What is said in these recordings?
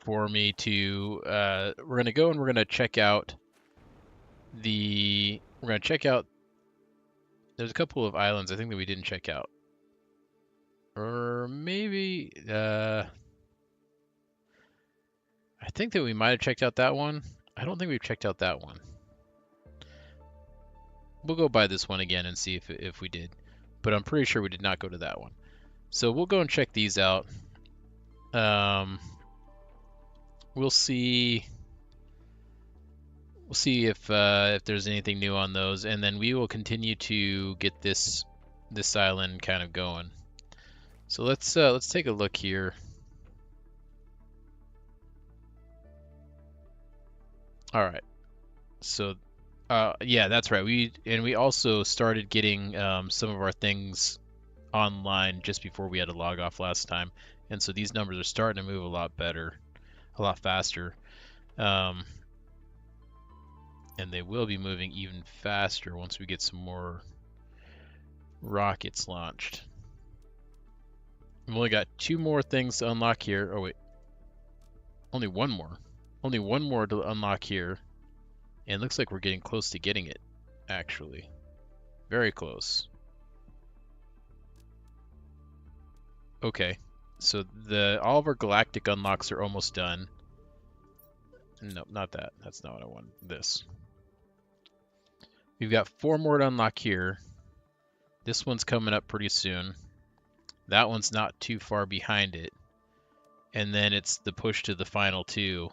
for me to we're gonna go and we're gonna check out there's a couple of islands I think that we didn't check out. Or maybe I think that we might have checked out that one. I don't think we've checked out that one. We'll go by this one again and see if we did. But I'm pretty sure we did not go to that one. So we'll go and check these out. We'll see if there's anything new on those, and then we will continue to get this island kind of going. So let's take a look here. All right. So yeah, that's right. We also started getting some of our things online just before we had to log off last time, and so these numbers are starting to move a lot better, a lot faster. And they will be moving even faster once we get some more rockets launched. We've only got 2 more things to unlock here. Oh wait, only one more. Only one more to unlock here. And it looks like we're getting close to getting it, actually. Very close. Okay, so all of our galactic unlocks are almost done. No, not that. That's not what I want. This. We've got 4 more to unlock here. This one's coming up pretty soon. That one's not too far behind it. And then it's the push to the final 2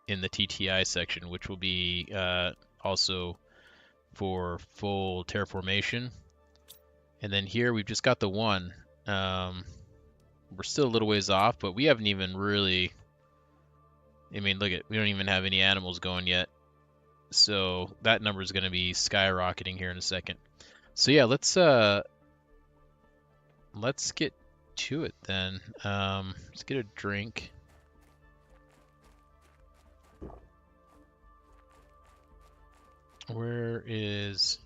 in the TTI section, which will be also for full terraformation. And then here we've just got the 1. We're still a little ways off, but we haven't even really... I mean, look we don't even have any animals going yet. So that number is going to be skyrocketing here in a second. So yeah, let's get to it then. Let's get a drink. Where is...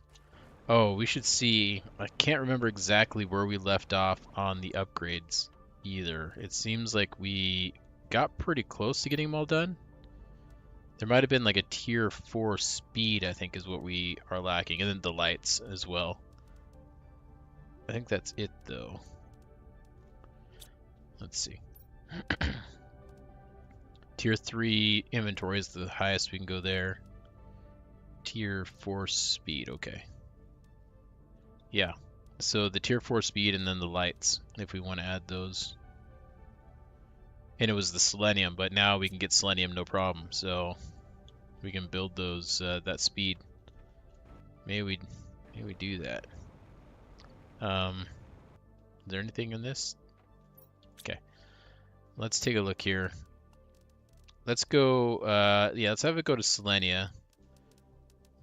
Oh, we should see... I can't remember exactly where we left off on the upgrades either. It seems like we got pretty close to getting them all done. There might have been like a tier 4 speed, I think is what we are lacking. And then the lights as well. I think that's it though. Let's see. Tier 3 inventory is the highest we can go there. Tier 4 speed, okay. Yeah, so the tier 4 speed and then the lights, if we want to add those. And it was the selenium, but now we can get selenium no problem, so we can build those that speed. Maybe we do that. Is there anything in this? Okay, let's take a look here. Let's go, yeah, let's have it go to Selenia.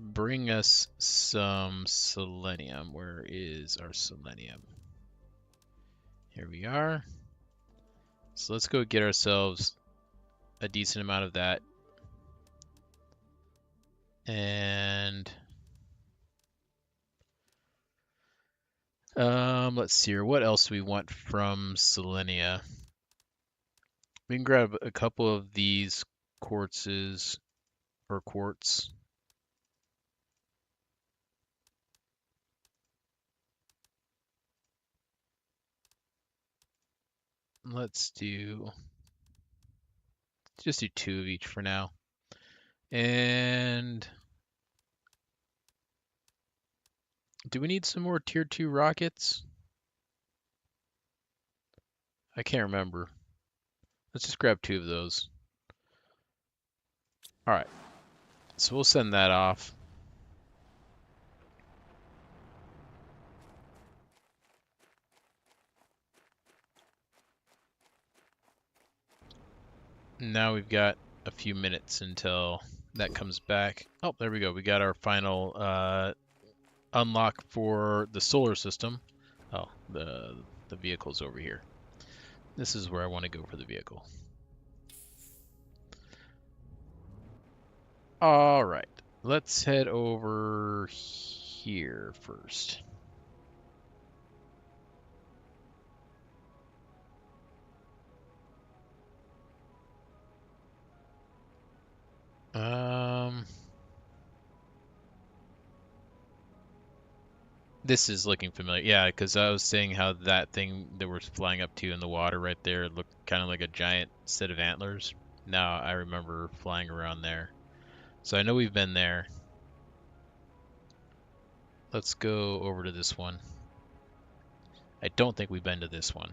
Bring us some selenium. Where is our selenium? Here we are. So let's go get ourselves a decent amount of that. And let's see here. What else do we want from Selenia? We can grab a couple of these quartzes or quartz. Let's just do 2 of each for now. And do we need some more tier 2 rockets? I can't remember. Let's just grab 2 of those. All right. So we'll send that off. Now we've got a few minutes until that comes back. Oh, there we go. We got our final unlock for the solar system. Oh, the vehicle's over here. This is where I want to go for the vehicle. All right. Let's head over here first. This is looking familiar. Yeah, because I was saying how that thing that we're flying up to in the water right there looked kind of like a giant set of antlers. Now I remember flying around there. So I know we've been there. Let's go over to this one. I don't think we've been to this one.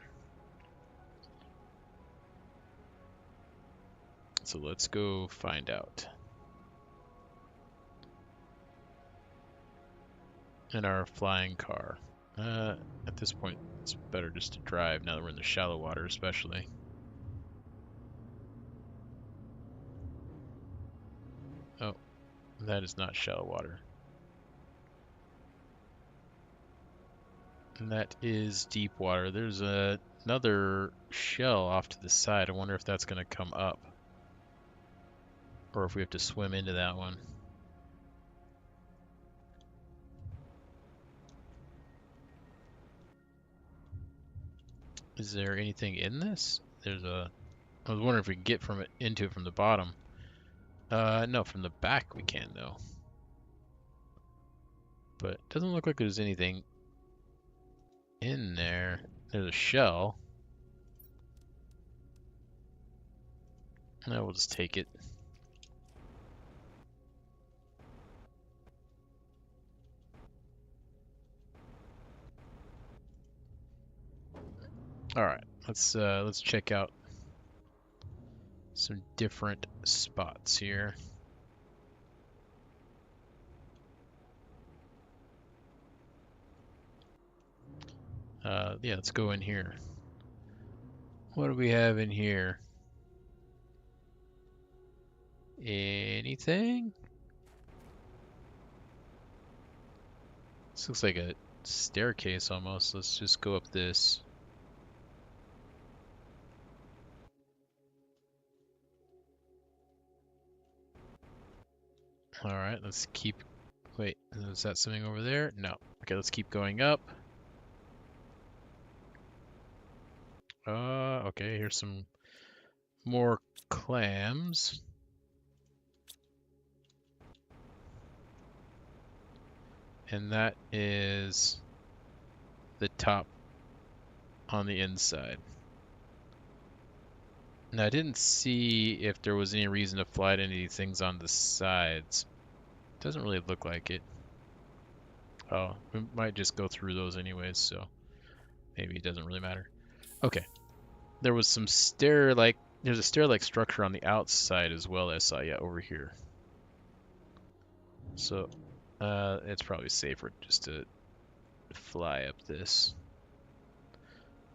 So let's go find out. In our flying car. At this point, it's better just to drive now that we're in the shallow water, especially. Oh, that is not shallow water. And that is deep water. There's another shell off to the side. I wonder if that's going to come up. Or if we have to swim into that one. Is there anything in this? I was wondering if we can get into it from the bottom. No, from the back we can though. But it doesn't look like there's anything in there. There's a shell. No, we'll just take it. All right, let's check out some different spots here. Yeah, let's go in here. What do we have in here? Anything? This looks like a staircase almost. Let's just go up this. All right, let's keep. Wait, is that something over there? No. Okay, let's keep going up. Okay, here's some more clams. And that is the top on the inside. Now, I didn't see if there was any reason to fly any of these things on the sides. Doesn't really look like it. Oh, we might just go through those anyways, so maybe it doesn't really matter. Okay. There was some there's a stair-like structure on the outside as well as yeah, over here. So, it's probably safer just to fly up this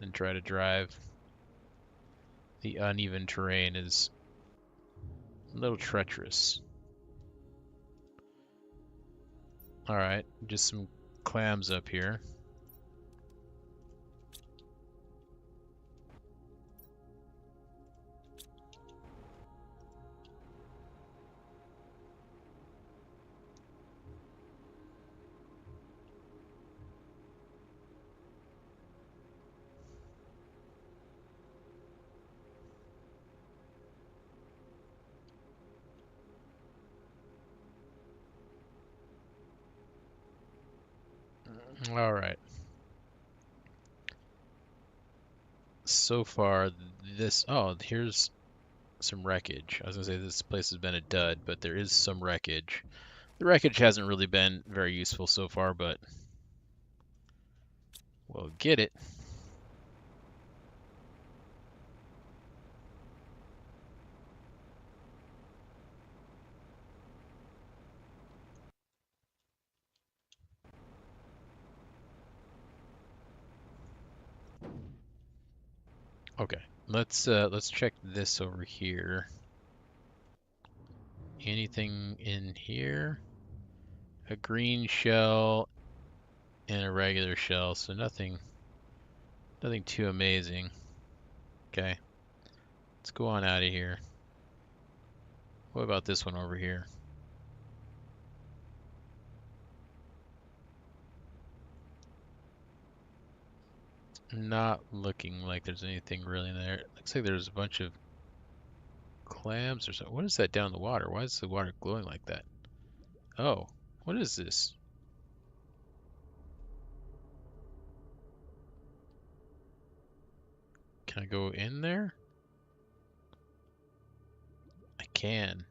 and try to drive. The uneven terrain is a little treacherous. Alright, just some clams up here. Alright. So far, here's some wreckage. I was gonna say this place has been a dud, but there is some wreckage. The wreckage hasn't really been very useful so far, but we'll get it. Okay, let's check this over here. Anything in here? A green shell and a regular shell, so nothing too amazing. Okay, let's go on out of here. What about this one over here? Not looking like there's anything really in there. Looks like there's a bunch of clams or something. What is that down in the water? Why is the water glowing like that? Oh, what is this? Can I go in there? I can.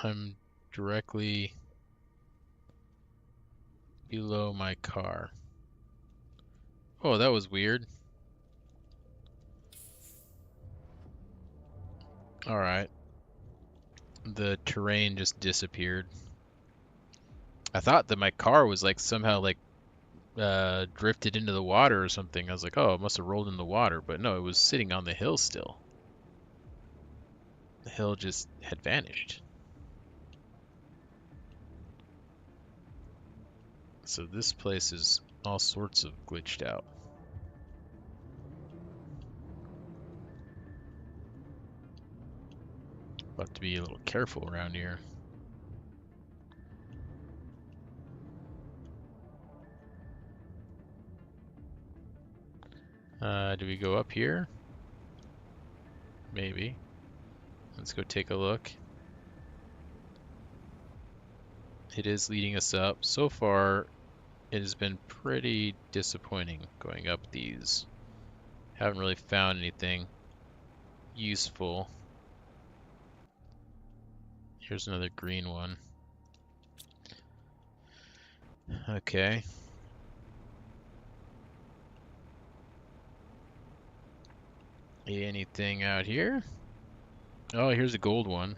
I'm directly below my car. Oh, that was weird. Alright. The terrain just disappeared. I thought that my car was like somehow like drifted into the water or something. I was like, oh, it must have rolled in the water, but no, it was sitting on the hill still. The hill just had vanished. So this place is all sorts of glitched out. We'll have to be a little careful around here. Do we go up here? Maybe. Let's go take a look. It is leading us up. So far, it has been pretty disappointing going up these. Haven't really found anything useful. Here's another green one. Okay. Anything out here? Oh, here's a gold one.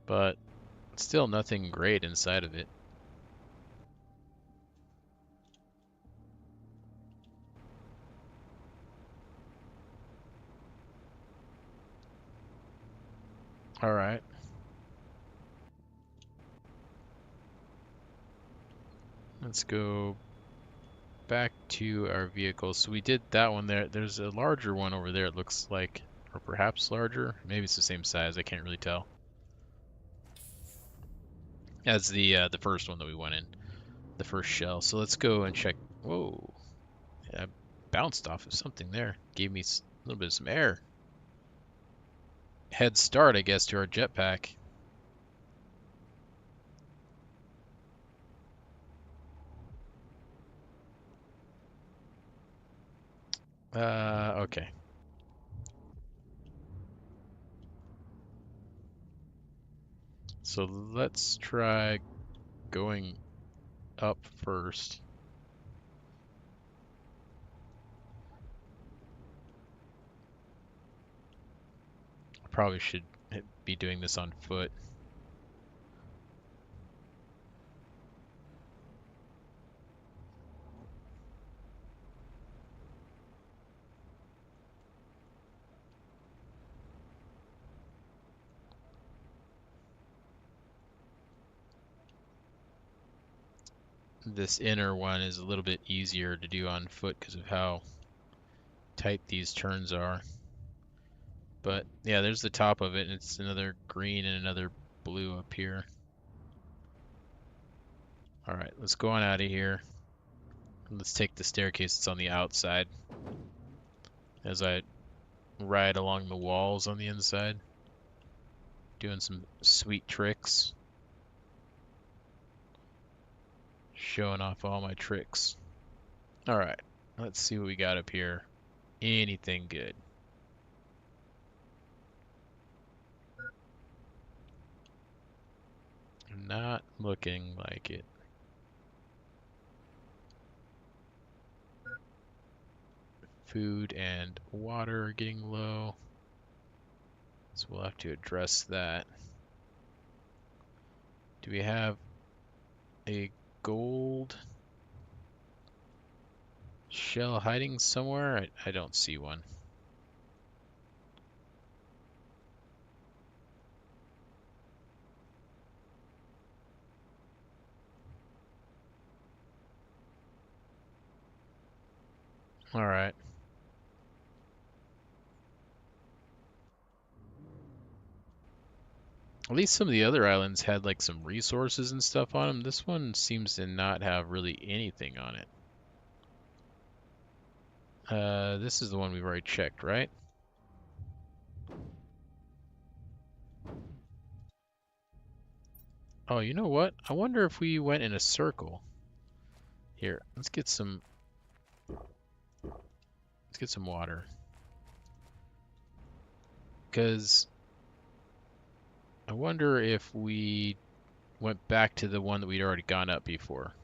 But still nothing great inside of it. Alright. Let's go back to our vehicle. So we did that one there. There's a larger one over there, it looks like. Or perhaps larger. Maybe it's the same size. I can't really tell. As the first one that we went in. The first shell. So let's go and check. Whoa. Yeah, I bounced off of something there. Gave me a little bit of some air. Head start, I guess, to our jetpack. Okay. So let's try going up first. I probably should be doing this on foot. This inner one is a little bit easier to do on foot because of how tight these turns are. But yeah, there's the top of it, and it's another green and another blue up here. Alright, let's go on out of here. Let's take the staircase that's on the outside as I ride along the walls on the inside, doing some sweet tricks. Showing off all my tricks. Alright, let's see what we got up here. Anything good? Not looking like it. Food and water are getting low, so we'll have to address that. Do we have a gold shell hiding somewhere? I don't see one. Alright. At least some of the other islands had like some resources and stuff on them. This one seems to not have really anything on it. This is the one we've already checked, right? Oh, you know what? I wonder if we went in a circle. Here, let's get some water. Because I wonder if we went back to the one that we'd already gone up before.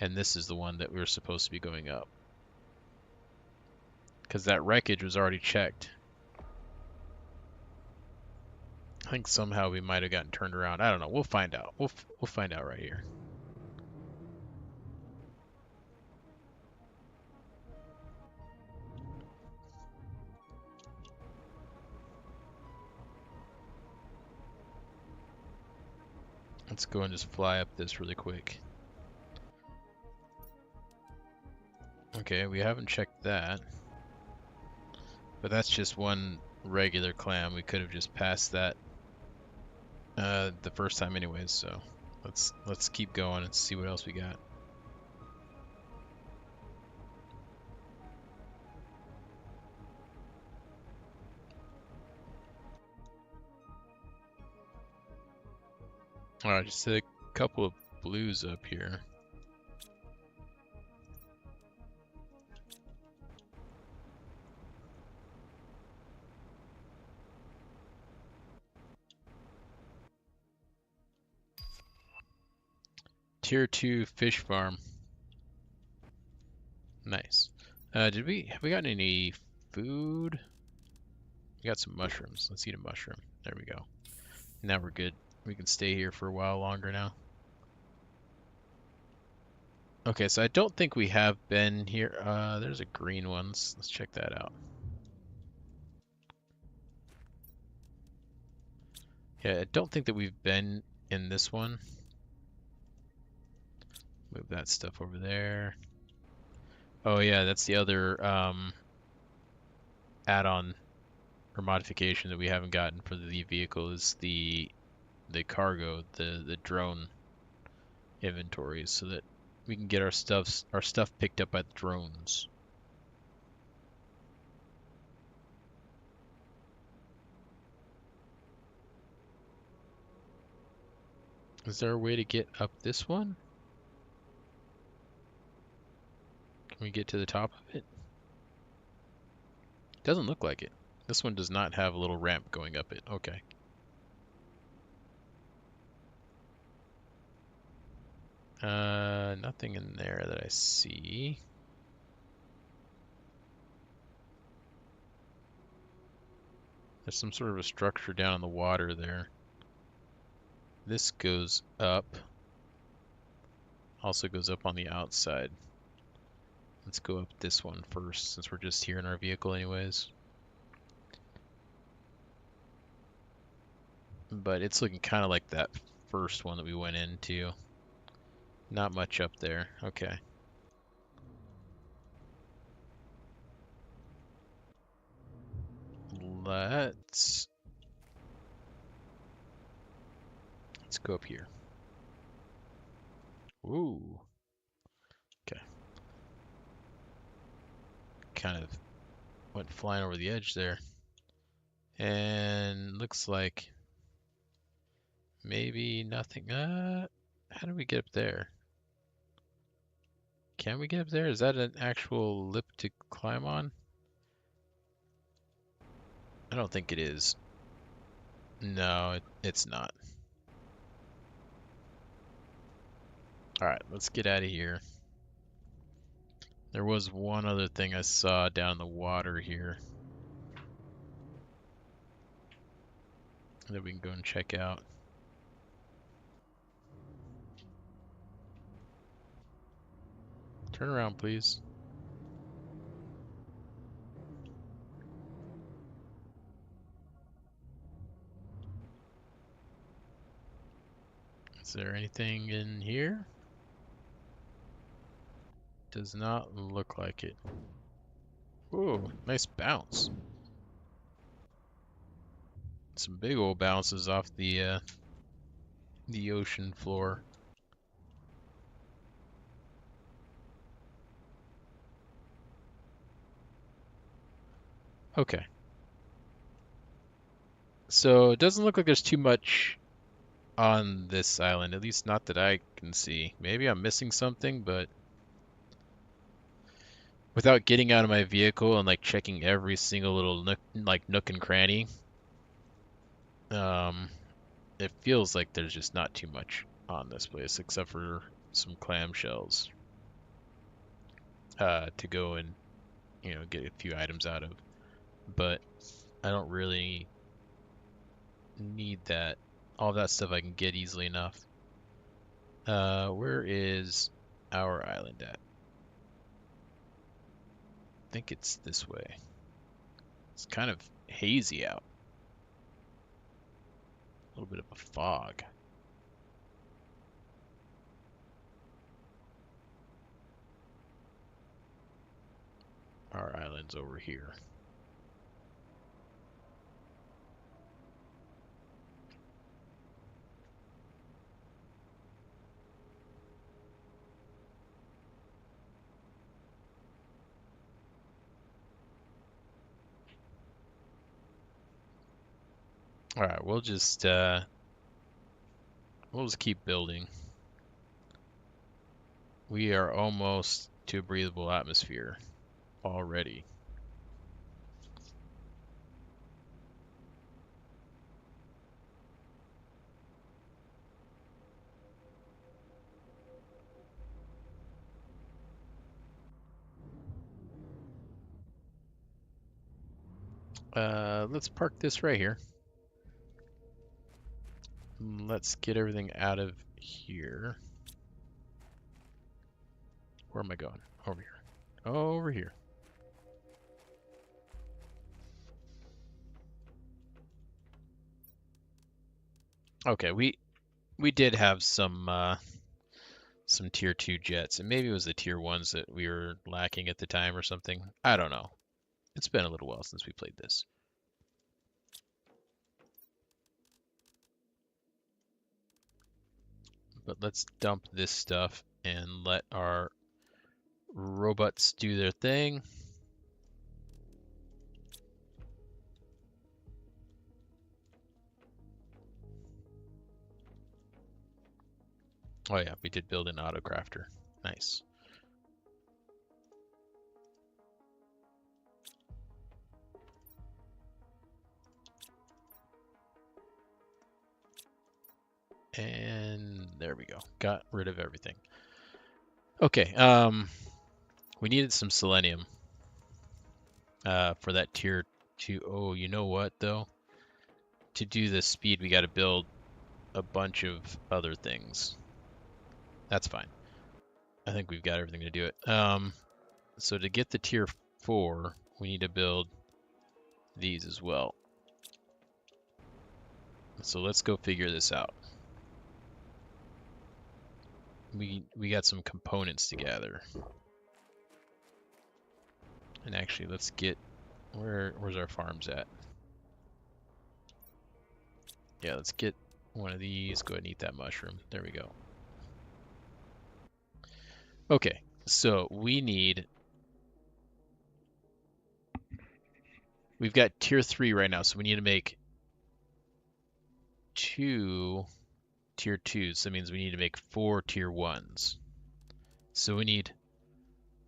And this is the one that we were supposed to be going up. Because that wreckage was already checked. I think somehow we might have gotten turned around. I don't know. We'll find out. We'll find out right here. Let's go and just fly up this really quick. Okay, we haven't checked that. But that's just one regular clam. We could have just passed that the first time anyways, so let's keep going and see what else we got. Alright, just a couple of blues up here. Tier 2 fish farm. Nice. Have we gotten any food? We got some mushrooms. Let's eat a mushroom. There we go. Now we're good. We can stay here for a while longer now. Okay, so I don't think we have been here. There's a green one. Let's check that out. Yeah, I don't think that we've been in this one. Move that stuff over there. Oh yeah, that's the other add-on or modification that we haven't gotten for the vehicle is the cargo, the drone inventories, so that we can get our stuff picked up by the drones. Is there a way to get up this one? Can we get to the top of it? Doesn't look like it. This one does not have a little ramp going up it. Okay. Nothing in there that I see. There's some sort of a structure down in the water there. This goes up. Also goes up on the outside. Let's go up this one first, since we're just here in our vehicle anyways. But it's looking kind of like that first one that we went into. Not much up there. Okay. Let's go up here. Ooh. Okay. Kind of went flying over the edge there. And looks like maybe nothing. How do we get up there? Can we get up there? Is that an actual lip to climb on? I don't think it is. No, it's not. Alright, let's get out of here. There was one other thing I saw down in the water here that we can go and check out. Turn around, please. Is there anything in here? Does not look like it. Ooh, nice bounce. Some big old bounces off the ocean floor. Okay. So it doesn't look like there's too much on this island, at least not that I can see. Maybe I'm missing something, but without getting out of my vehicle and like checking every single little nook and cranny, um, it feels like there's just not too much on this place except for some clamshells to go and get a few items out of. But I don't really need that. All that stuff I can get easily enough. Where is our island at? I think it's this way. It's kind of hazy out. A little bit of a fog. Our island's over here. All right, we'll just keep building. We are almost to a breathable atmosphere already. Let's park this right here. Let's get everything out of here. Where am I going? Over here. Over here. Okay, we did have some tier 2 jets, and maybe it was the tier 1s that we were lacking at the time or something. I don't know. It's been a little while since we played this. But let's dump this stuff and let our robots do their thing. Oh yeah, we did build an autocrafter. Nice. And there we go. Got rid of everything. Okay, we needed some selenium for that tier 2. Oh, you know what though? To do the speed, we got to build a bunch of other things. That's fine. I think we've got everything to do it. So to get the tier 4, we need to build these as well. So let's go figure this out. We got some components to gather. And actually, let's get where's our farms at? Yeah, let's get one of these. Go ahead and eat that mushroom. There we go. Okay, so we've got tier 3 right now, so we need to make 2 tier 2s. So that means we need to make 4 tier 1s. So we need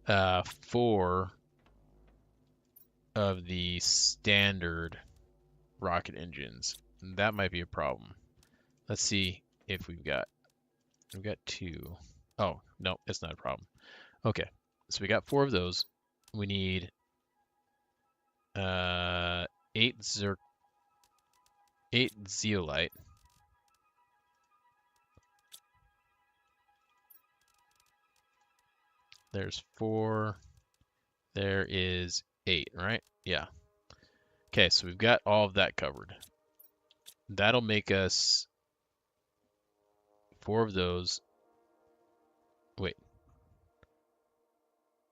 4 of the standard rocket engines. That might be a problem. Let's see if we've got 2. Oh, no, it's not a problem. Okay, so we got 4 of those. We need 8 zeolite. There's 4. There is 8, right? Yeah. Okay, so we've got all of that covered. That'll make us 4 of those. Wait.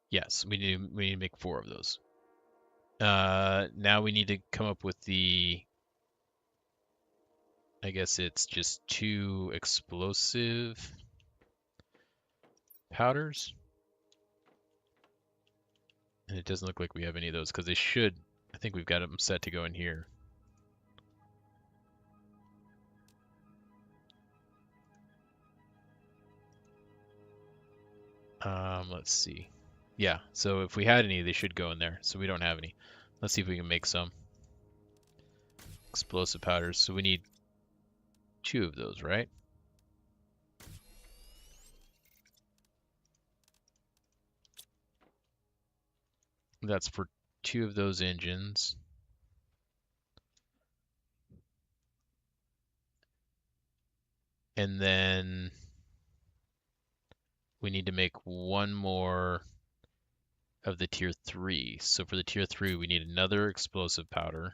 Yes, we need to make 4 of those. Now we need to come up with I guess it's just 2 explosive powders. And it doesn't look like we have any of those because they should. I think we've got them set to go in here. Let's see. Yeah, so if we had any, they should go in there. So we don't have any. Let's see if we can make some explosive powders. So we need 2 of those, right? That's for 2 of those engines. And then we need to make 1 more of the tier 3. So for the tier 3, we need another explosive powder.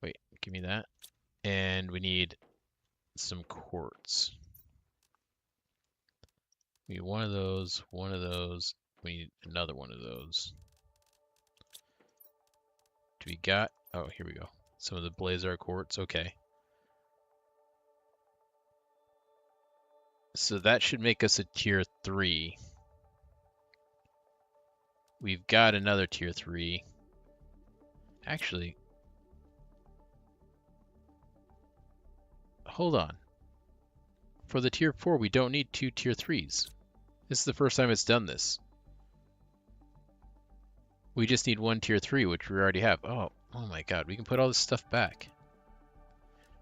Wait, give me that. And we need some quartz. We need 1 of those, 1 of those. We need another 1 of those. Do we got? Oh, here we go. Some of the Blazar quartz. Okay. So that should make us a tier 3. We've got another tier 3. Actually, hold on. For the tier 4, we don't need 2 tier 3s. This is the first time it's done this. We just need 1 tier 3, which we already have. Oh my god, we can put all this stuff back.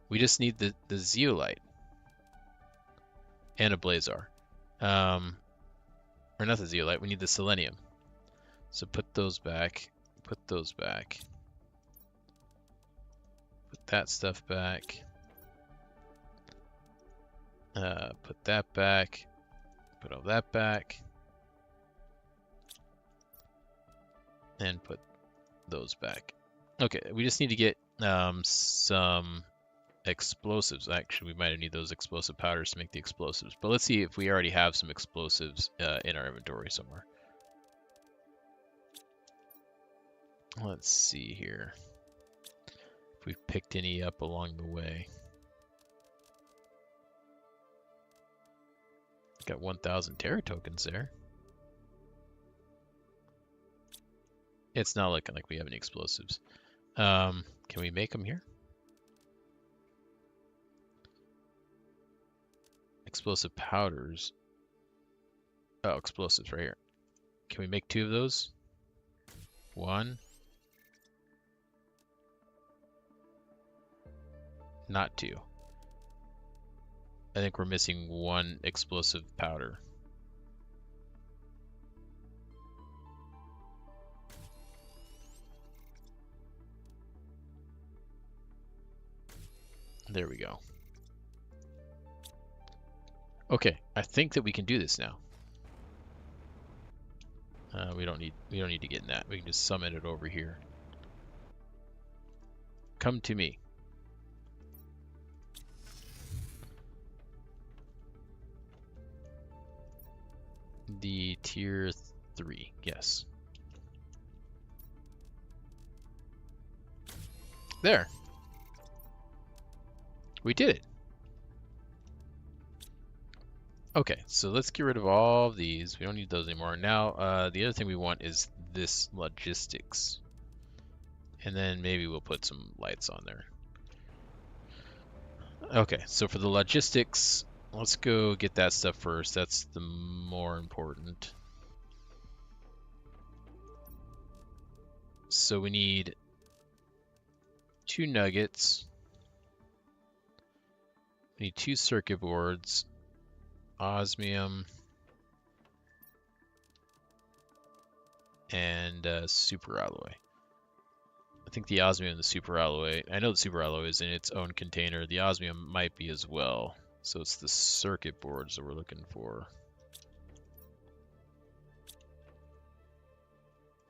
We just need the zeolite. And a blazar. Or not the zeolite, we need the selenium. So put those back. Put those back. Put that stuff back. Put that back. Put all that back. And put those back. Okay, we just need to get some explosives. Actually, we might need those explosive powders to make the explosives. But let's see if we already have some explosives in our inventory somewhere. Let's see here. If we've picked any up along the way. Got 1,000 Terra tokens there. It's not looking like we have any explosives. Can we make them here? Explosive powders. Oh, explosives right here. Can we make 2 of those? 1. Not 2. I think we're missing 1 explosive powder. There we go. Okay, I think that we can do this now. We don't need to get in that. We can just summon it over here. Come to me. The tier 3, yes. There. We did it. Okay, so let's get rid of all of these. We don't need those anymore. Now, the other thing we want is this logistics. And then maybe we'll put some lights on there. Okay, so for the logistics, let's go get that stuff first. That's the more important. So we need 2 nuggets. We need 2 circuit boards. Osmium. And super alloy. I think the osmium and the super alloy, I know the super alloy is in its own container. The osmium might be as well. So it's the circuit boards that we're looking for.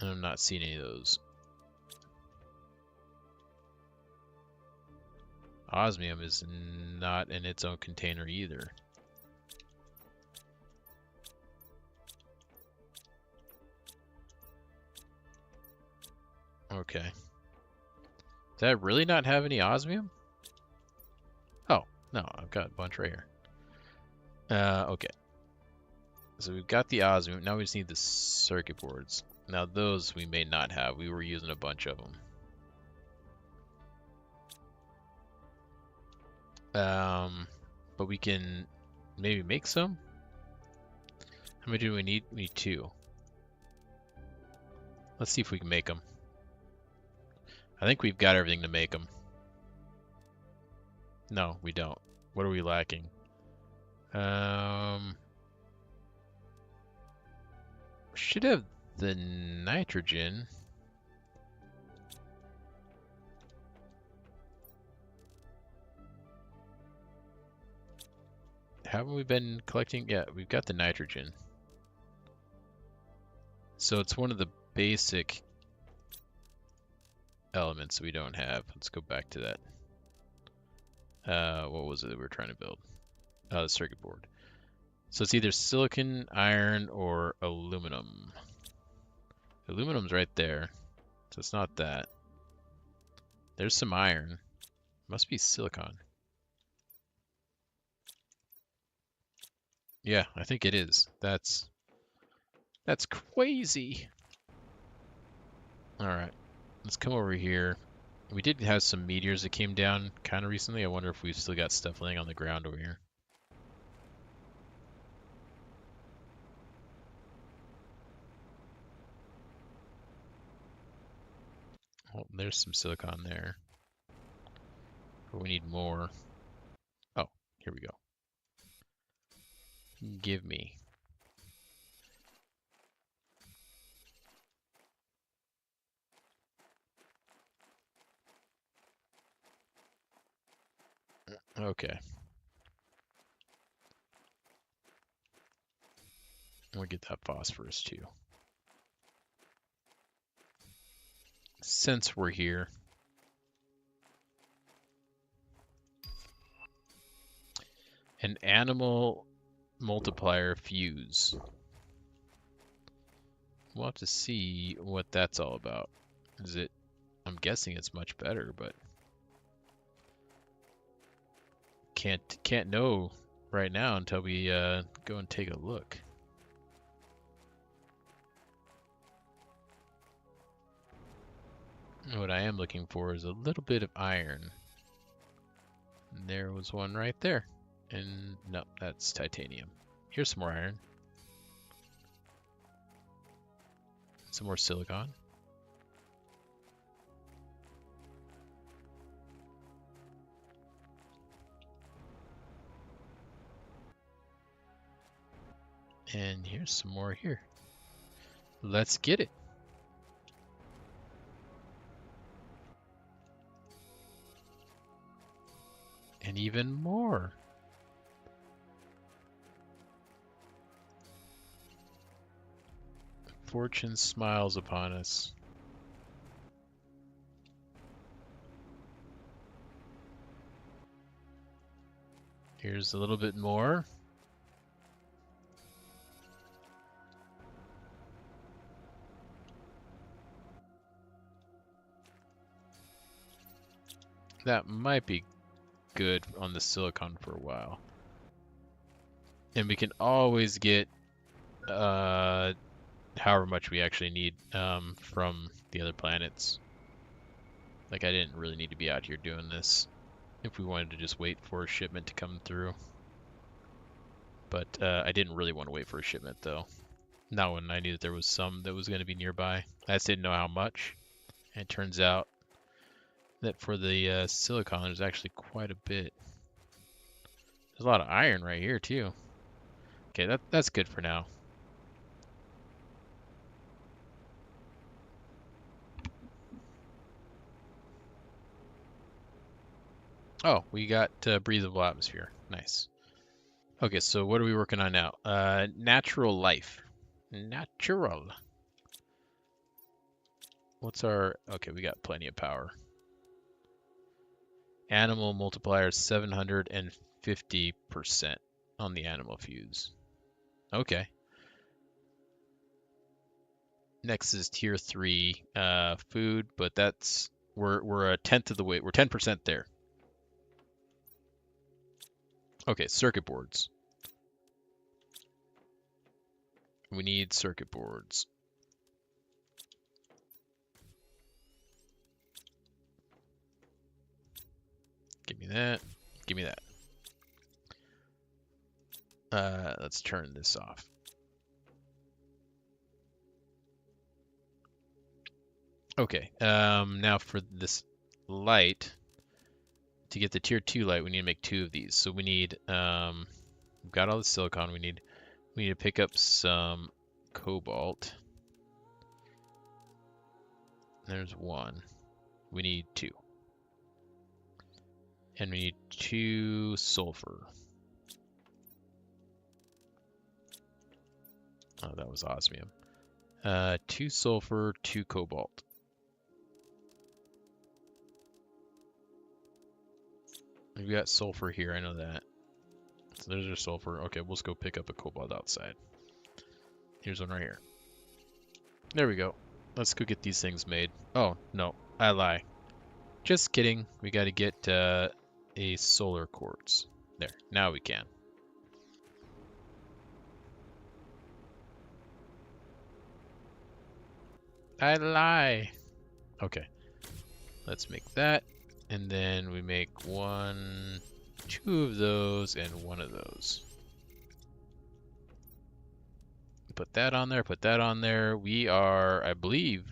And I'm not seeing any of those. Osmium is not in its own container either. Okay. Did I really not have any osmium? Oh, no, I've got a bunch right here. Okay. So we've got the osmium. Now we just need the circuit boards. Now those we may not have. We were using a bunch of them. but we can maybe make some. How many do we need? We need 2. Let's see if we can make them. I think we've got everything to make them. No, we don't. What are we lacking? Should have the nitrogen. Haven't we been collecting? Yeah, we've got the nitrogen. So it's one of the basic elements we don't have. Let's go back to that. What was it that we were trying to build? The circuit board. So it's either silicon, iron, or aluminum. Aluminum's right there, so it's not that. There's some iron. Must be silicon. Yeah, I think it is. That's crazy. All right, let's come over here. We did have some meteors that came down kind of recently. I wonder if we've still got stuff laying on the ground over here. Oh, there's some silicon there. But we need more. Oh, here we go. Give me. Okay. We'll get that phosphorus too. Since we're here. An animal multiplier fuse. We'll have to see what that's all about. Is it? I'm guessing it's much better, but can't know right now until we go and take a look. What I am looking for is a little bit of iron. And there was one right there. And no, that's titanium. Here's some more iron. Some more silicon. And here's some more here. Let's get it. And even more. Fortune smiles upon us. Here's a little bit more. That might be good on the silicon for a while. And we can always get however much we actually need from the other planets. Like, I didn't really need to be out here doing this if we wanted to just wait for a shipment to come through. But I didn't really want to wait for a shipment, though. Not when I knew that there was some that was going to be nearby. I just didn't know how much. And it turns out that for the silicon, there's actually quite a bit. There's a lot of iron right here, too. Okay, that's good for now. Oh, we got breathable atmosphere. Nice. Okay, so what are we working on now? Natural life. Natural. What's our... Okay, we got plenty of power. Animal multiplier 750% on the animal fuse. Okay. Next is tier 3 food, but that's... We're a tenth of the way. We're 10% there. Okay, circuit boards. We need circuit boards. Give me that. Give me that. Let's turn this off. Okay, now for this light, to get the tier 2 light, we need to make 2 of these. So we need, we've got all the silicon we need. We need to pick up some cobalt. There's 1. We need 2. And we need 2 sulfur. Oh, that was osmium. 2 sulfur, 2 cobalt. We've got sulfur here, I know that. So there's our sulfur. Okay, we'll just go pick up a cobalt outside. Here's one right here. There we go. Let's go get these things made. Oh, no, I lie. Just kidding. We got to get a solar quartz. There, now we can. I lie. Okay, let's make that. And then we make 1, 2 of those and 1 of those. Put that on there, put that on there. We are, I believe,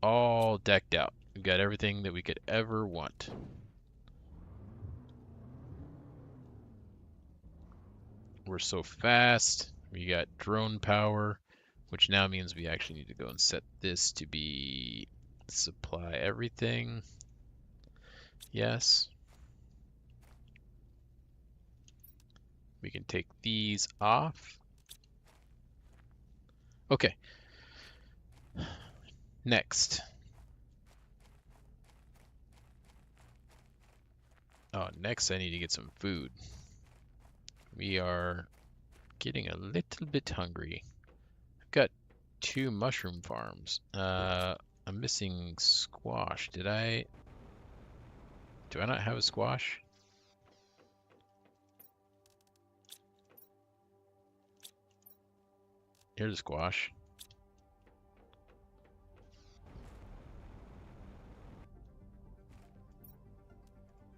all decked out. We've got everything that we could ever want. We're so fast. We got drone power, which now means we actually need to go and set this to be supply everything. Yes. We can take these off. Okay. Next. Oh, next I need to get some food. We are getting a little bit hungry. I've got 2 mushroom farms. I'm missing squash. Do I not have a squash? Here's a squash.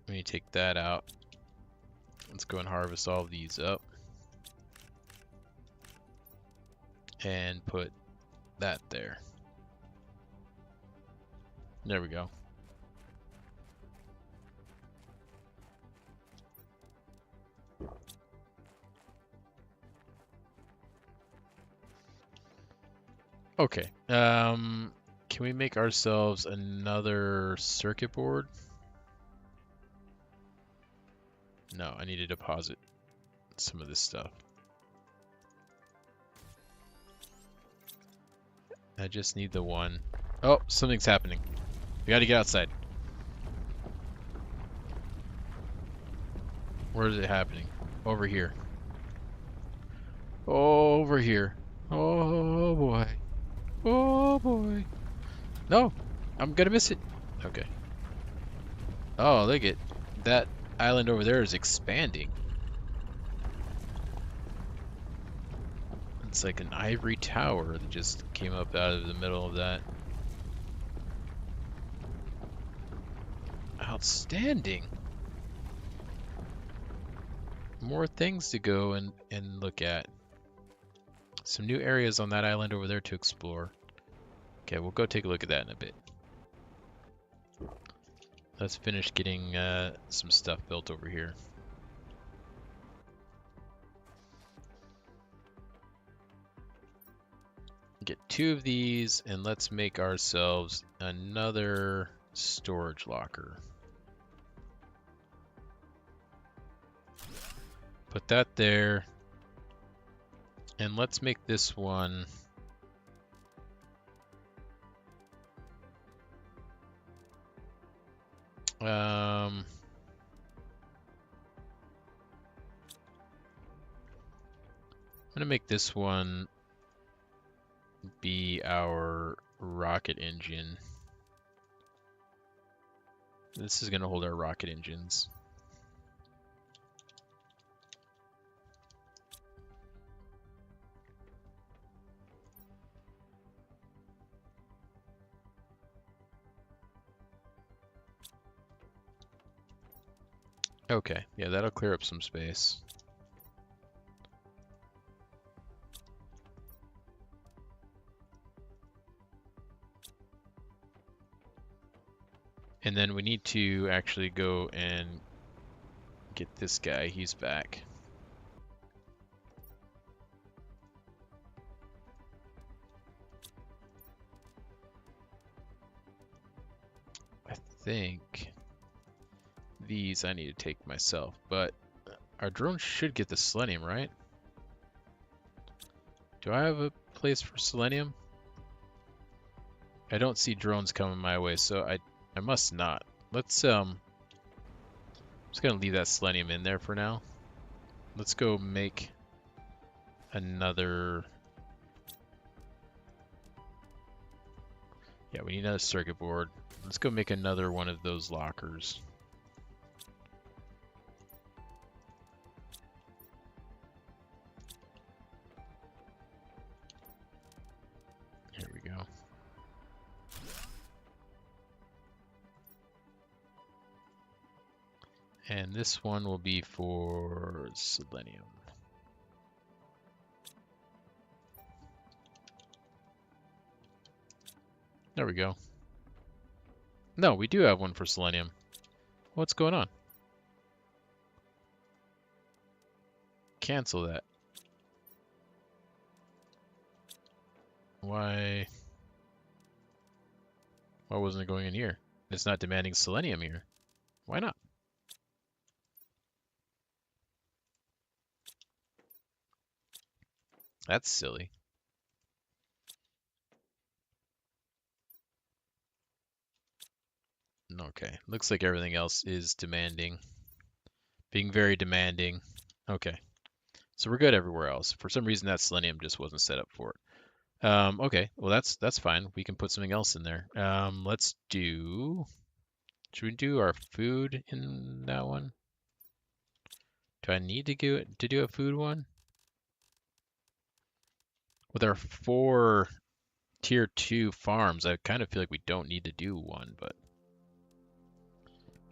Let me take that out. Let's go and harvest all of these up. And put that there. There we go. Okay. Can we make ourselves another circuit board? No, I need to deposit some of this stuff. I just need the 1. Oh, something's happening. We gotta get outside. Where is it happening? Over here. Over here. Oh boy. Oh boy. No, I'm gonna miss it. Okay. Oh, look at that island over there is expanding. It's like an ivory tower that just came up out of the middle of that. Outstanding. More things to go and look at. Some new areas on that island over there to explore. Okay, we'll go take a look at that in a bit. Let's finish getting some stuff built over here. Get 2 of these, and let's make ourselves another storage locker. Put that there. And let's make this one I'm gonna make this one be our rocket engine. This is gonna hold our rocket engines. Okay, yeah, that'll clear up some space. And then we need to actually go and get this guy. He's back. I think these I need to take myself, but our drone should get the selenium, right? Do I have a place for selenium? I don't see drones coming my way, so I must not. Let's I'm just gonna leave that selenium in there for now. Let's go make another. Yeah, we need another circuit board. Let's go make another one of those lockers. Here we go. And this one will be for selenium. There we go. No, we do have one for selenium. What's going on? Cancel that. Why wasn't it going in here? It's not demanding selenium here. Why not? That's silly. Okay, looks like everything else is demanding. Being very demanding. Okay, so we're good everywhere else. For some reason that selenium just wasn't set up for it. Okay, well that's fine. We can put something else in there. Let's do... Should we do our food in that one? Do I need to do a food one? With our 4 tier 2 farms, I kind of feel like we don't need to do one, but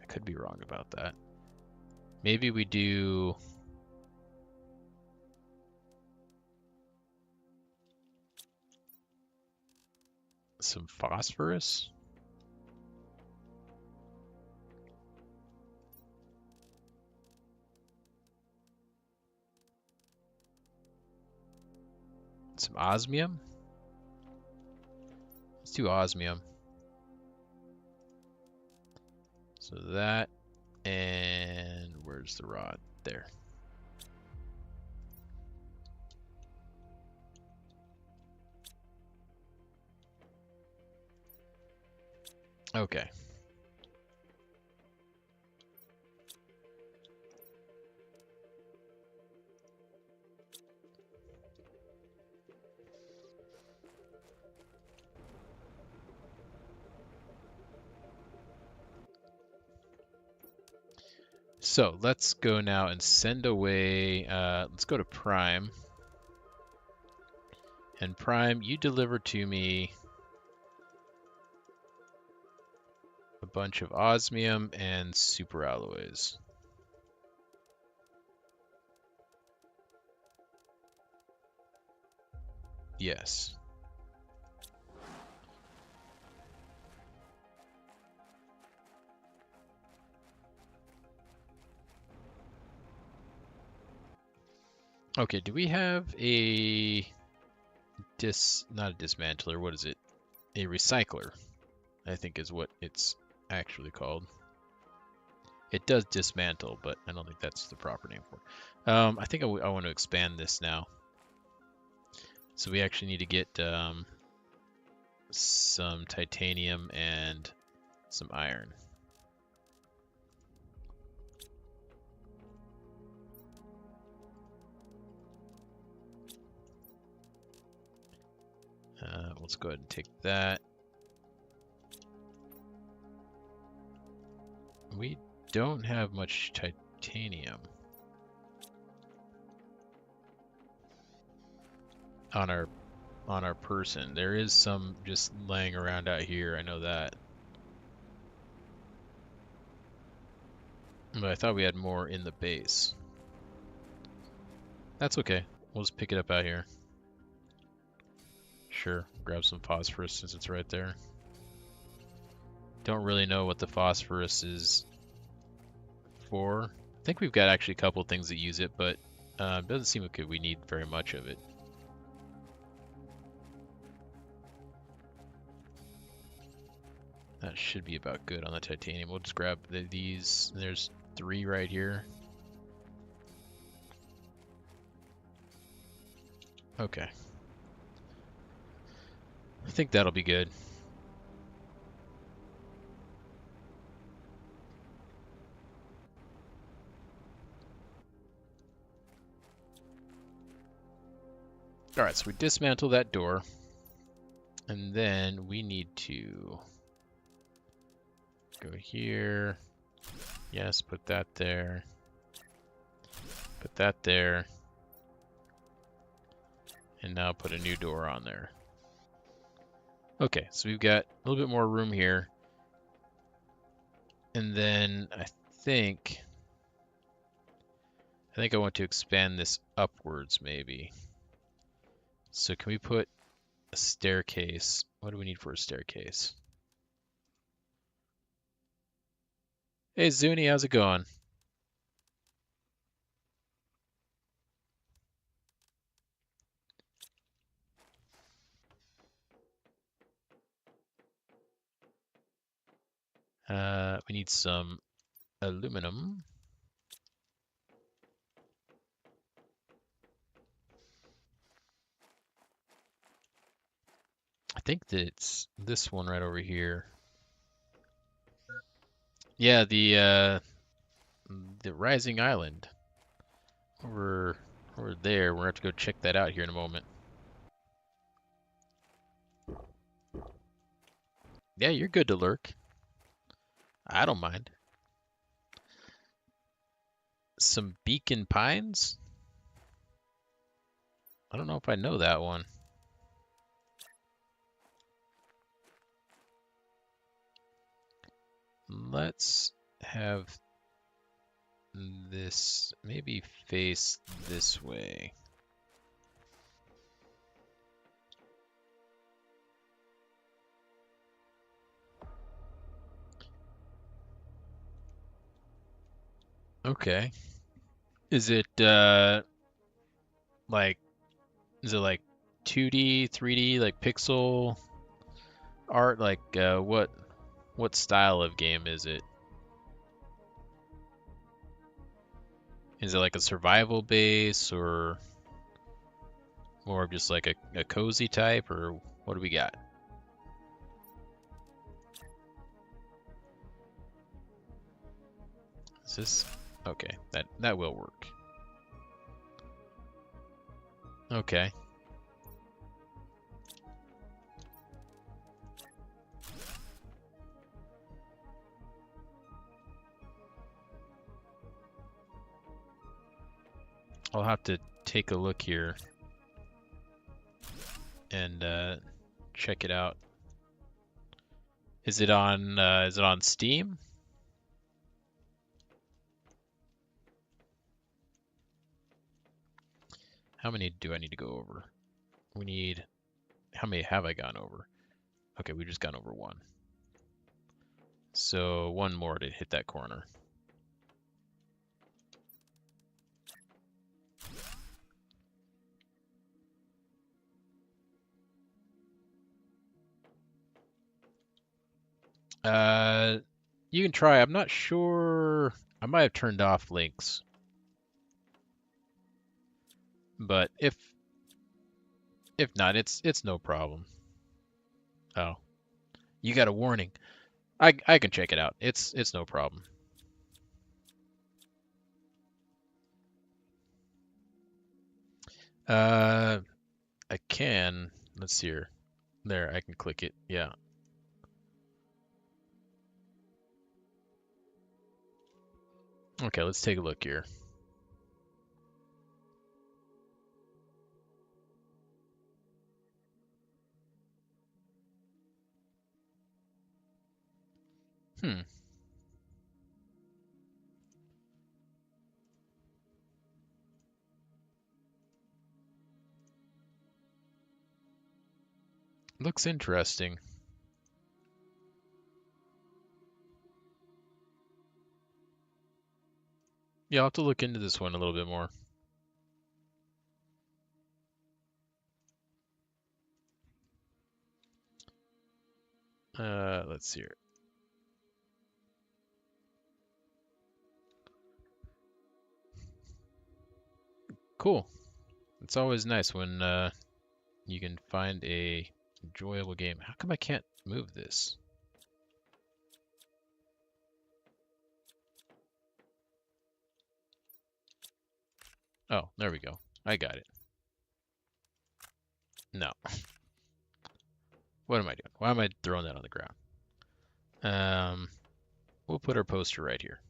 I could be wrong about that. Maybe we do... some phosphorus? Some osmium? Let's do osmium. So that, and where's the rod? There. Okay. So let's go now and send away, let's go to Prime. And Prime, you deliver to me a bunch of osmium and superalloys. Yes. Okay, do we have a not a dismantler, what is it? A recycler, I think is what it's actually called. It does dismantle, but I don't think that's the proper name for it. I think I want to expand this now. So we actually need to get some titanium and some iron. Let's go ahead and take that. We don't have much titanium on our person. There is some just laying around out here, I know that. But I thought we had more in the base. That's okay. We'll just pick it up out here. Sure, grab some phosphorus since it's right there. Don't really know what the phosphorus is for. I think we've got actually a couple things that use it, but it doesn't seem like we need very much of it. That should be about good on the titanium. We'll just grab these. There's 3 right here. Okay. I think that'll be good. Alright, so we dismantle that door. And then we need to go here. Yes, put that there. Put that there. And now put a new door on there. Okay, so we've got a little bit more room here. And then I think I want to expand this upwards maybe. So can we put a staircase? What do we need for a staircase? Hey Zuni, how's it going? We need some aluminum. I think that it's this one right over here. Yeah, the rising island over there. We're gonna have to go check that out here in a moment. Yeah, you're good to lurk. I don't mind. Some beacon pines? I don't know if I know that one. Let's have this maybe face this way. Okay. Is it like is it like 2D, 3D, like pixel art? Like what style of game is it? Is it like a survival base or more of just like a cozy type, or what do we got? Is this okay? That will work. Okay. I'll have to take a look here and check it out. Is it on Steam? How many do I need to go over? How many have I gone over? Okay, we've just gone over 1. So 1 more to hit that corner. You can try. I'm not sure. I might have turned off links. But if not, it's no problem. Oh, you got a warning. I can check it out. It's no problem. I can. Let's see here. There, I can click it. Yeah. Okay, let's take a look here. Hmm. Looks interesting. Yeah, I'll have to look into this one a little bit more. Let's see here. Cool. It's always nice when you can find a enjoyable game. How come I can't move this? Oh, there we go. I got it. No. What am I doing? Why am I throwing that on the ground? We'll put our poster right here.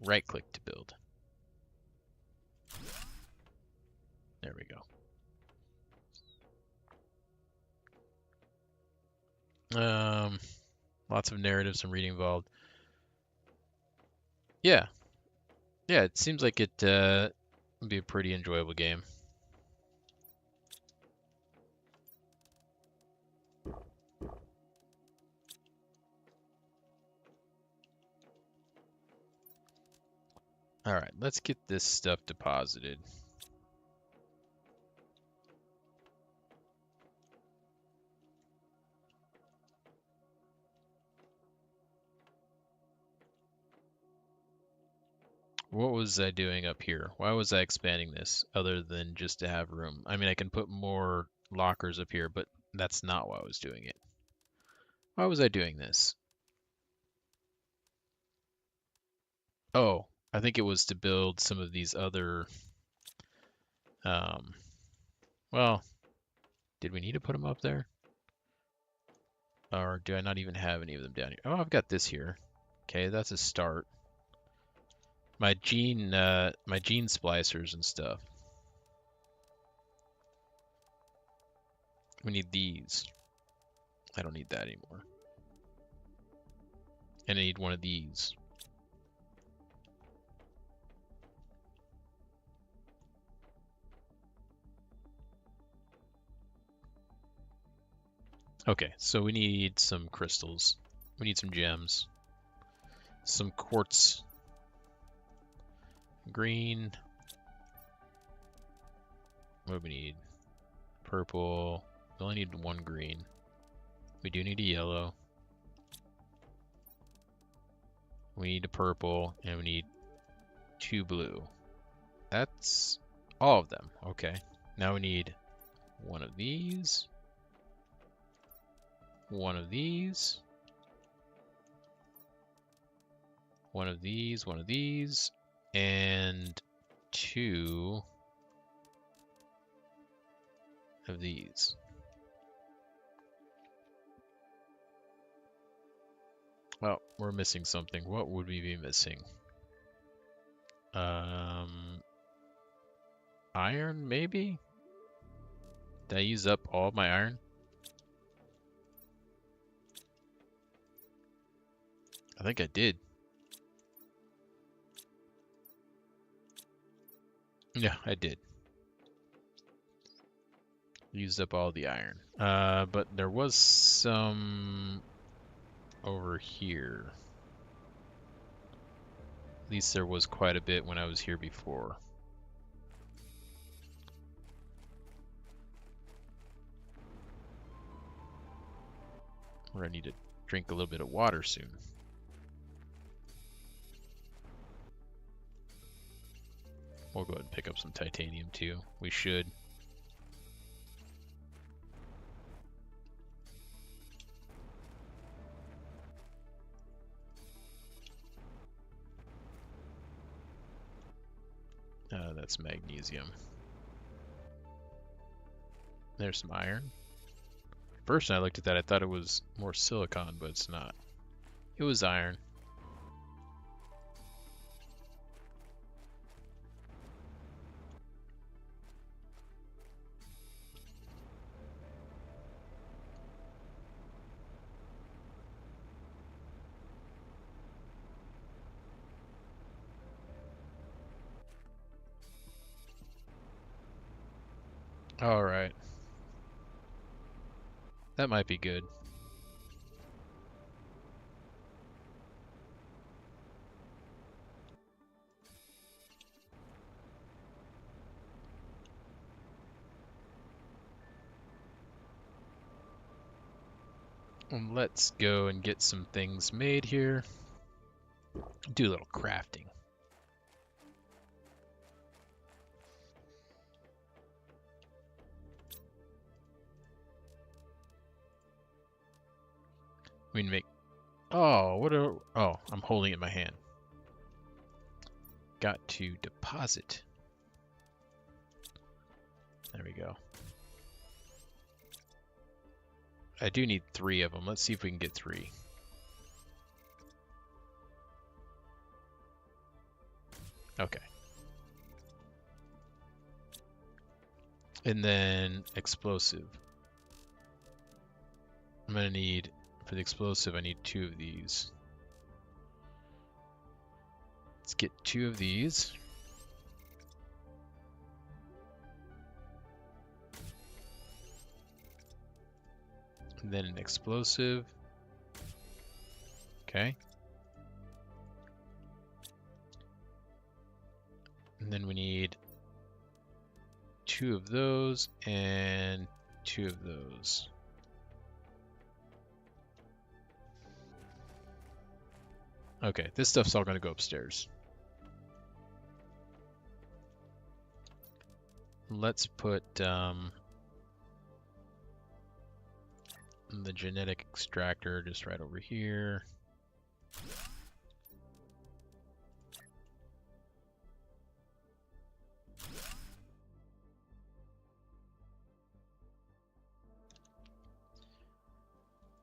Right click to build. There we go. Lots of narrative, some reading involved. Yeah. Yeah, it seems like it would be a pretty enjoyable game. All right, let's get this stuff deposited. What was I doing up here? Why was I expanding this other than just to have room? I mean, I can put more lockers up here, but that's not why I was doing it. Why was I doing this? Oh, I think it was to build some of these other, um, well, did we need to put them up there? Or do I not even have any of them down here? Oh, I've got this here. Okay, that's a start. My gene splicers and stuff. We need these. I don't need that anymore. And I need one of these. Okay, so we need some crystals. We need some gems. Some quartz. Green. What do we need? Purple. We only need one green. We do need a yellow. We need a purple, and we need 2 blue. That's all of them. Okay. Now we need one of these. One of these. One of these. One of these. And 2 of these. Well, we're missing something. What would we be missing? Iron, maybe? Did I use up all of my iron? I think I did. Yeah, I did. Used up all the iron. But there was some over here. At least there was quite a bit when I was here before. Where I need to drink a little bit of water soon. We'll go ahead and pick up some titanium too. We should. That's magnesium. There's some iron. First, when I looked at that, I thought it was more silicon, but it's not. It was iron. All right. That might be good. And let's go and get some things made here. Do a little crafting. We can make... Oh, what a... Oh, I'm holding it in my hand. Got to deposit. There we go. I do need 3 of them. Let's see if we can get 3. Okay. And then explosive. I'm gonna need, for the explosive, I need 2 of these. Let's get 2 of these. And then an explosive. Okay. And then we need 2 of those and 2 of those. Okay, this stuff's all going to go upstairs. Let's put the genetic extractor just right over here.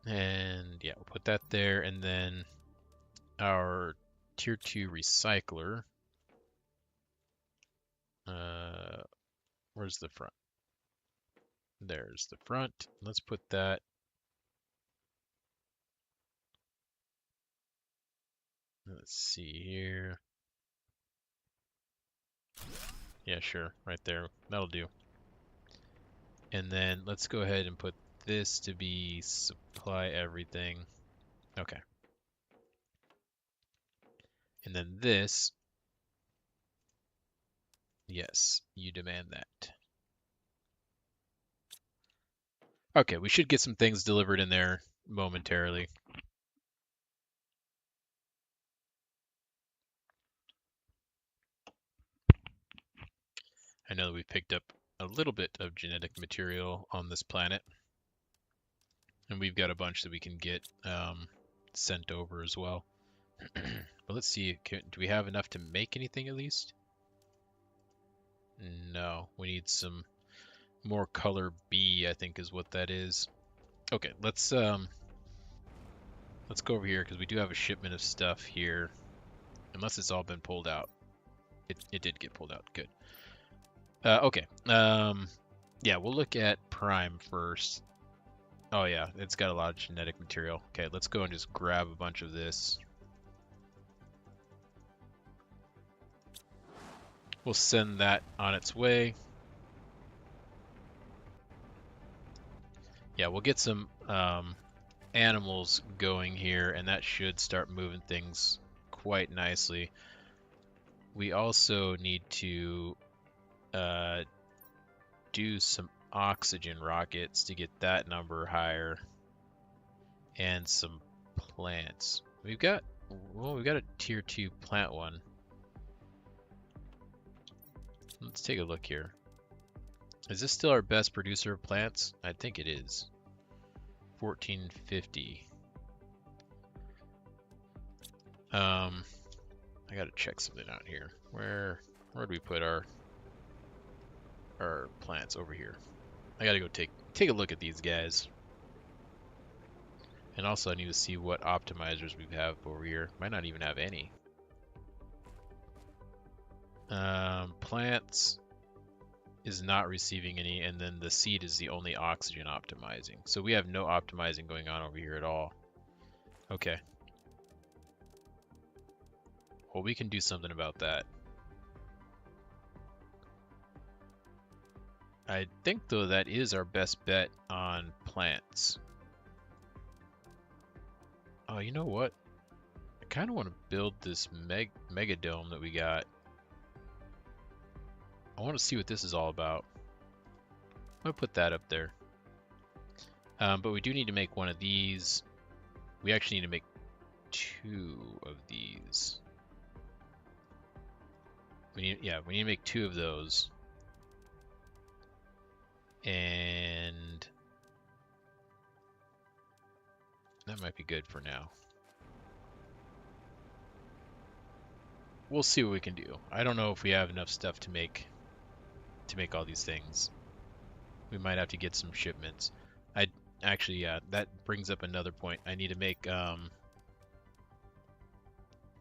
And yeah, we'll put that there, and then our tier 2 recycler. Where's the front? There's the front. Let's put that. Let's see here. Yeah, sure, right there. That'll do. And then let's go ahead and put this to be supply everything. Okay. And then this, yes, you demand that. Okay, we should get some things delivered in there momentarily. I know that we picked up a little bit of genetic material on this planet. And we've got a bunch that we can get sent over as well. But let's see, do we have enough to make anything at least? No, we need some more color B, I think is what that is. Okay, let's go over here because we do have a shipment of stuff here. Unless it's all been pulled out. It did get pulled out. Good. Okay. Yeah, we'll look at Prime first. Oh yeah, it's got a lot of genetic material. Okay, let's go and just grab a bunch of this. We'll send that on its way. Yeah, we'll get some animals going here, and that should start moving things quite nicely. We also need to do some oxygen rockets to get that number higher, and some plants. We've got a tier 2 plant one. Let's take a look here. Is this still our best producer of plants? I think it is. 1450. I gotta check something out here. Where do we put our plants? Over here? I gotta go take a look at these guys. And also I need to see what optimizers we have over here. Might not even have any. Plants is not receiving any, and then the seed is the only oxygen optimizing. So we have no optimizing going on over here at all. Okay. Well, we can do something about that. I think, though, that is our best bet on plants. Oh, you know what? I kind of want to build this mega dome that we got. I want to see what this is all about. I'm going to put that up there. But we do need to make one of these. We actually need to make 2 of these. We need to make 2 of those. And that might be good for now. We'll see what we can do. I don't know if we have enough stuff to make all these things. We might have to get some shipments. Actually, yeah, that brings up another point. I need to make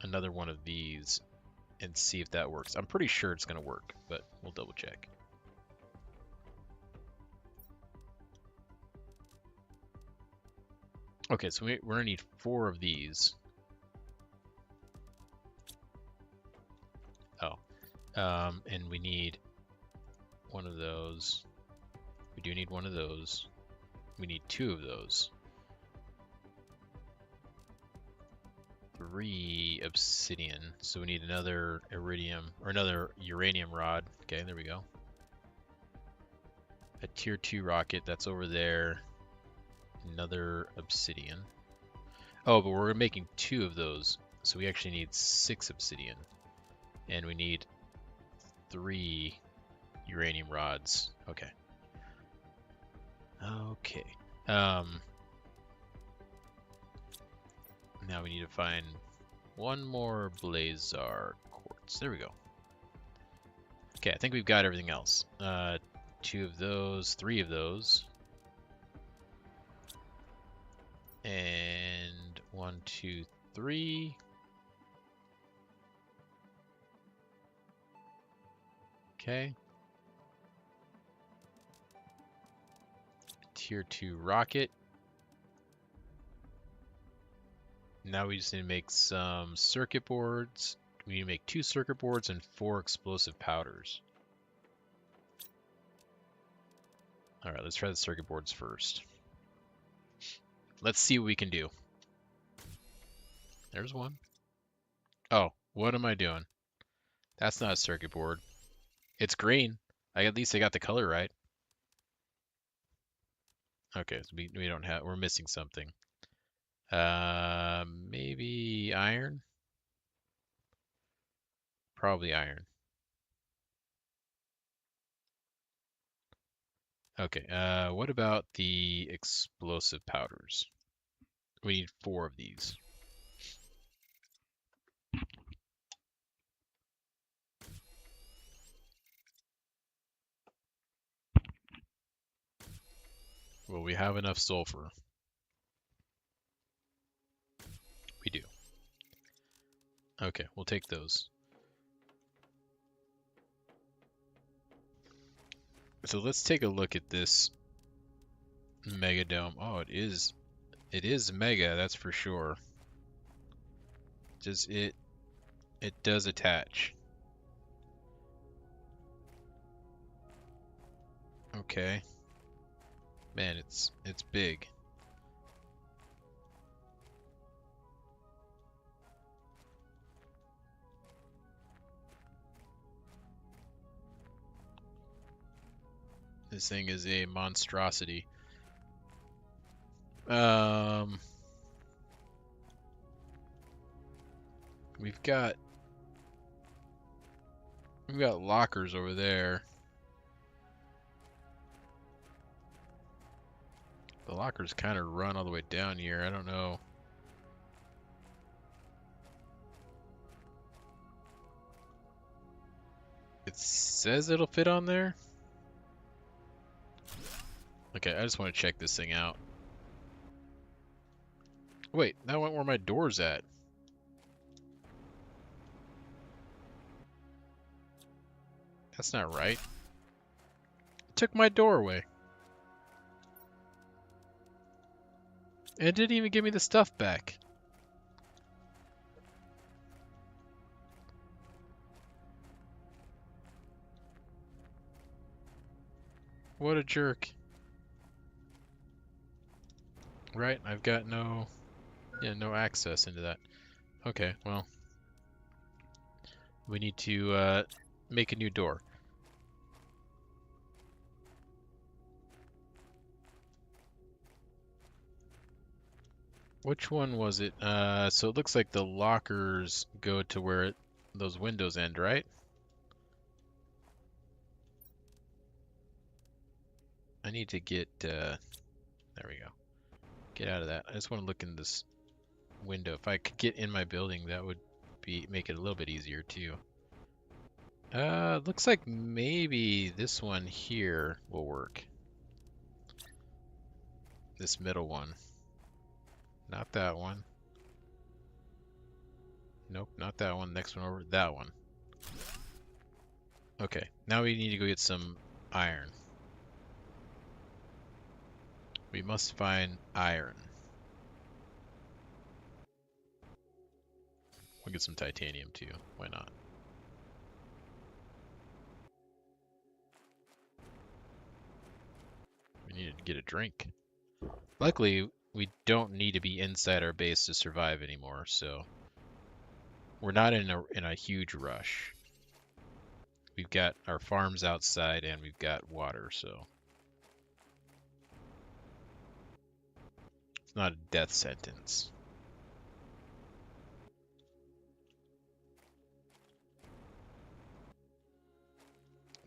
another one of these and see if that works. I'm pretty sure it's going to work, but we'll double check. Okay, so we're going to need 4 of these. Oh, and we need one of those. We do need one of those. We need 2 of those. 3 obsidian. So we need another iridium or another uranium rod. Okay, there we go. A tier 2 rocket that's over there. Another obsidian. Oh, but we're making 2 of those. So we actually need 6 obsidian. And we need 3 uranium rods. Okay. Okay. Now we need to find one more blazar quartz. There we go. Okay, I think we've got everything else. 2 of those, 3 of those. And 1, 2, 3. Okay. Tier 2 rocket. Now we just need to make some circuit boards. We need to make 2 circuit boards and 4 explosive powders. Alright, let's try the circuit boards first. Let's see what we can do. There's one. Oh, what am I doing? That's not a circuit board. It's green. At least I got the color right. Okay, so we don't have, we're missing something. Maybe iron? Probably iron. Okay, what about the explosive powders? We need 4 of these. Well, we have enough sulfur. We do. Okay, we'll take those. So let's take a look at this mega dome. Oh, it is mega, that's for sure. It does attach. Okay. Man, it's big. This thing is a monstrosity. We've got lockers over there. The lockers kind of run all the way down here. I don't know. It says it'll fit on there. Okay, I just want to check this thing out. Wait, that went where my door's at. That's not right. It took my door away. And it didn't even give me the stuff back. What a jerk. Right, I've got no access into that. Okay, well. We need to make a new door. Which one was it? So it looks like the lockers go to where those windows end, right? I need to get, there we go. Get out of that. I just want to look in this window. If I could get in my building, that would make it a little bit easier too. Looks like maybe this one here will work. This middle one. Not that one. Nope, not that one. Next one over. That one. Okay, now we need to go get some iron. We must find iron. We'll get some titanium too. Why not? We need to get a drink. Luckily, we don't need to be inside our base to survive anymore, so we're not in a huge rush. We've got our farms outside and we've got water, so it's not a death sentence.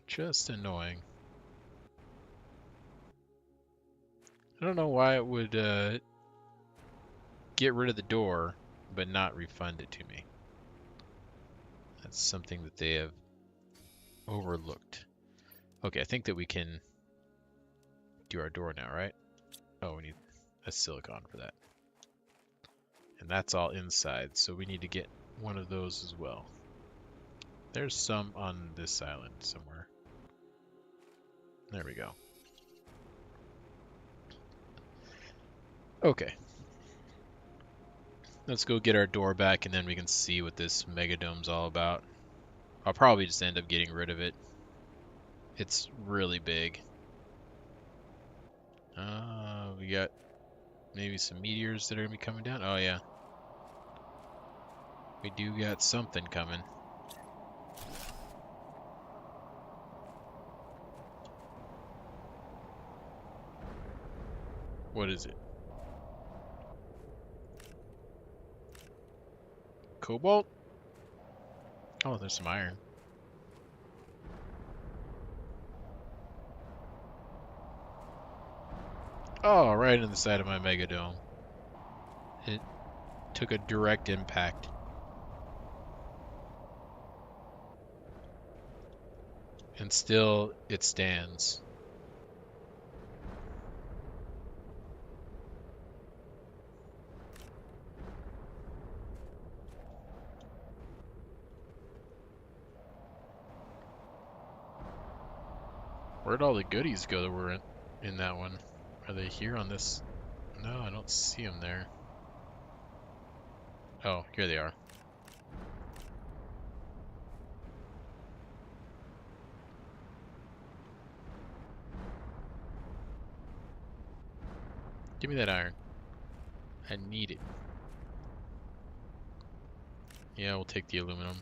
Just annoying. I don't know why it would get rid of the door, but not refund it to me. That's something that they have overlooked. Okay, I think that we can do our door now, right? Oh, we need a silicon for that. And that's all inside, so we need to get one of those as well. There's some on this island somewhere. There we go. Okay. Let's go get our door back and then we can see what this megadome's all about. I'll probably just end up getting rid of it. It's really big. We got maybe some meteors that are gonna be coming down. Oh yeah. We do got something coming. What is it? Cobalt? Oh, there's some iron. Oh, right in the side of my megadome. It took a direct impact. And still, it stands. Where'd all the goodies go that were in that one? Are they here on this? No, I don't see them there. Oh, here they are. Give me that iron. I need it. Yeah, we'll take the aluminum.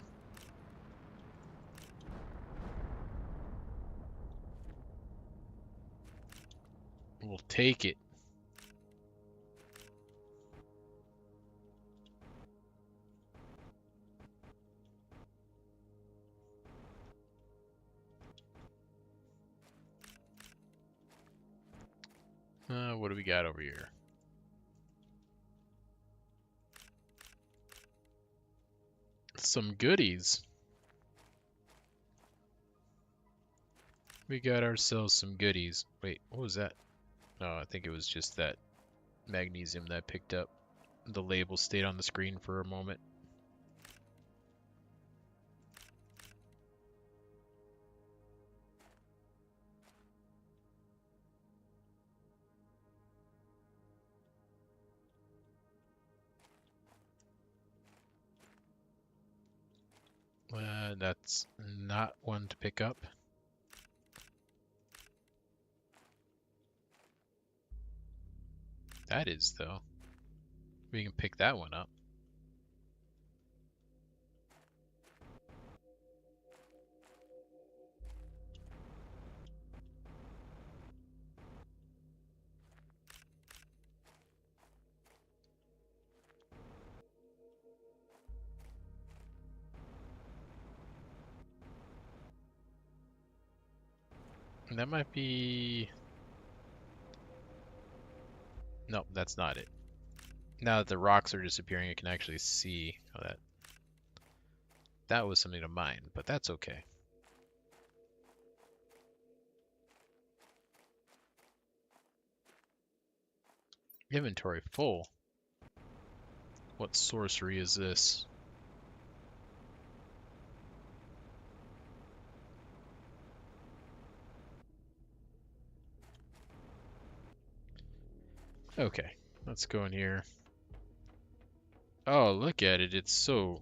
We'll take it. What do we got over here? Some goodies. We got ourselves some goodies. Wait, what was that? No, I think it was just that magnesium that I picked up. The label stayed on the screen for a moment. That's not one to pick up. That is, though. We can pick that one up. That might be... No, that's not it. Now that the rocks are disappearing, I can actually see how that was something to mine, but that's okay. Inventory full. What sorcery is this? Okay, let's go in here. Oh, look at it. It's so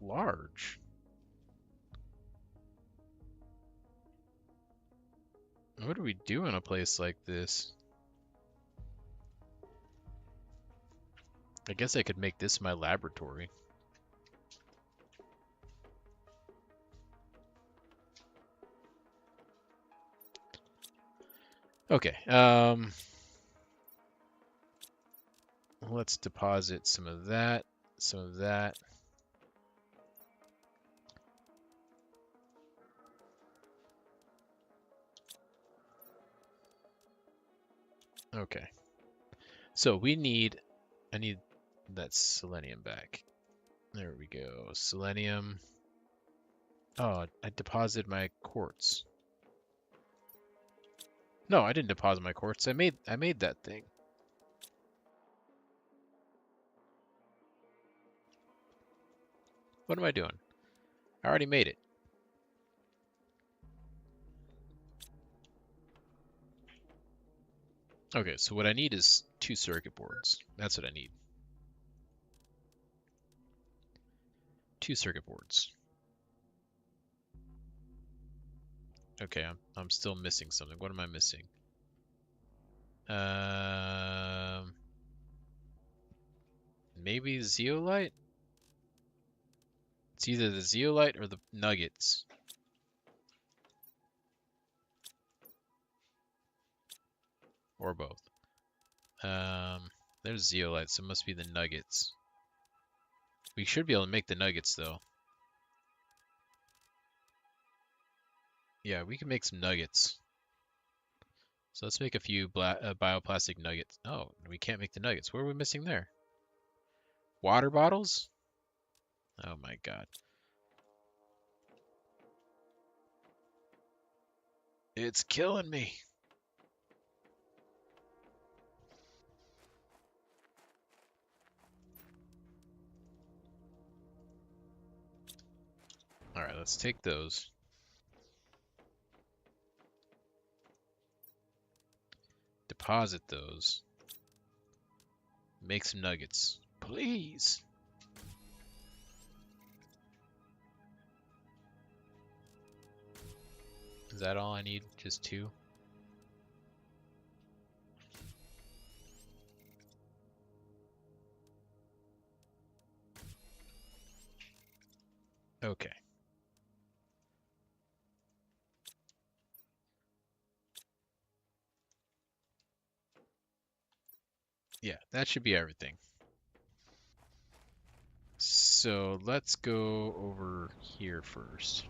large. What do we do in a place like this? I guess I could make this my laboratory. Okay, let's deposit some of that, some of that. Okay. So I need that selenium back. There we go. Selenium. Oh, I deposited my quartz. No, I didn't deposit my quartz. I made that thing. What am I doing? I already made it. Okay, so what I need is 2 circuit boards. That's what I need. 2 circuit boards. Okay, I'm still missing something. What am I missing? Maybe zeolite? It's either the zeolite or the nuggets. Or both. There's zeolite, so it must be the nuggets. We should be able to make the nuggets, though. Yeah, we can make some nuggets. So let's make a few bioplastic nuggets. Oh, we can't make the nuggets. What are we missing there? Water bottles? Oh my god. It's killing me. Alright, let's take those. Deposit those. Make some nuggets. Please. Is that all I need? Just 2? Okay. Yeah, that should be everything. So let's go over here first.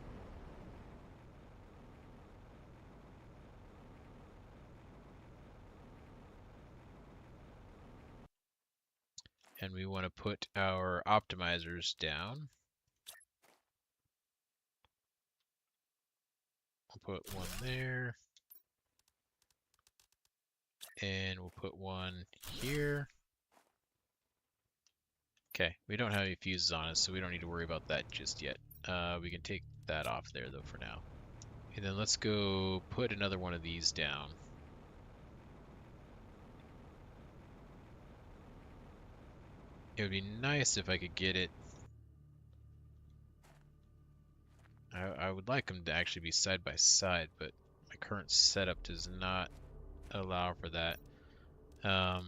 And we want to put our optimizers down. We'll put one there. And we'll put one here. Okay, we don't have any fuses on us, so we don't need to worry about that just yet. We can take that off there, though, for now. And then let's go put another one of these down. It would be nice if I could get it. I would like them to actually be side by side, but my current setup does not allow for that. I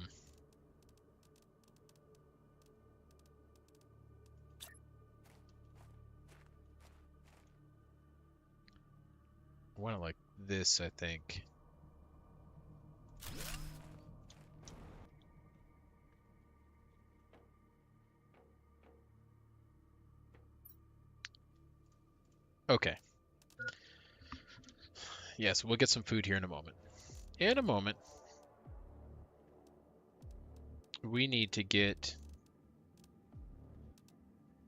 want it like this, I think. Okay. Yes, we'll get some food here in a moment. In a moment. We need to get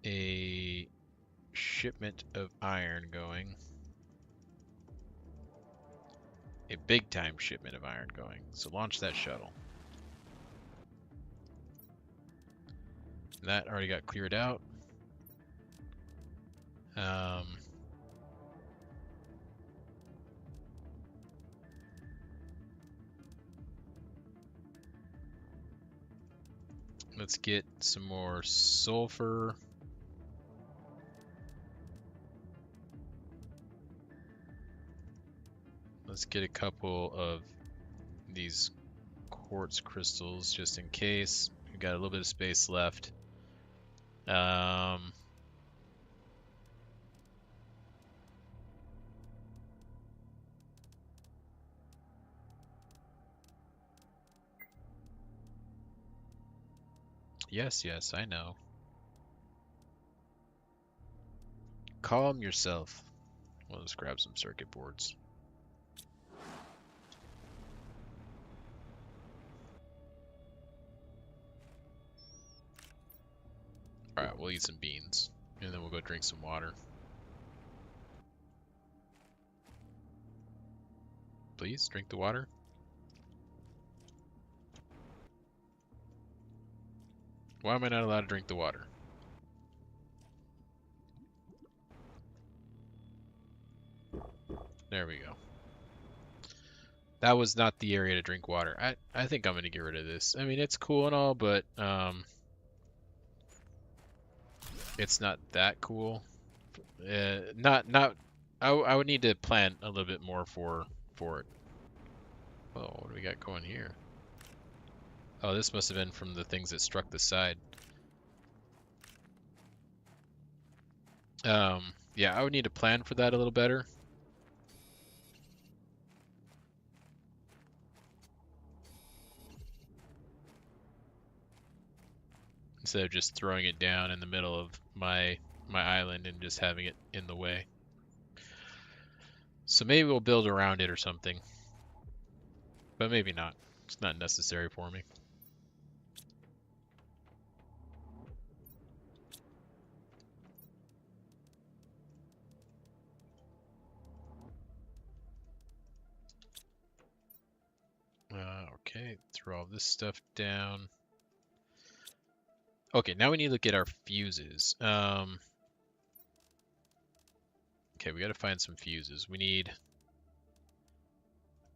a shipment of iron going. A big time shipment of iron going. So launch that shuttle. That already got cleared out. Let's get some more sulfur. Let's get a couple of these quartz crystals just in case. We've got a little bit of space left. Yes, yes, I know. Calm yourself. Well, let's grab some circuit boards. Alright, we'll eat some beans. And then we'll go drink some water. Please, drink the water. Why am I not allowed to drink the water? There we go. That was not the area to drink water. I think I'm gonna get rid of this. I mean, it's cool and all, but it's not that cool. I would need to plan a little bit more for it. Oh, what do we got going here? Oh, this must have been from the things that struck the side. Yeah, I would need to plan for that a little better. Instead of just throwing it down in the middle of my island and just having it in the way. So maybe we'll build around it or something. But maybe not. It's not necessary for me. Okay, throw all this stuff down. Okay, now we need to look at our fuses. Okay, we gotta find some fuses. We need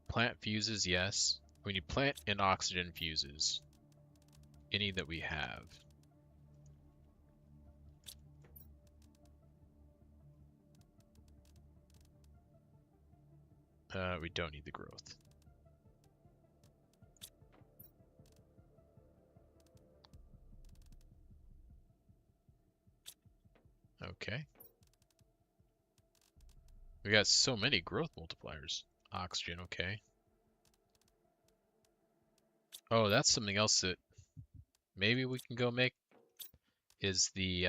plant fuses, yes. We need plant and oxygen fuses. Any that we have. We don't need the growth. Okay. We got so many growth multipliers. Oxygen, okay. Oh, that's something else that maybe we can go make is the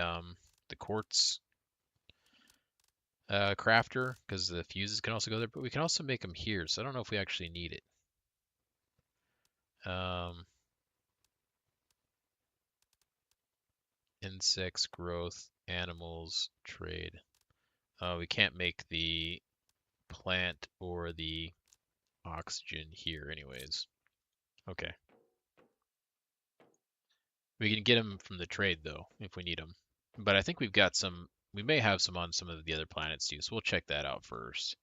quartz crafter, because the fuses can also go there, but we can also make them here, so I don't know if we actually need it. Insects, growth, animals, trade. We can't make the plant or the oxygen here anyways. Okay. We can get them from the trade though, if we need them. But I think we've got some, we may have some on some of the other planets too, so we'll check that out first.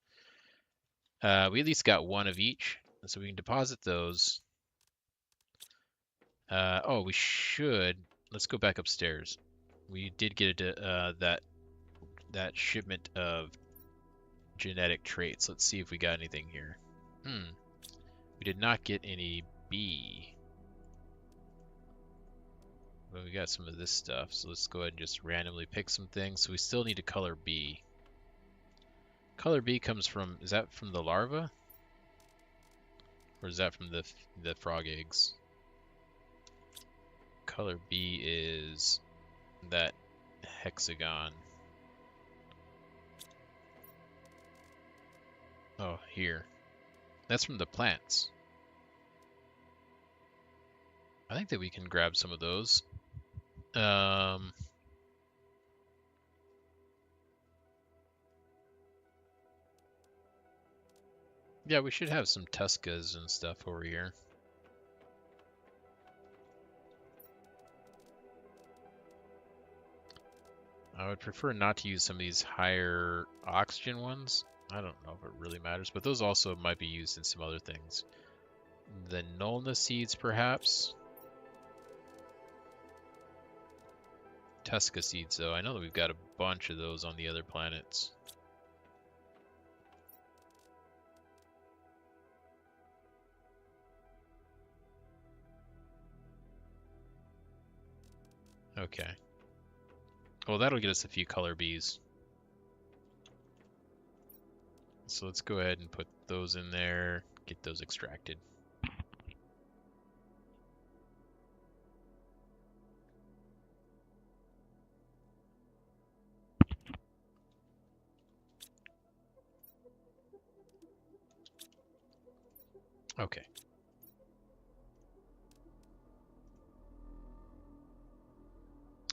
We at least got one of each, so we can deposit those. Oh, we should, let's go back upstairs. We did get that shipment of genetic traits. Let's see if we got anything here. We did not get any B. But we got some of this stuff, so let's go ahead and just randomly pick some things. So we still need to color B. Color B comes from, is that from the larva? Or is that from the frog eggs? Color B is that hexagon. Oh, here. That's from the plants. I think that we can grab some of those. Yeah, we should have some Tuscas and stuff over here. I would prefer not to use some of these higher oxygen ones. I don't know if it really matters, but those also might be used in some other things. The Nolna seeds, perhaps? Tusca seeds, though. I know that we've got a bunch of those on the other planets. Okay. Well, that'll get us a few color bees. So let's go ahead and put those in there, get those extracted. Okay.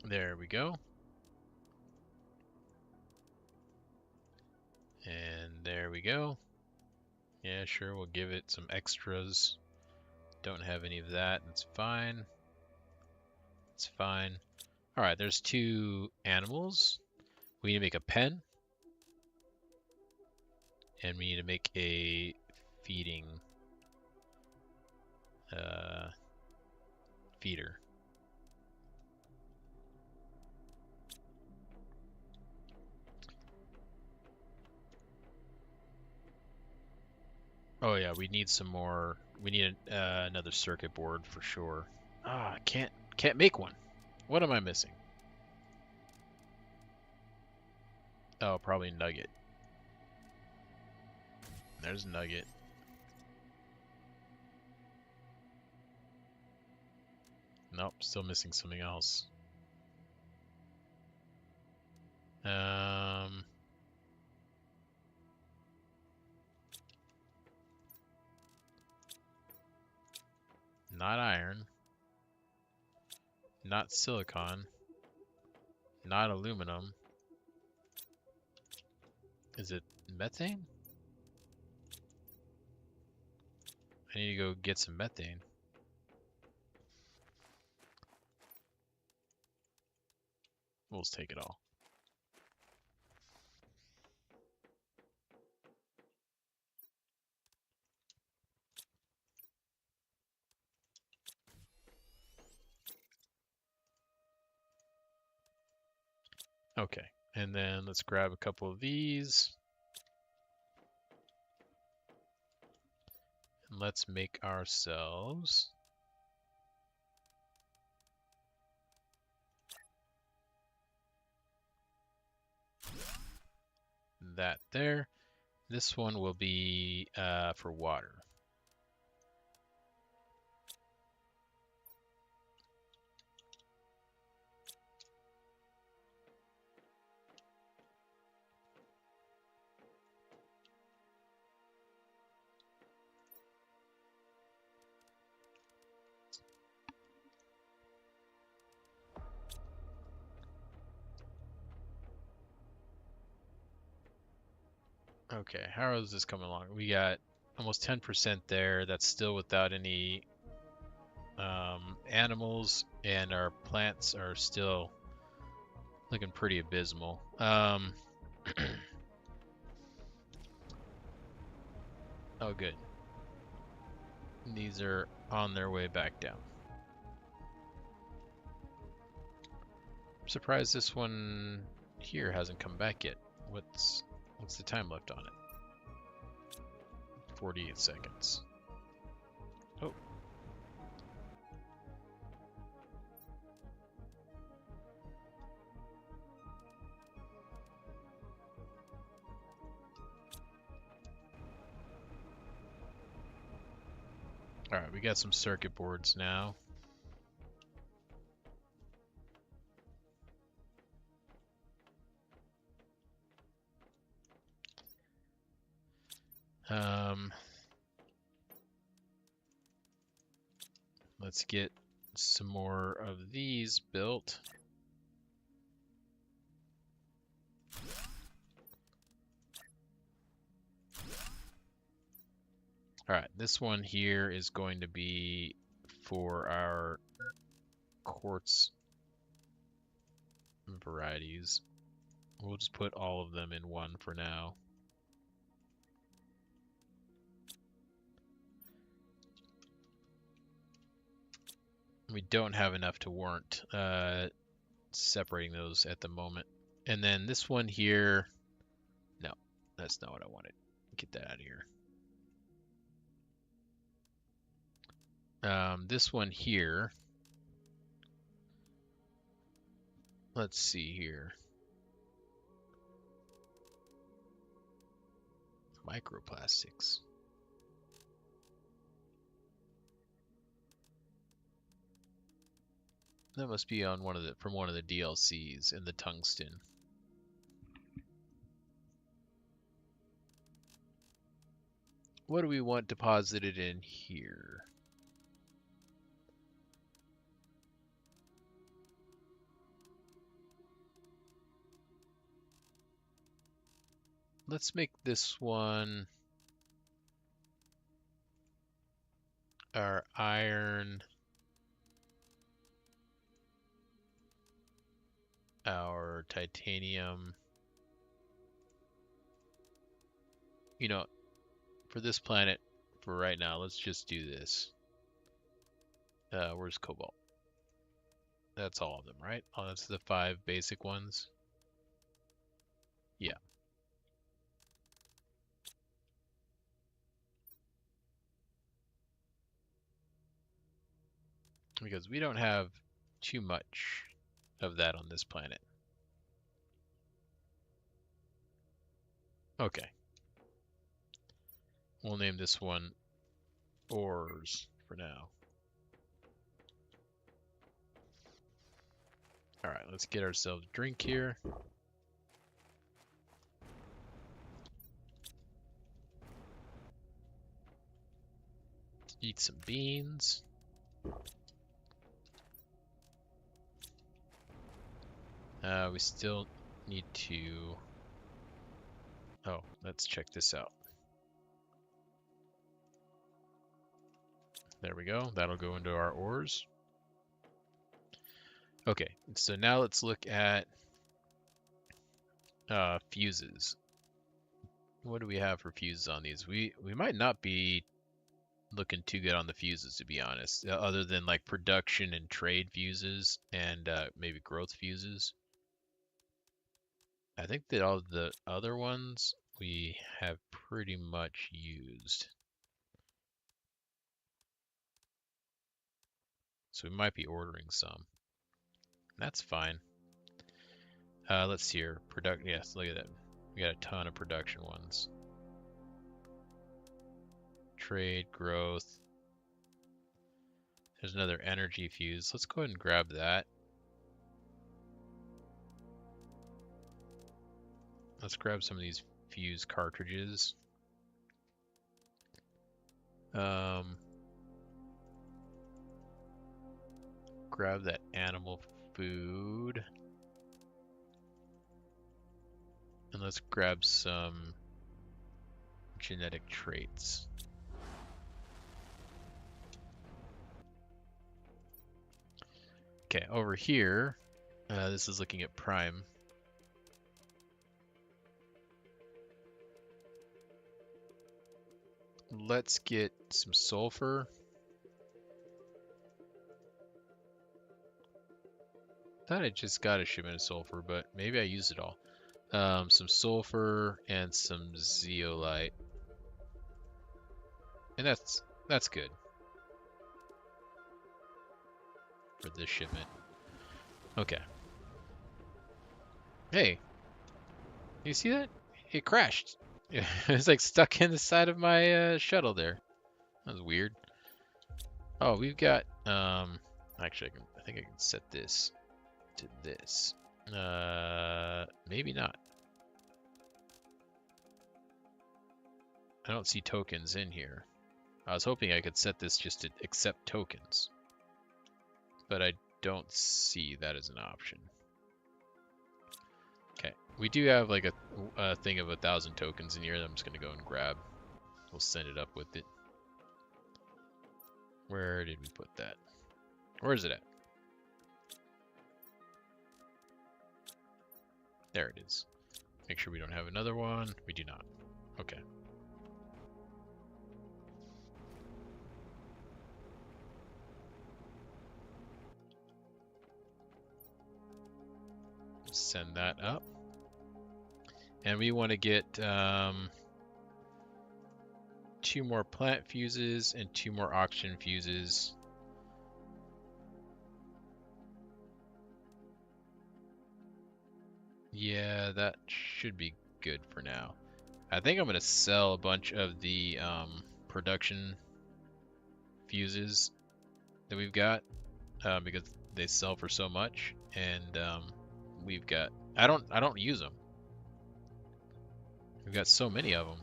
There we go. And there we go. Yeah, sure, we'll give it some extras. Don't have any of that. That's fine. It's fine. All right, there's 2 animals. We need to make a pen. And we need to make a feeding feeder. Oh yeah, we need some more. We need another circuit board for sure. Ah, I can't make one. What am I missing? Oh, probably Nugget. There's Nugget. Nope, still missing something else. Not iron. Not silicon. Not aluminum. Is it methane? I need to go get some methane. We'll just take it all. Okay, and then let's grab a couple of these. And let's make ourselves that there. This one will be for water. Okay, how is this coming along? We got almost 10% there. That's still without any animals, and our plants are still looking pretty abysmal. Oh, good. These are on their way back down. I'm surprised this one here hasn't come back yet. What's the time left on it? 48 seconds. Oh. Alright, we got some circuit boards now. let's get some more of these built. All right, this one here is going to be for our quartz varieties. We'll just put all of them in one for now. We don't have enough to warrant separating those at the moment. And then this one here, no, that's not what I wanted. Get that out of here. This one here, let's see here. Microplastics. That must be on from one of the DLCs in the tungsten. What do we want deposited in here? Let's make this one our iron, our titanium. You know, for this planet, for right now, let's just do this. Where's cobalt? That's all of them, right? Oh, that's the 5 basic ones. Yeah. Because we don't have too much of that on this planet. Okay. We'll name this one ores for now. All right, let's get ourselves a drink here. Eat some beans. We still need to... Oh, let's check this out. There we go. That'll go into our ores. Okay, so now let's look at fuses. What do we have for fuses on these? We might not be looking too good on the fuses, to be honest, other than like production and trade fuses and maybe growth fuses. I think that all the other ones we have pretty much used. So we might be ordering some. That's fine. Let's see here. Yes, look at that. We got a ton of production ones. Trade, growth. There's another energy fuse. Let's go ahead and grab that. Let's grab some of these fuse cartridges. Grab that animal food. And let's grab some genetic traits. Okay, over here, this is looking at prime. Let's get some sulfur. Thought I just got a shipment of sulfur, but maybe I used it all. Some sulfur and some zeolite. And that's good for this shipment. Okay. Hey, you see that? It crashed. It was like stuck in the side of my shuttle there. That was weird. Oh, we've got actually I think I can set this to this. Maybe not. I don't see tokens in here. I was hoping I could set this just to accept tokens. but I don't see that as an option. Okay, we do have like a thing of 1,000 tokens in here that I'm just gonna go and grab. We'll send it up with it. Where did we put that? Where is it at? There it is. Make sure we don't have another one. We do not. Okay. Send that up. And we want to get 2 more plant fuses and 2 more oxygen fuses. Yeah, that should be good for now. I think I'm going to sell a bunch of the production fuses that we've got because they sell for so much, and we've got I don't use them. We've got so many of them.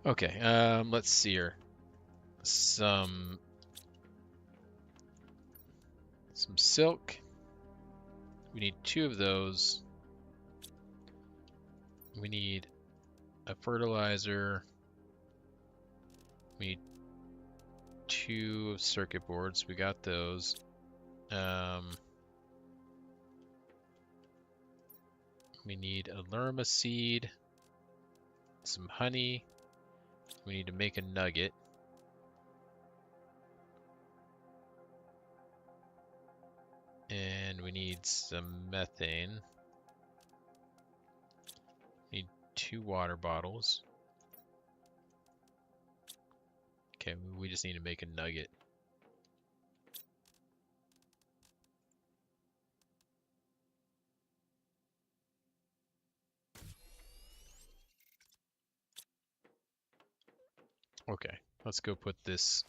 Okay, let's see here. Some silk. We need 2 of those. We need a fertilizer. We need 2 circuit boards. We got those. We need a lerma seed, some honey. We need to make a nugget. And we need some methane. We need 2 water bottles. Okay, we just need to make a nugget. Okay, let's go put this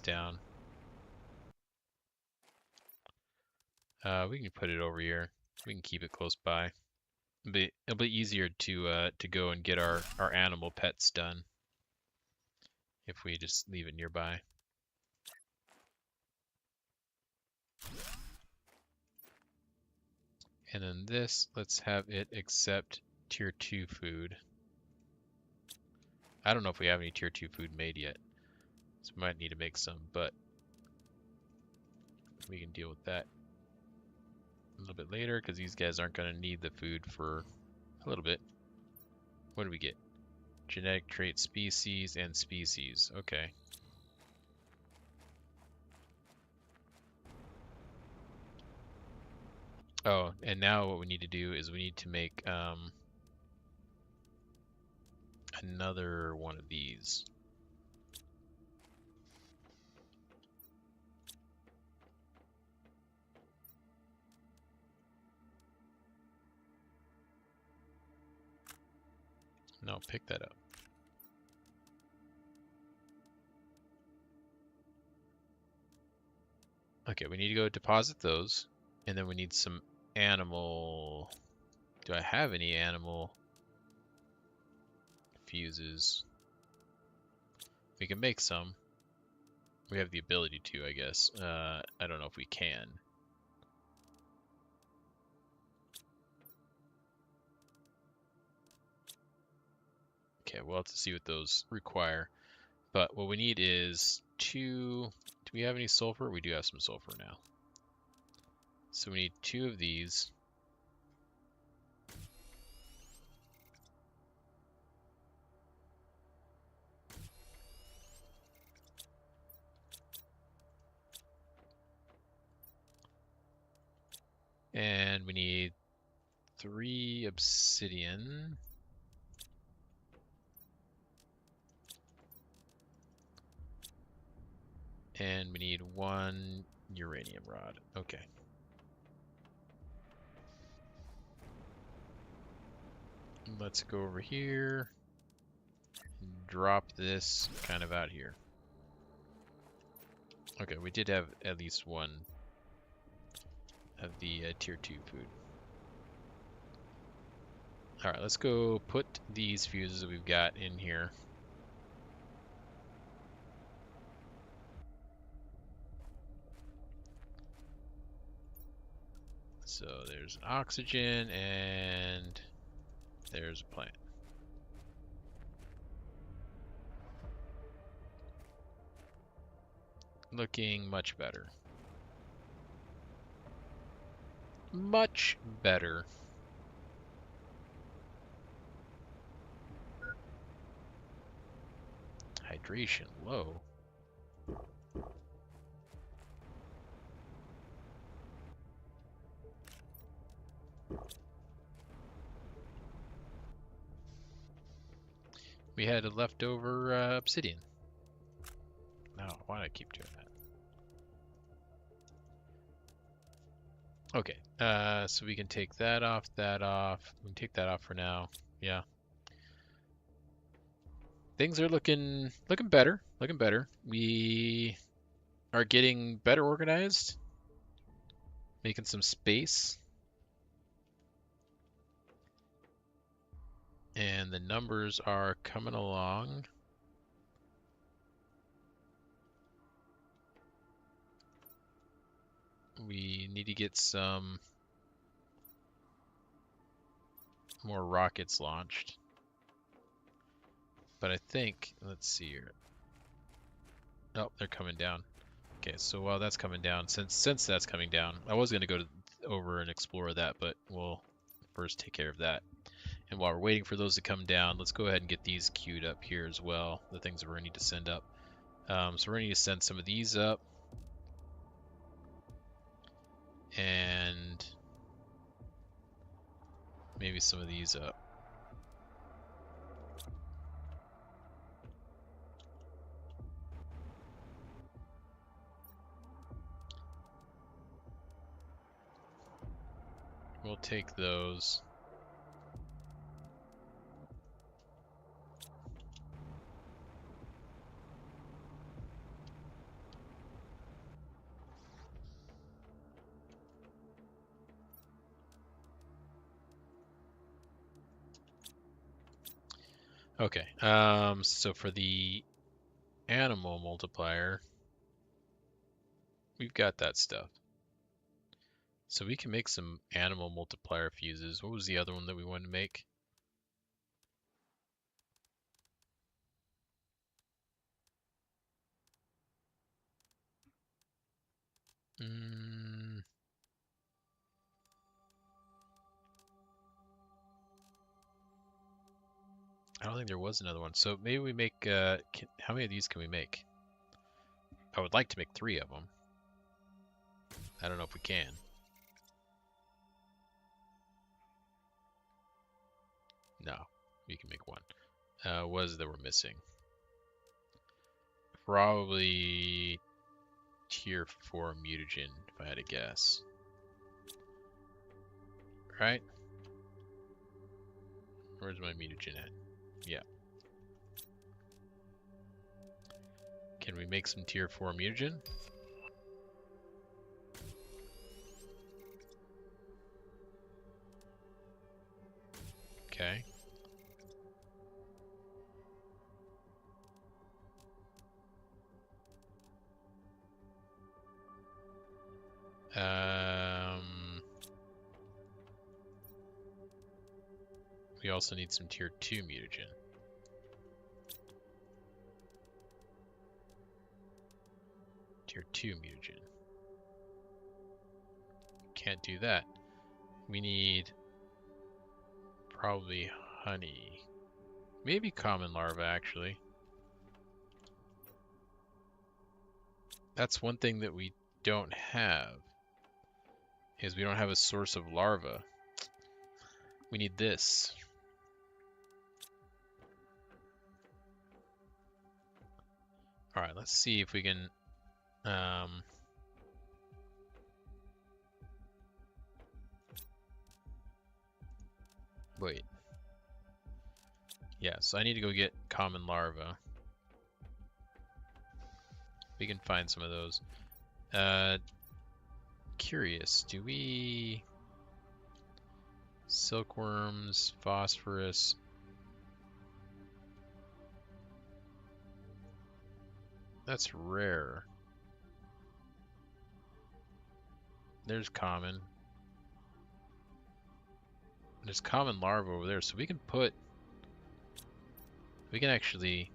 down. We can put it over here. We can keep it close by. It'll be easier to go and get our animal pets done if we just leave it nearby. And then this, let's have it accept tier 2 food. I don't know if we have any tier 2 food made yet, so we might need to make some, but we can deal with that a little bit later because these guys aren't going to need the food for a little bit. What do we get? Genetic trait species and species. Okay. Oh, and now what we need to do is we need to make another one of these. No, pick that up. Okay, we need to go deposit those, and then we need some animal. Do I have any animal fuses? We can make some. We have the ability to, I guess. I don't know if we can. Okay, we'll have to see what those require. But what we need is 2. Do we have any sulfur? We do have some sulfur now. So we need 2 of these. And we need 3 obsidian. And we need 1 uranium rod. Okay. Let's go over here and drop this kind of out here. Okay, we did have at least one of the tier 2 food. Alright, let's go put these fuses that we've got in here. So there's an oxygen and there's a plant. Looking much better. Much better. Hydration low. We had a leftover obsidian. No, why do I keep doing that? Okay, so we can take that off, that off. We can take that off for now. Yeah. Things are looking better. Looking better. We are getting better organized. Making some space. And the numbers are coming along. We need to get some more rockets launched. But I think, let's see here. Oh, they're coming down. Okay, so while that's coming down, since that's coming down, I was going to go over and explore that, but we'll first take care of that. And while we're waiting for those to come down, let's go ahead and get these queued up here as well, the things that we're going to need to send up. So we're going to need to send some of these up. And maybe some of these up. We'll take those. Okay, so for the animal multiplier, we've got that stuff. So we can make some animal multiplier fuses. What was the other one that we wanted to make? I don't think there was another one. So maybe we make, how many of these can we make? I would like to make 3 of them. I don't know if we can. No, we can make 1. What is that we're missing? Probably tier 4 mutagen, if I had to guess. Right? Where's my mutagen at? Yeah. Can we make some tier 4 mutagen? Okay. We also need some tier 2 mutagen. Tier 2 mutagen. Can't do that. We need probably honey. Maybe common larva, actually. That's one thing that we don't have, is we don't have a source of larva. We need this. Alright, let's see if we can... wait. Yeah, so I need to go get common larva. We can find some of those. Curious, do we... Silkworms, phosphorus... That's rare. There's common. There's common larva over there, so we can put... We can actually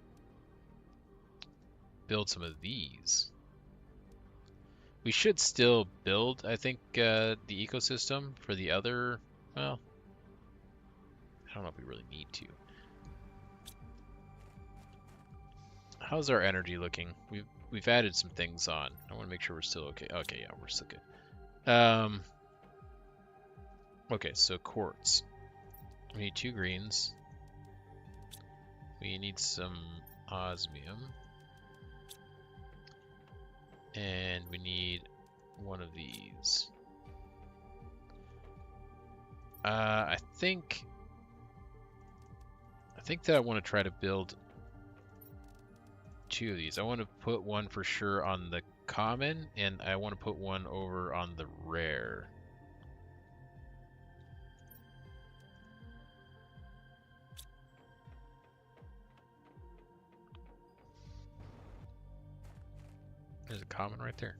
build some of these. We should still build, I think, the ecosystem for the other... Well, I don't know if we really need to. How's our energy looking? We've added some things on. I want to make sure we're still okay. Okay, yeah, we're still good. Okay, so quartz. We need 2 greens. We need some osmium. And we need one of these. I think that I want to try to build 2 of these. I want to put one for sure on the common, and I want to put one over on the rare. There's a common right there.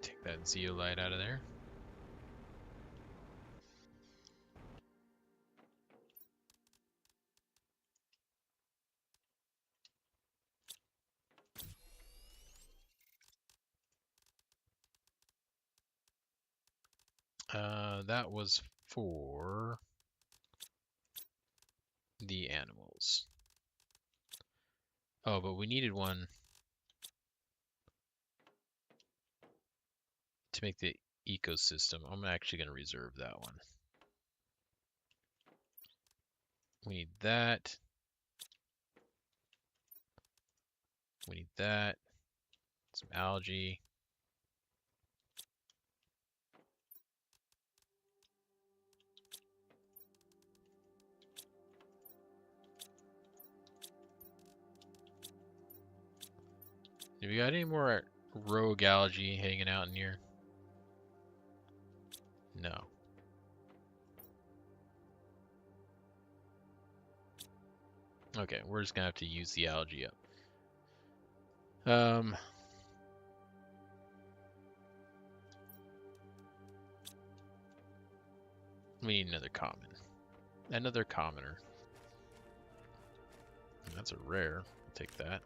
Take that zeolite out of there. That was for the animals. Oh, but we needed one to make the ecosystem. I'm actually going to reserve that one. We need that. We need that. Some algae. Do we got any more rogue algae hanging out in here? No. Okay, we're just gonna have to use the algae up. We need another common. Another commoner. That's a rare. I'll take that.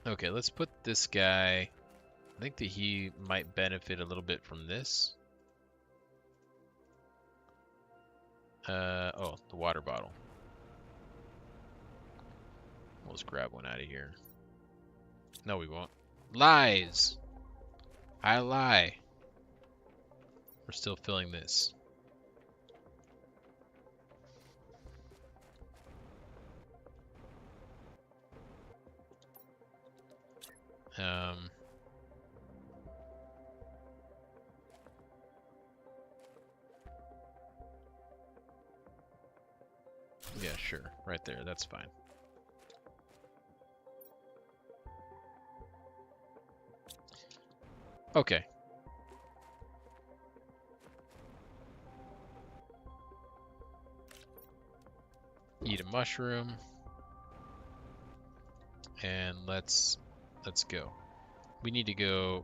Okay, let's put this guy... I think that he might benefit a little bit from this. Oh, the water bottle. We'll just grab one out of here. No, we won't. Lies! I lie. We're still filling this. Yeah, sure. Right there. That's fine. Okay. Eat a mushroom. And let's go. We need to go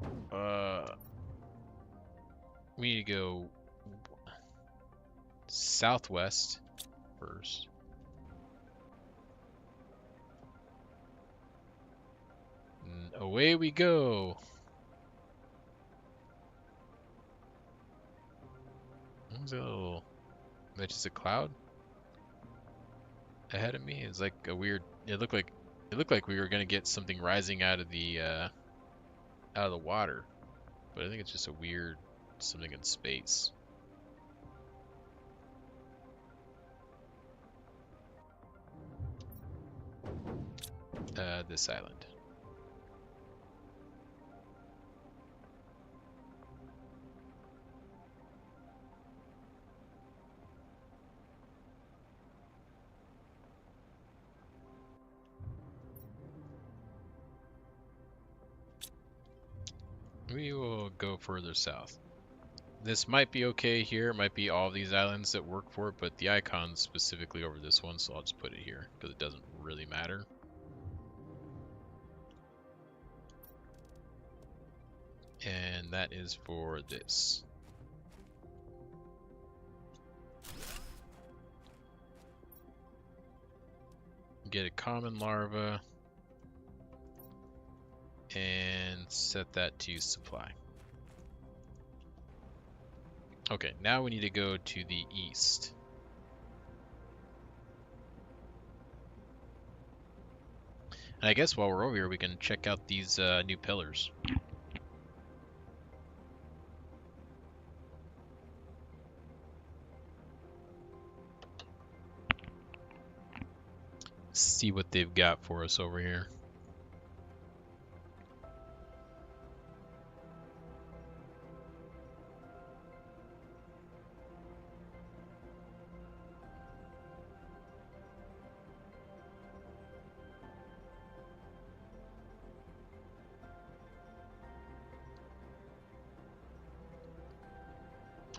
southwest first. And away we go. What's that little... That's just a cloud ahead of me? It's like a weird... It looked like we were gonna get something rising out of the water, but I think it's just a weird something in space. This island. we will go further south. This might be okay here. It might be all of these islands that work for it, but the icon's specifically over this one, so I'll just put it here because it doesn't really matter. And that is for this. Get a common larva and set that to supply. Okay, now we need to go to the east. And I guess while we're over here, we can check out these new pillars. See what they've got for us over here.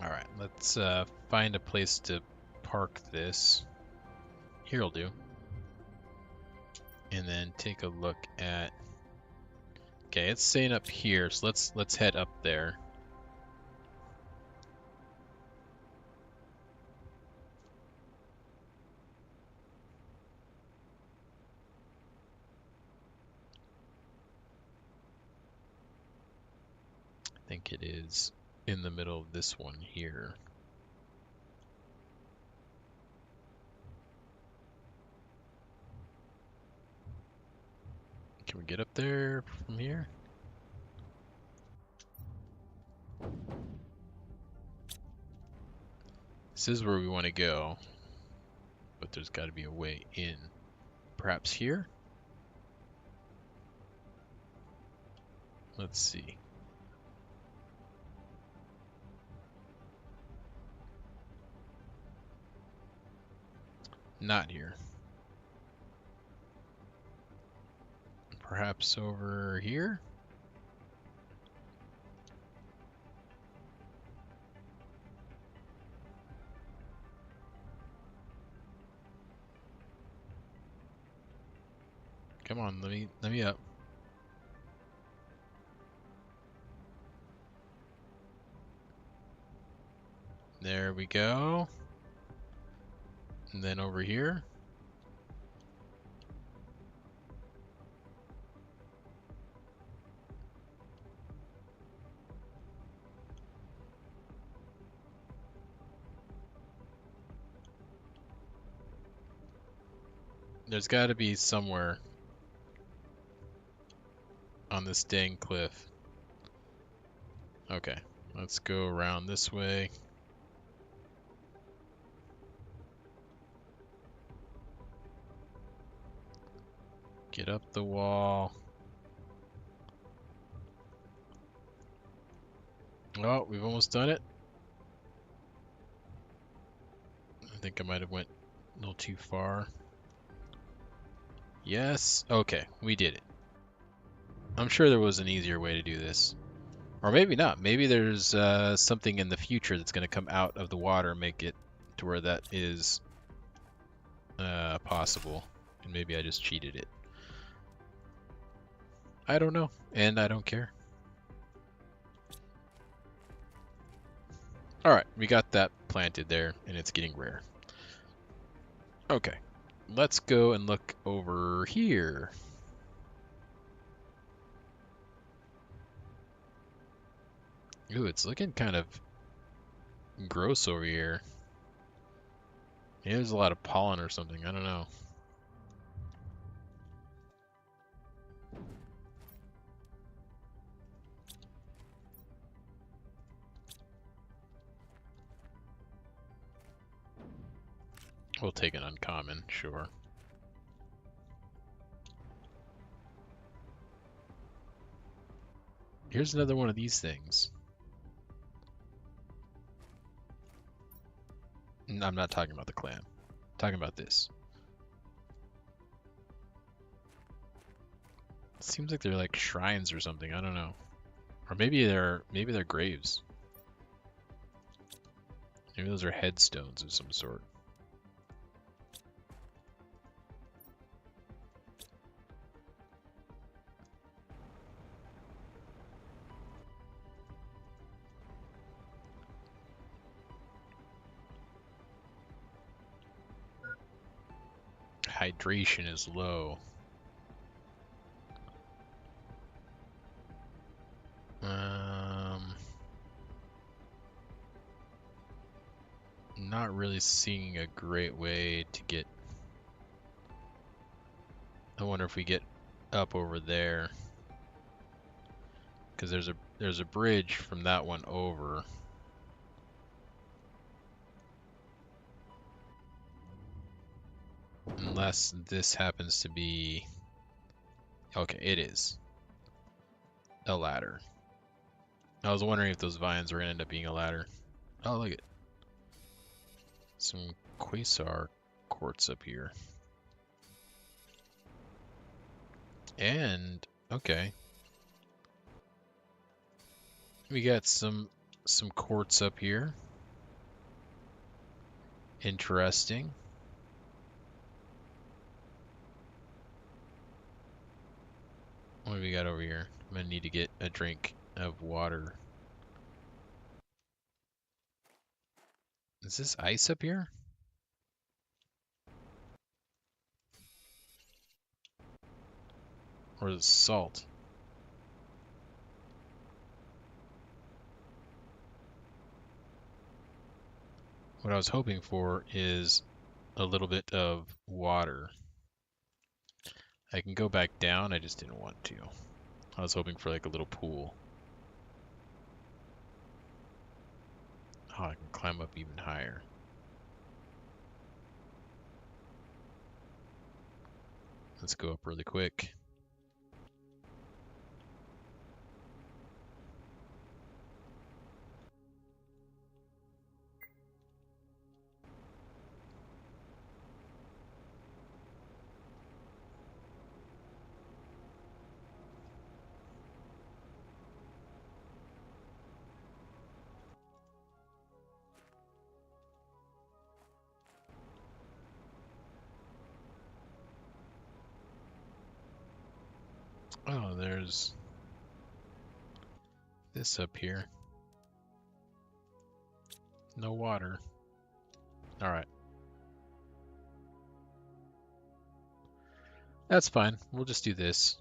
All right, let's find a place to park this. Here'll do. And then take a look at. Okay, it's staying up here, so let's head up there. I think it is in the middle of this one here. Can we get up there from here? This is where we want to go, but there's got to be a way in. Perhaps here? Let's see. Not here. Perhaps over here? Come on, let me up. There we go. And then over here. There's got to be somewhere on this dang cliff. Okay, let's go around this way. Get up the wall. Oh, we've almost done it. I think I might have went a little too far. Yes. Okay, we did it. I'm sure there was an easier way to do this. Or maybe not. Maybe there's something in the future that's going to come out of the water and make it to where that is possible. And maybe I just cheated it. I don't know, and I don't care. Alright, we got that planted there, and it's getting rare. Okay, let's go and look over here. Ooh, it's looking kind of gross over here. Maybe there's a lot of pollen or something, I don't know. We'll take an uncommon, sure. Here's another one of these things. I'm not talking about the clan. I'm talking about this. It seems like they're like shrines or something. I don't know. Or maybe they're graves. Maybe those are headstones of some sort. Hydration is low. Not really seeing a great way to get. I wonder if we get up over there, because there's a bridge from that one over. Unless this happens to be. Okay, it is a ladder. I was wondering if those vines are gonna end up being a ladder. Oh, look at some quasar quartz up here. And okay, we got some quartz up here. Interesting. What do we got over here? I'm gonna need to get a drink of water. Is this ice up here? Or is it salt? What I was hoping for is a little bit of water. I can go back down, I just didn't want to. I was hoping for like a little pool. Oh, I can climb up even higher. Let's go up really quick. Oh, there's this up here. No water. Alright. That's fine. We'll just do this.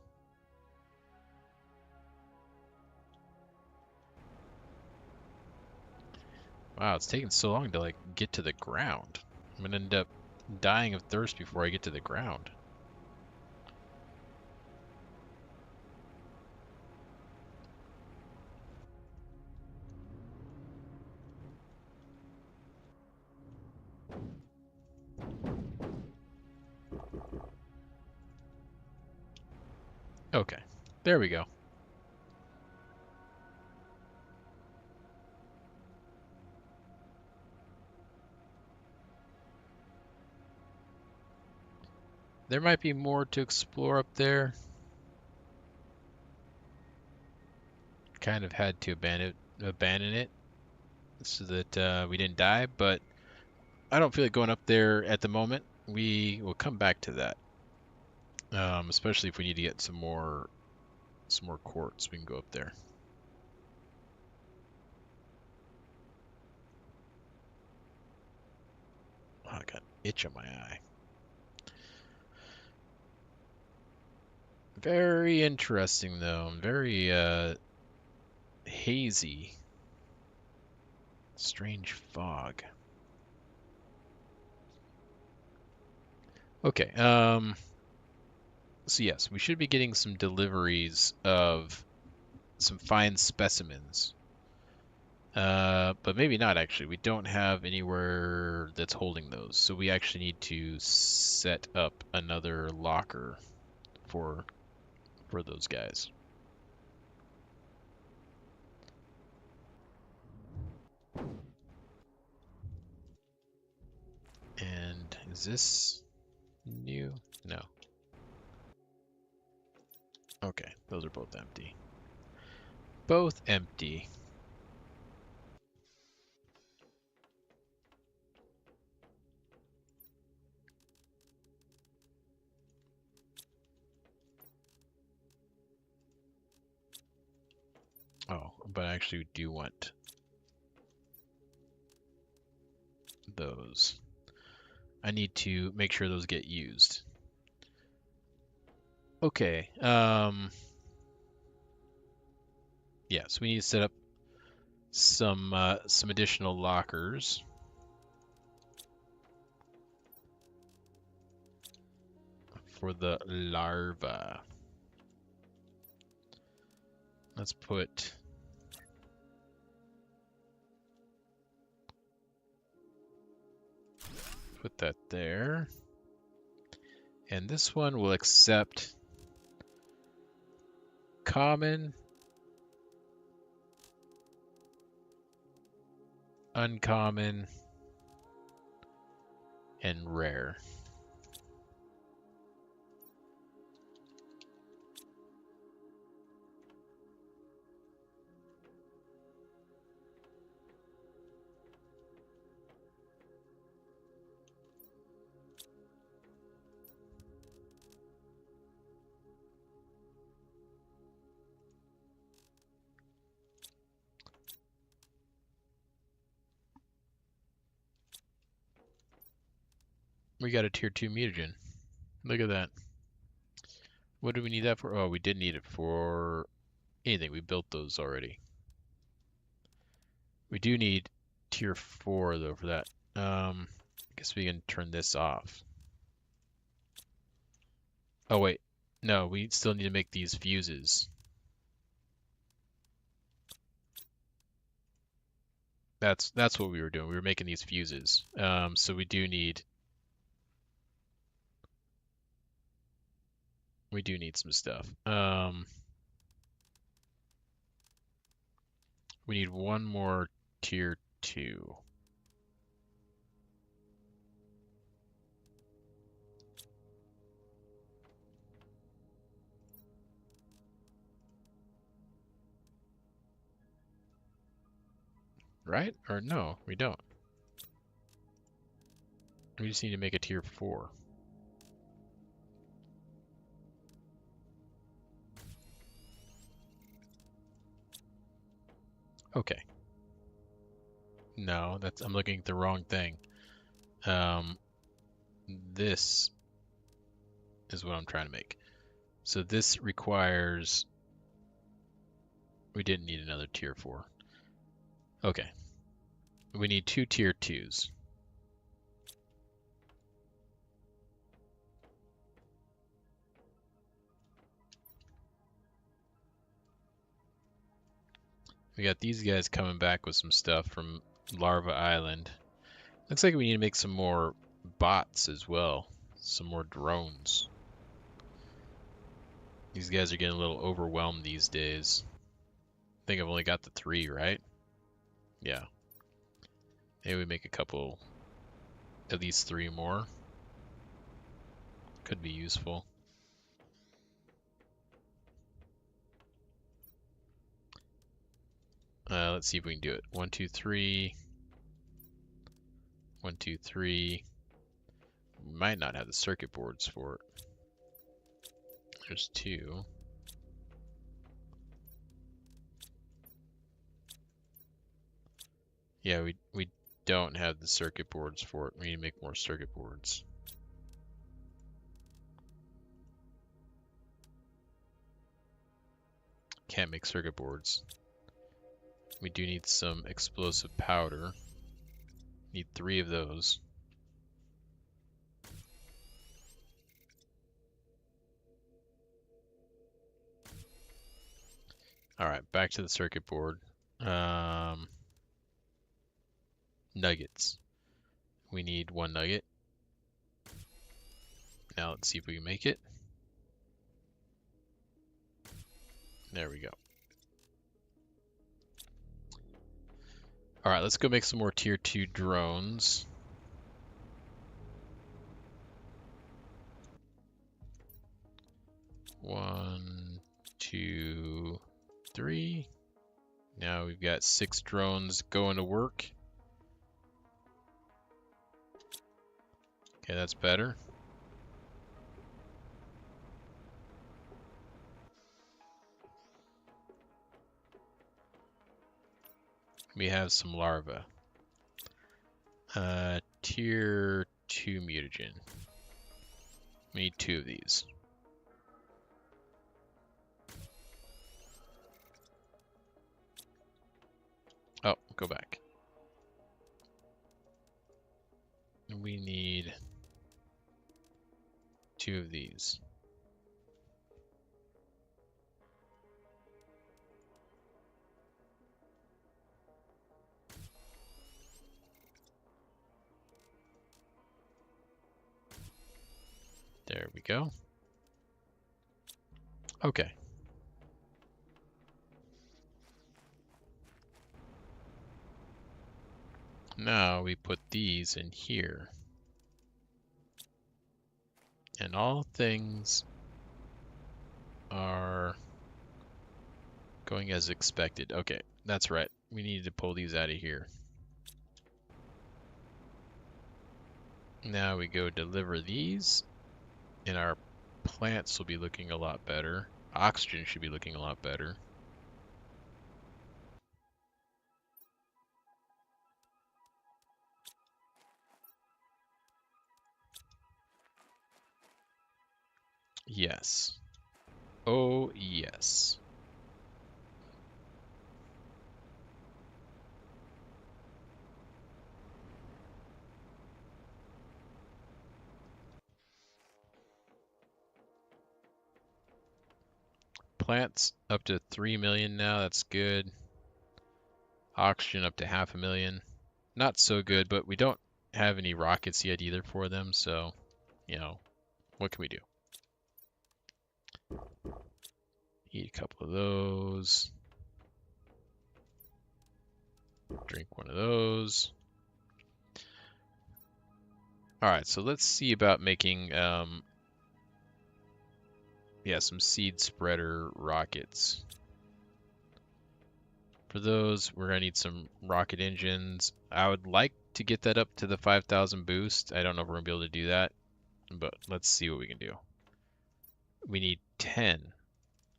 Wow, it's taking so long to like get to the ground. I'm gonna end up dying of thirst before I get to the ground. Okay, there we go. There might be more to explore up there. Kind of had to abandon it so that we didn't die, but I don't feel like going up there at the moment. We will come back to that, especially if we need to get some more quartz. We can go up there. Oh, I got an itch on my eye. Very interesting, though. Very hazy. Strange fog. Okay. So yes, we should be getting some deliveries of some fine specimens. But maybe not actually. We don't have anywhere that's holding those, so we actually need to set up another locker for those guys. And is this new? No. Okay, those are both empty. Both empty. Oh, but I actually do want those. I need to make sure those get used. Okay. Yeah, so we need to set up some additional lockers. For the larva. Let's put that there. And this one will accept common, uncommon, and rare. We got a tier 2 mutagen. Look at that. What do we need that for? Oh, we did need it for anything. We built those already. We do need tier 4 though for that. I guess we can turn this off. Oh wait, no, we still need to make these fuses. That's what we were doing. We were making these fuses. So we do need some stuff. We need one more tier 2. Right? Or no, we don't. We just need to make a tier 4. Okay. No, I'm looking at the wrong thing. This is what I'm trying to make. So this requires... We didn't need another tier 4. Okay. We need 2 tier 2s. We got these guys coming back with some stuff from Larva Island. Looks like we need to make some more bots as well. Some more drones. These guys are getting a little overwhelmed these days. I think I've only got the 3, right? Yeah. Maybe we make a couple, at least 3 more. Could be useful. Let's see if we can do it. 1, 2, 3. 1, 2, 3. We might not have the circuit boards for it. There's 2. Yeah, we don't have the circuit boards for it. We need to make more circuit boards. Can't make circuit boards. We do need some explosive powder. Need 3 of those. Alright, back to the circuit board. Nuggets. We need 1 nugget. Now let's see if we can make it. There we go. Alright, let's go make some more tier 2 drones. One, 2, 3. Now we've got 6 drones going to work. Okay, that's better. We have some larvae. Tier 2 mutagen. We need 2 of these. Oh, go back. We need 2 of these. There we go. Okay. Now we put these in here. And all things are going as expected. Okay, that's right. We need to pull these out of here. Now we go deliver these, and our plants will be looking a lot better. Oxygen should be looking a lot better. Yes. Oh, yes. Plants up to 3 million now. That's good. Oxygen up to 500,000. Not so good, but we don't have any rockets yet either for them, so, you know, what can we do? Eat a couple of those. Drink one of those. All right, so let's see about making, some seed spreader rockets. For those, we're gonna need some rocket engines. I would like to get that up to the 5,000 boost. I don't know if we're gonna be able to do that, but let's see what we can do. We need 10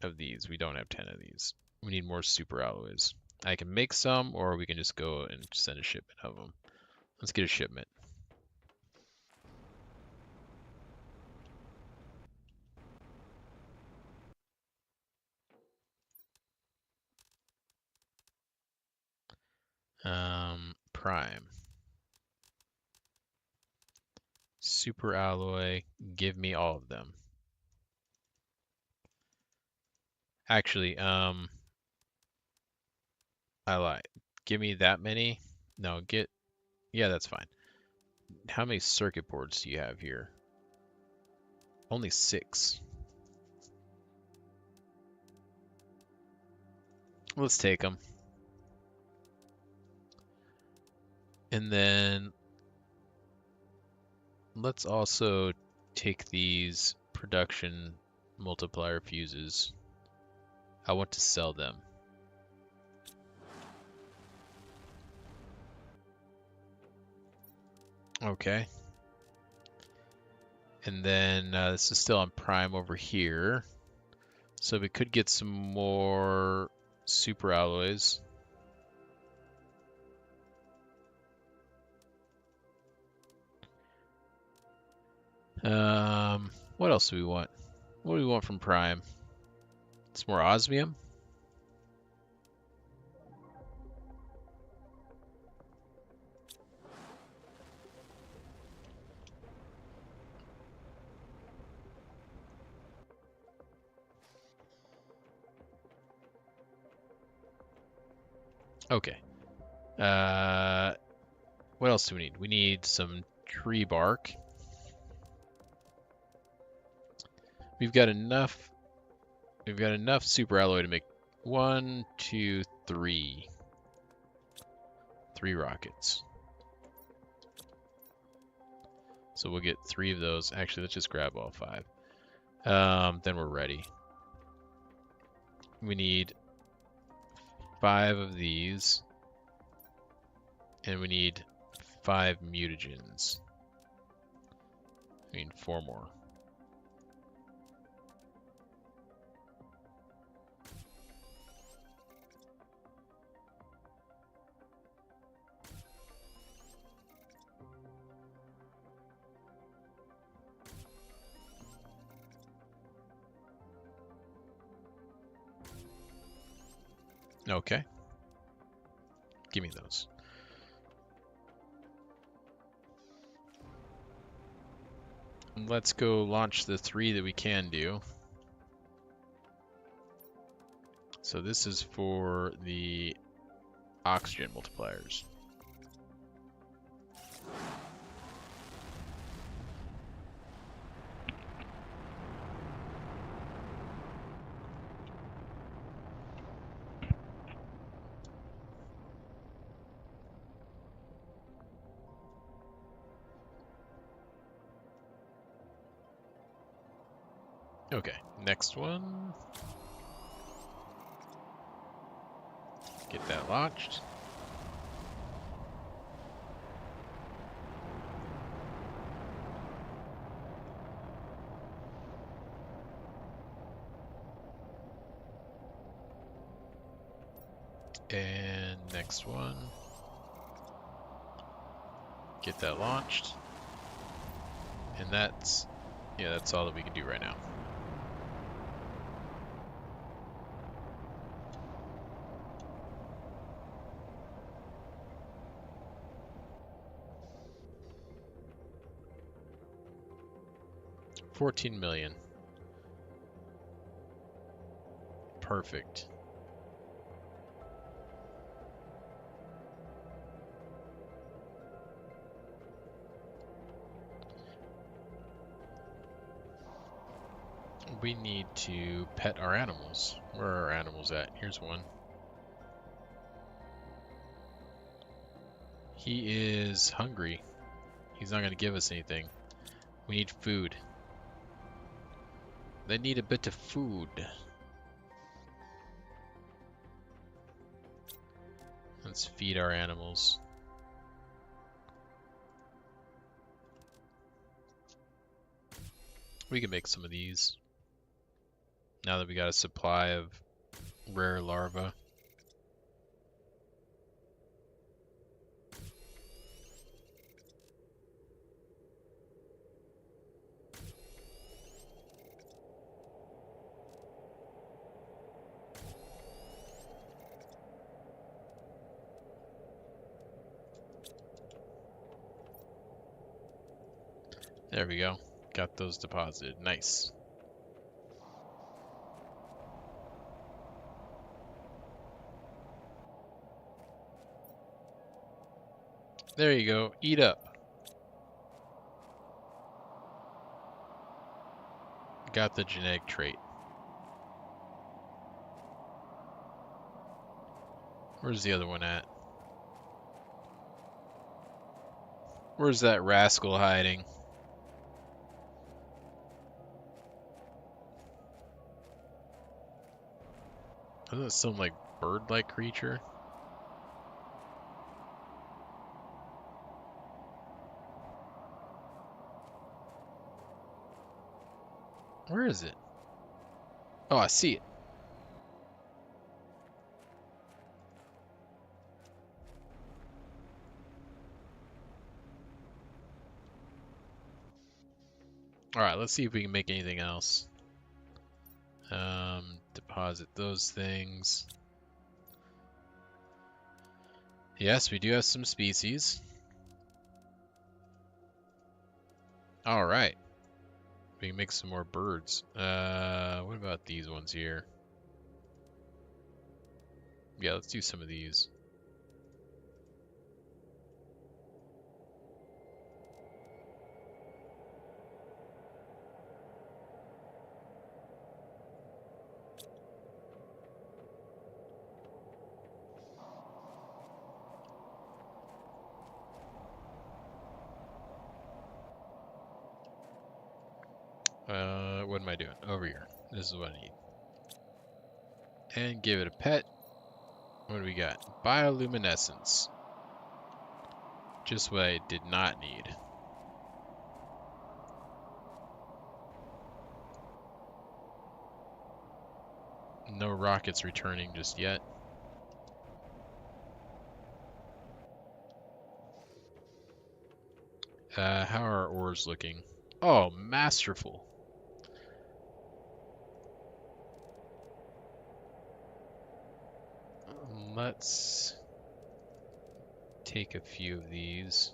of these. We don't have 10 of these. We need more super alloys. I can make some, or we can just go and send a shipment of them. Let's get a shipment. Prime. Super alloy, give me all of them. Actually, I lied. Give me that many. No, yeah, that's fine. How many circuit boards do you have here? Only 6. Let's take them. And then let's also take these production multiplier fuses. I want to sell them. Okay. And then this is still on prime over here. So we could get some more super alloys. What else do we want? What do we want from prime? Some more osmium? Okay. What else do we need? We need some tree bark. We've got enough super alloy to make 1, 2, 3. 3 rockets. So we'll get 3 of those. Actually, let's just grab all 5. Then we're ready. We need 5 of these. And we need 5 mutagens. I mean, 4 more. Okay. Give me those. Let's go launch the 3 that we can do. So this is for the oxygen multipliers. Okay, next one. Get that launched. And next one. Get that launched. And that's, yeah, that's all that we can do right now. $14 million. Perfect. We need to pet our animals. Where are our animals at? Here's one. He is hungry. He's not going to give us anything. We need food. They need a bit of food. Let's feed our animals. We can make some of these. Now that we got a supply of rare larvae. There we go. Got those deposited. Nice. There you go. Eat up. Got the genetic trait. Where's the other one at? Where's that rascal hiding? Isn't it some like bird-like creature? Where is it? Oh, I see it. Alright, let's see if we can make anything else. Deposit those things. Yes, we do have some species. Alright. We can make some more birds. What about these ones here? Yeah, let's do some of these. What am I doing? Over here. This is what I need. And give it a pet. What do we got? Bioluminescence. Just what I did not need. No rockets returning just yet. How are our ores looking? Oh, masterful. Let's take a few of these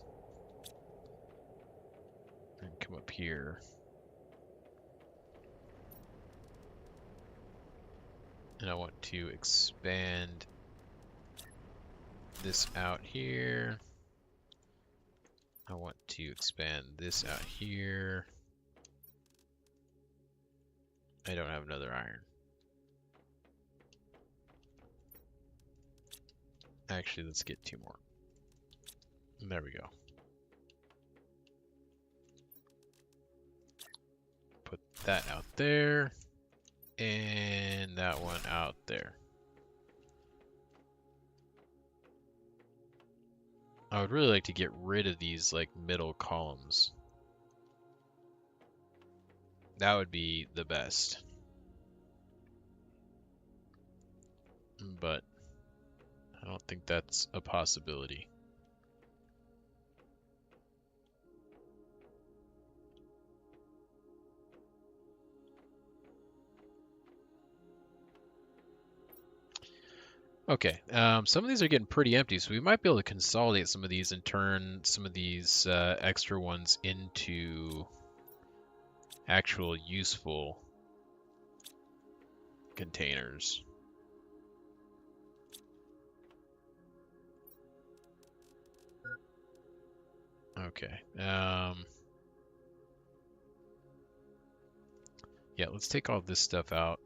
and come up here. And I want to expand this out here. I want to expand this out here. I don't have another iron. Actually, let's get 2 more. There we go. Put that out there. And that one out there. I would really like to get rid of these like middle columns. That would be the best. But I don't think that's a possibility. Okay, some of these are getting pretty empty, so we might be able to consolidate some of these and turn some of these extra ones into actual useful containers. Okay. Yeah, let's take all this stuff out.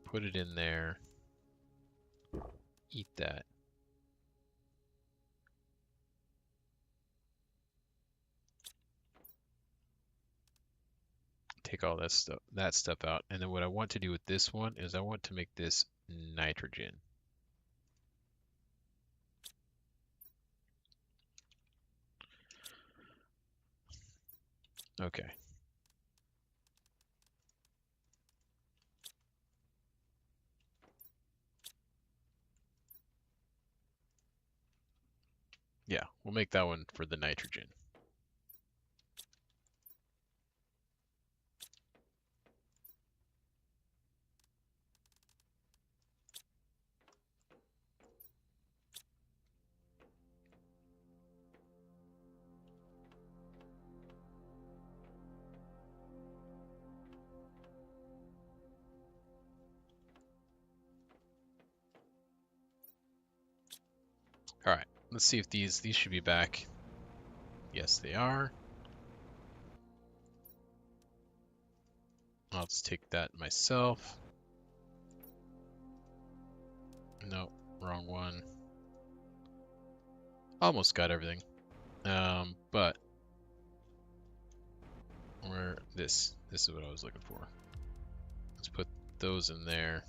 Put it in there. Eat that. Take all that stuff out. And then what I want to do with this one is I want to make this nitrogen. Okay. Yeah, we'll make that one for the nitrogen. All right, let's see if these should be back. Yes, they are. I'll just take that myself. Nope, wrong one. Almost got everything. But where this is what I was looking for. Let's put those in there.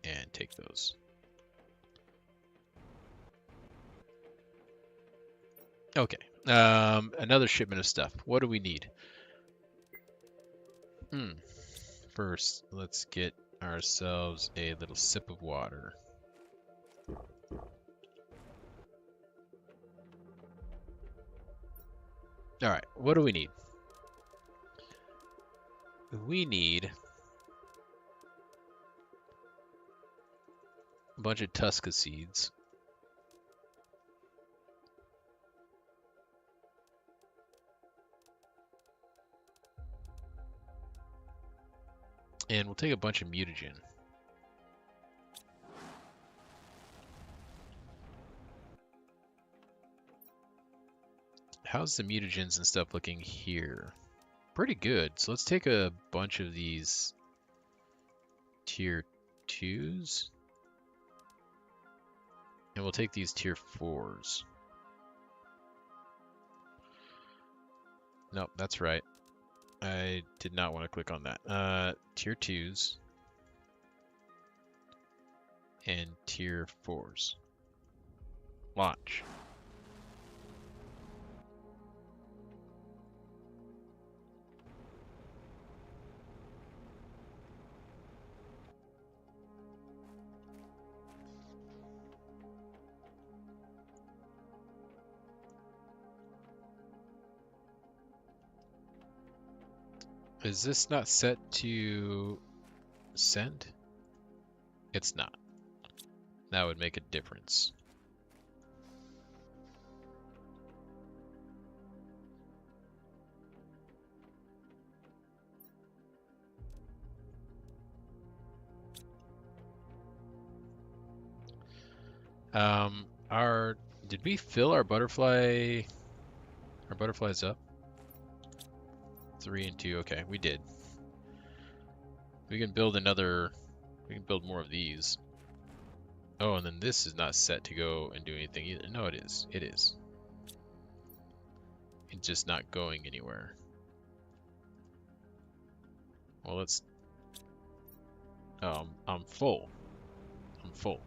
And take those. Okay. Another shipment of stuff. What do we need? First, let's get ourselves a little sip of water. All right, what do we need? We need a bunch of Tusca seeds. And we'll take a bunch of mutagen. How's the mutagens and stuff looking here? Pretty good. So let's take a bunch of these tier 2s. And we'll take these tier 4s. Nope, that's right. I did not want to click on that. Tier 2s and tier 4s. Launch. Is this not set to send? It's not. That would make a difference. Did we fill our butterflies up? 3 and 2, okay, we did. We can build more of these. Oh, and then this is not set to go and do anything either. No, it is. It is. It's just not going anywhere. Well, let's... I'm full. I'm full.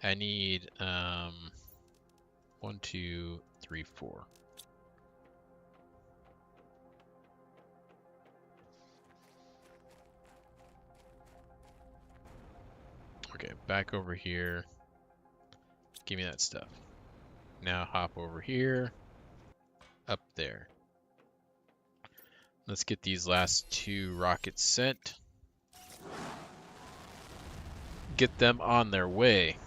I need 1, 2, 3, 4. Okay, back over here. Give me that stuff. Now hop over here. Up there. Let's get these last 2 rockets sent. Get them on their way.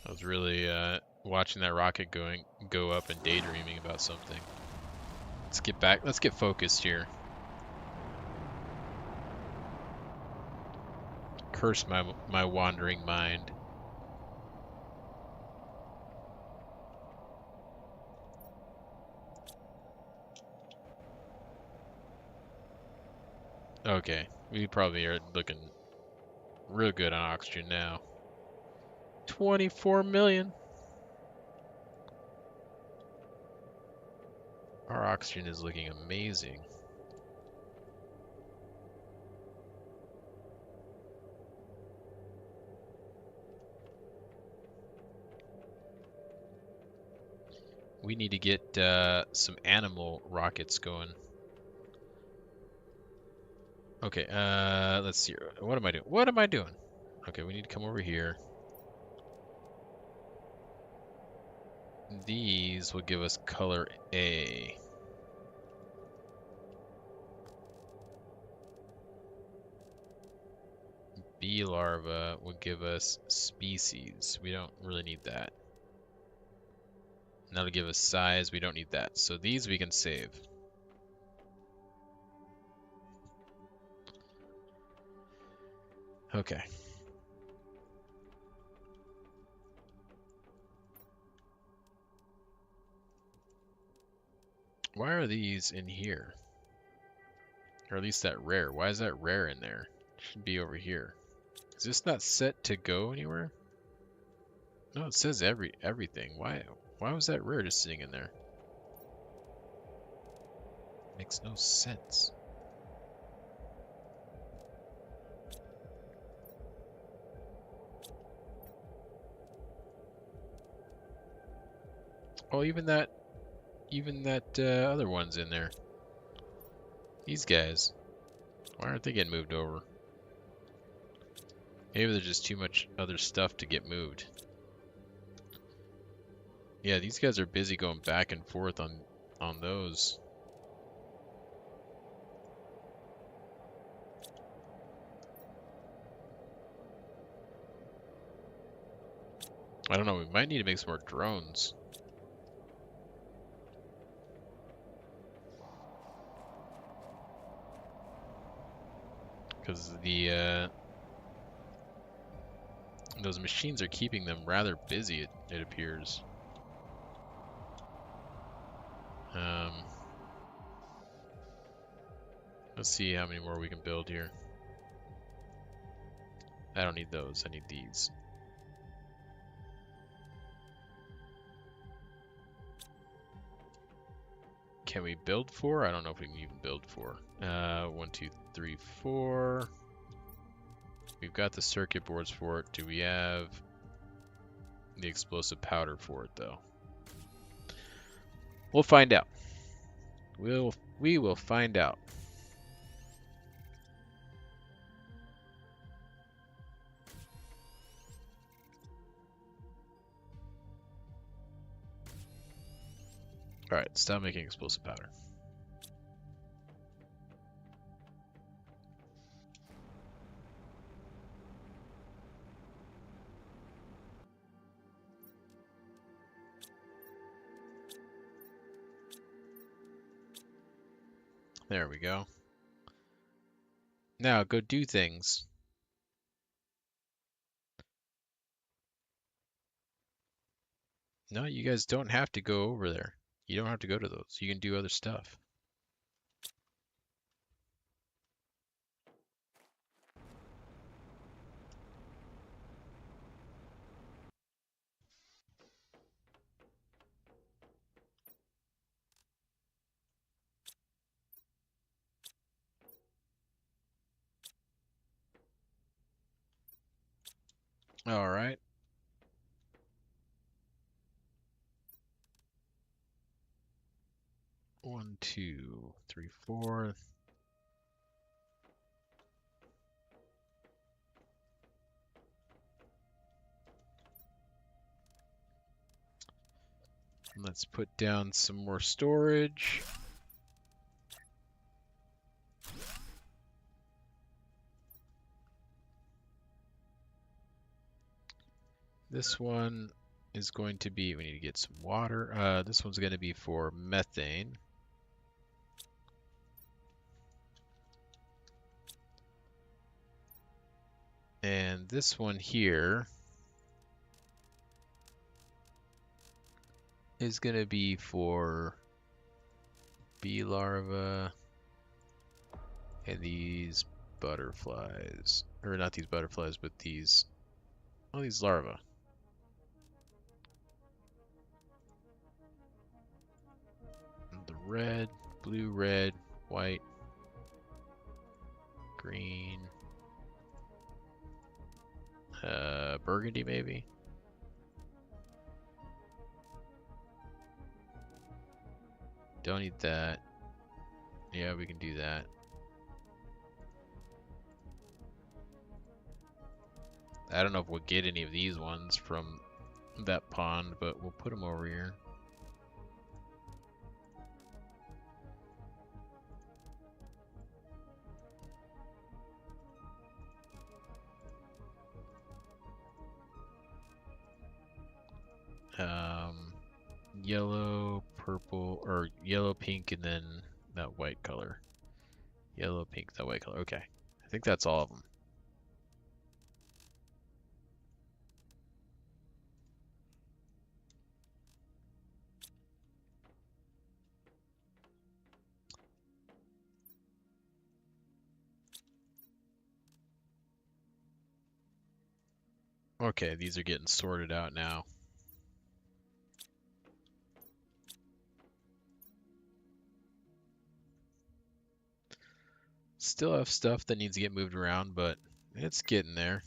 I was really watching that rocket go up and daydreaming about something. Let's get back. Let's get focused here. Curse my wandering mind. Okay, we probably are looking real good on oxygen now. 24 million. Our oxygen is looking amazing. We need to get some animal rockets going. Okay, let's see. What am I doing? What am I doing? Okay, we need to come over here. These will give us color A. B larva will give us species. We don't really need that. And that'll give us size. We don't need that. So these we can save. Okay. Why are these in here? Or at least that rare. Why is that rare in there? It should be over here. Is this not set to go anywhere? No, it says everything. Why was that rare just sitting in there? Makes no sense. Oh, even that other one's in there. These guys. Why aren't they getting moved over? Maybe there's just too much other stuff to get moved. Yeah, these guys are busy going back and forth on those. I don't know, we might need to make some more drones. because those machines are keeping them rather busy. It appears. Um, let's see how many more we can build here. I don't need those. I need these. Can we build 4? I don't know if we can even build 4. 1, 2, 3, 4. We've got the circuit boards for it. Do we have the explosive powder for it, though? We'll find out. We will find out. All right, stop making explosive powder. There we go. Now go do things. No, you guys don't have to go over there. You don't have to go to those. You can do other stuff. All right. One, two, three, four. Let's put down some more storage. This one is going to be, we need to get some water. This one's going to be for methane. And this one here is going to be for bee larvae and these butterflies. Or not these butterflies, but these, oh, these larvae. The red, blue, red, white, green, burgundy maybe. Don't need that. Yeah, we can do that. I don't know if we'll get any of these ones from that pond, but we'll put them over here. Yellow, purple, or yellow, pink, and then that white color. Yellow, pink, that white color. Okay. I think that's all of them. Okay, these are getting sorted out now. Still have stuff that needs to get moved around, but it's getting there.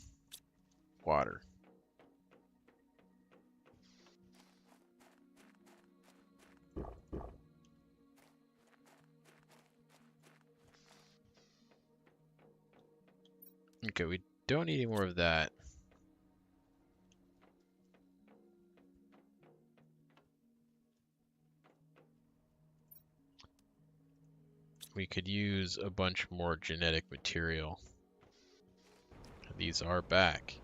Water. Okay, we don't need any more of that. We could use a bunch more genetic material. These are back.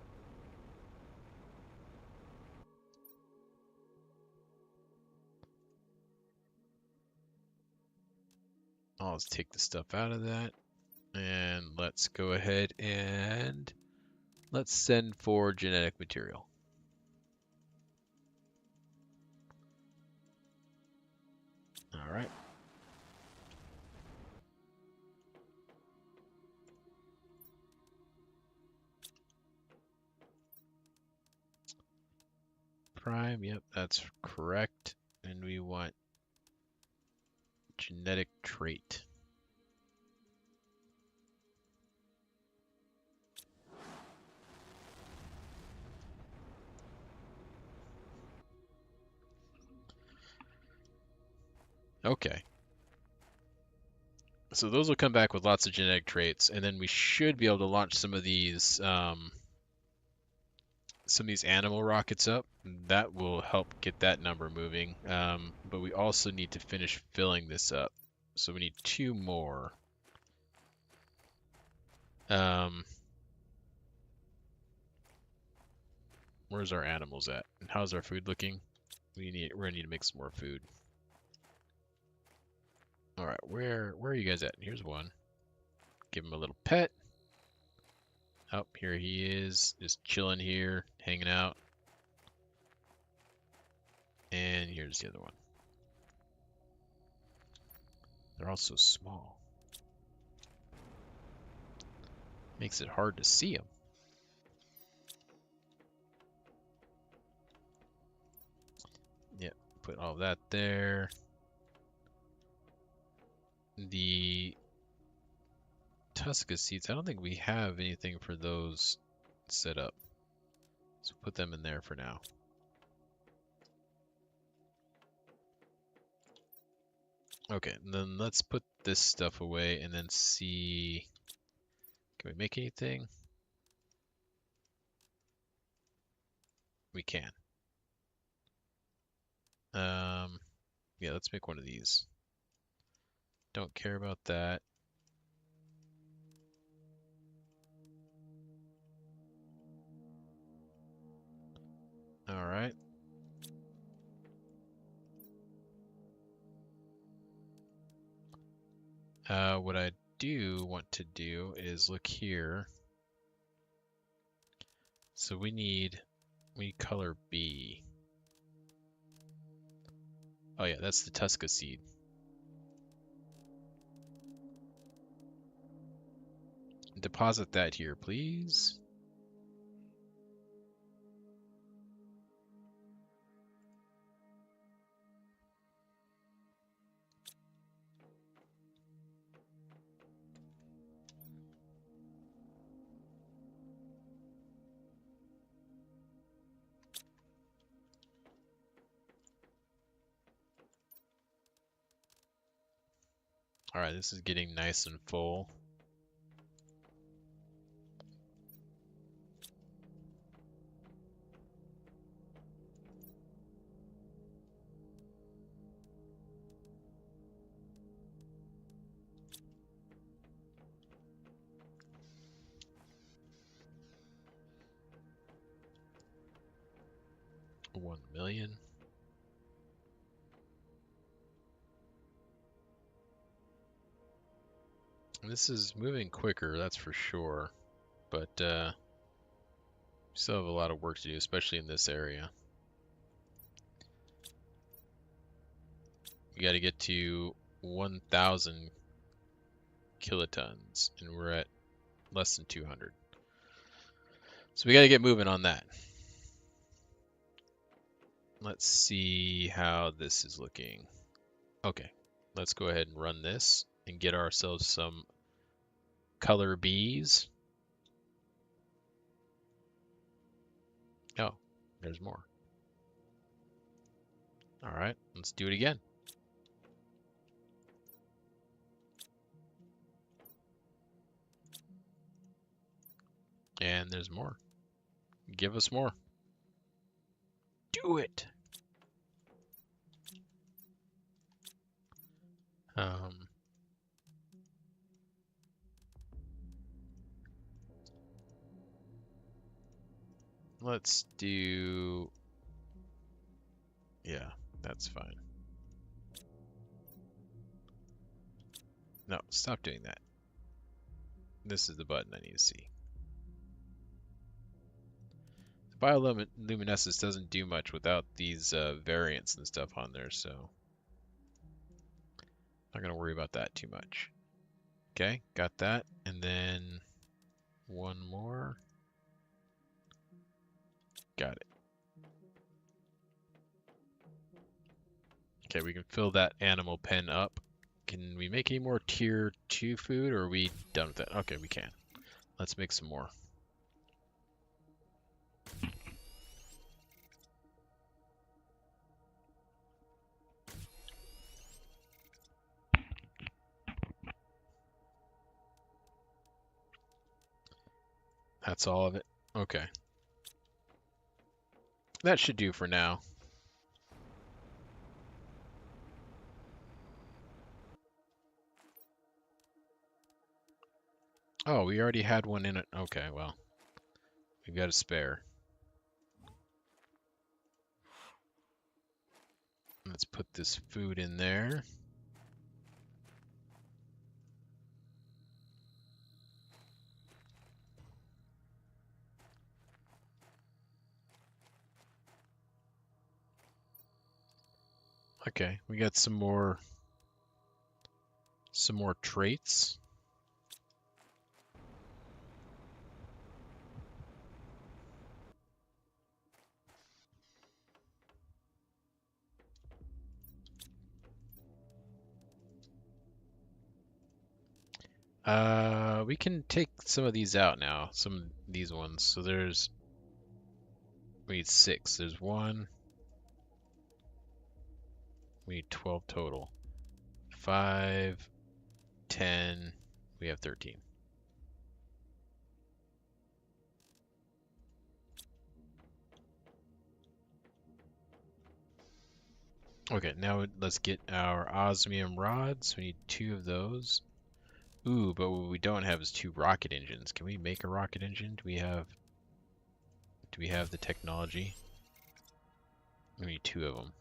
I'll just take the stuff out of that. And let's go ahead and let's send for genetic material. All right. Prime, yep, that's correct. And we want genetic trait. Okay. So those will come back with lots of genetic traits, and then we should be able to launch some of these animal rockets up. That will help get that number moving. But we also need to finish filling this up. So we need 2 more. Where's our animals at? And how's our food looking? We're gonna need to make some more food. All right, where are you guys at? Here's one. Give him a little pet. Oh, here he is, just chilling here, hanging out. And here's the other one. They're all so small. Makes it hard to see them. Yep, put all that there. The Tusca seeds, I don't think we have anything for those set up. So put them in there for now. Okay, and then let's put this stuff away and then see, can we make anything? We can. Yeah, let's make one of these. Don't care about that. All right. What I do want to do is look here. So we need color B. Oh yeah, that's the Tusca seed. Deposit that here, please. All right, this is getting nice and full. $1 million. This is moving quicker, that's for sure. But we still have a lot of work to do, especially in this area. We got to get to 1,000 kilotons, and we're at less than 200. So we got to get moving on that. Let's see how this is looking. Okay, let's go ahead and run this and get ourselves some color bees. Oh, there's more. All right, let's do it again. And there's more. Give us more. Do it. Let's do, yeah, that's fine. No, stop doing that. This is the button I need to see. The bioluminescence doesn't do much without these variants and stuff on there, so not gonna worry about that too much. Okay, got that, and then one more. Got it. Okay, we can fill that animal pen up. Can we make any more tier 2 food, or are we done with that? Okay, we can. Let's make some more. That's all of it? Okay. That should do for now. Oh, we already had one in it. Okay, well, we've got a spare. Let's put this food in there. Okay, we got some more traits. We can take some of these out now. Some of these ones. So we need 6. There's 1. We need 12 total. 5, 10. We have 13. Okay, now let's get our osmium rods. We need 2 of those. Ooh, but what we don't have is 2 rocket engines. Can we make a rocket engine? Do we have the technology? We need 2 of them.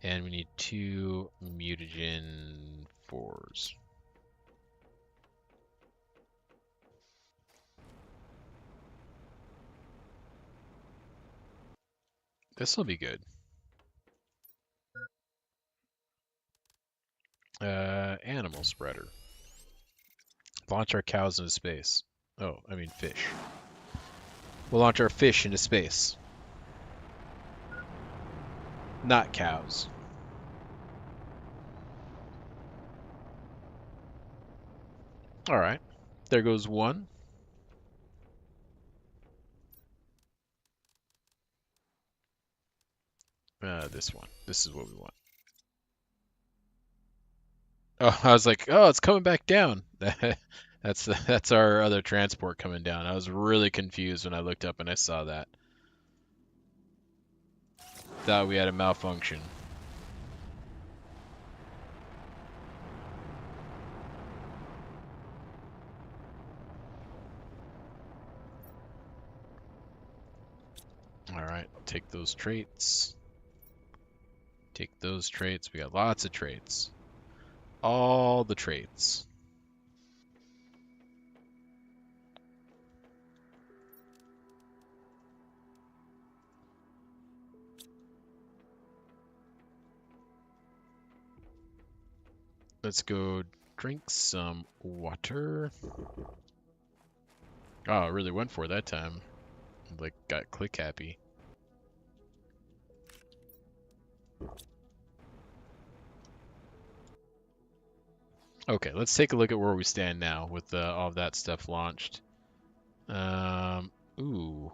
And we need 2 mutagen 4s. This will be good. Animal spreader. Launch our cows into space. Oh, I mean fish. We'll launch our fish into space. Not cows. Alright. There goes 1. This one. This is what we want. Oh, I was like, oh, it's coming back down. That's our other transport coming down. I was really confused when I looked up and I saw that. Thought we had a malfunction. Alright, take those traits. Take those traits. We got lots of traits. All the traits. Let's go drink some water. Oh, I really went for it that time. Like, got click happy. Okay, let's take a look at where we stand now with all of that stuff launched. Ooh.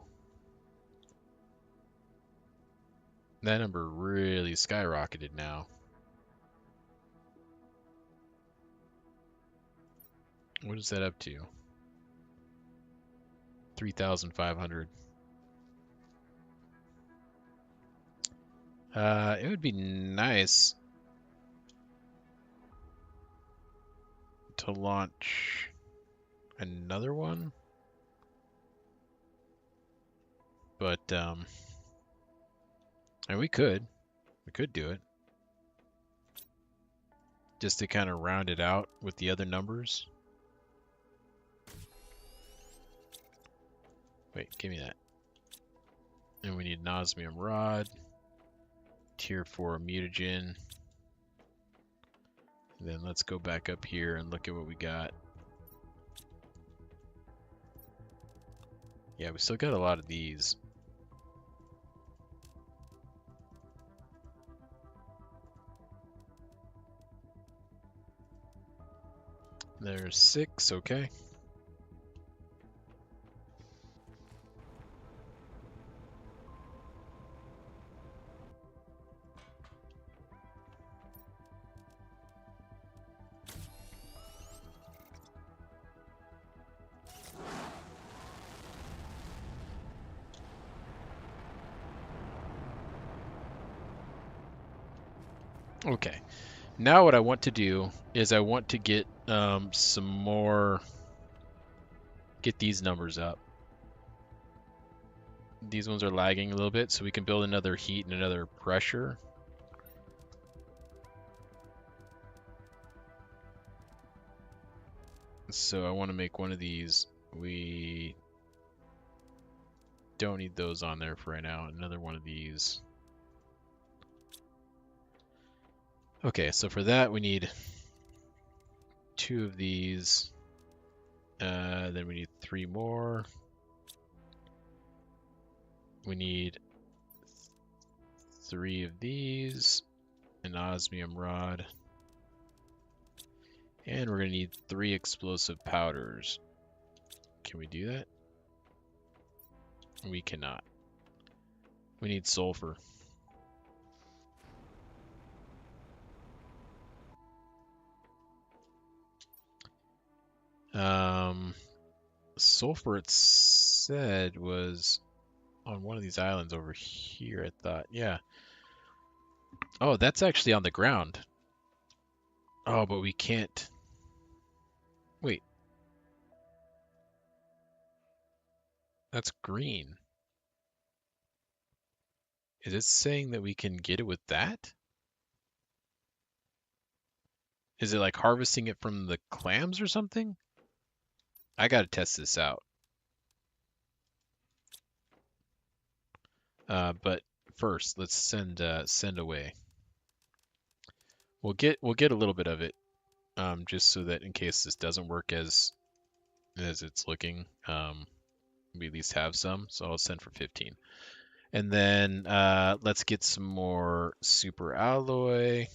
That number really skyrocketed now. What is that up to? 3,500. It would be nice to launch another one, but and we could do it. just to kind of round it out with the other numbers. Wait, give me that. And we need an osmium rod, tier 4 mutagen. And then let's go back up here and look at what we got. Yeah, we still got a lot of these. There's 6, okay. Okay, now what I want to do is I want to get some more, get these numbers up. These ones are lagging a little bit, so we can build another heat and another pressure. So I want to make one of these. We don't need those on there for right now. Another one of these. Okay, so for that we need 2 of these. Then we need 3 more. We need 3 of these, an osmium rod, and we're going to need 3 explosive powders. Can we do that? We cannot. We need sulfur. Sulfur, it said, was on one of these islands over here, I thought. Yeah. Oh, that's actually on the ground. Oh, but we can't. Wait. That's green. Is it saying that we can get it with that? Is it like harvesting it from the clams or something? I gotta test this out. But first, let's send away. We'll get a little bit of it, just so that in case this doesn't work as it's looking, we at least have some. So I'll send for 15, and then let's get some more super alloy.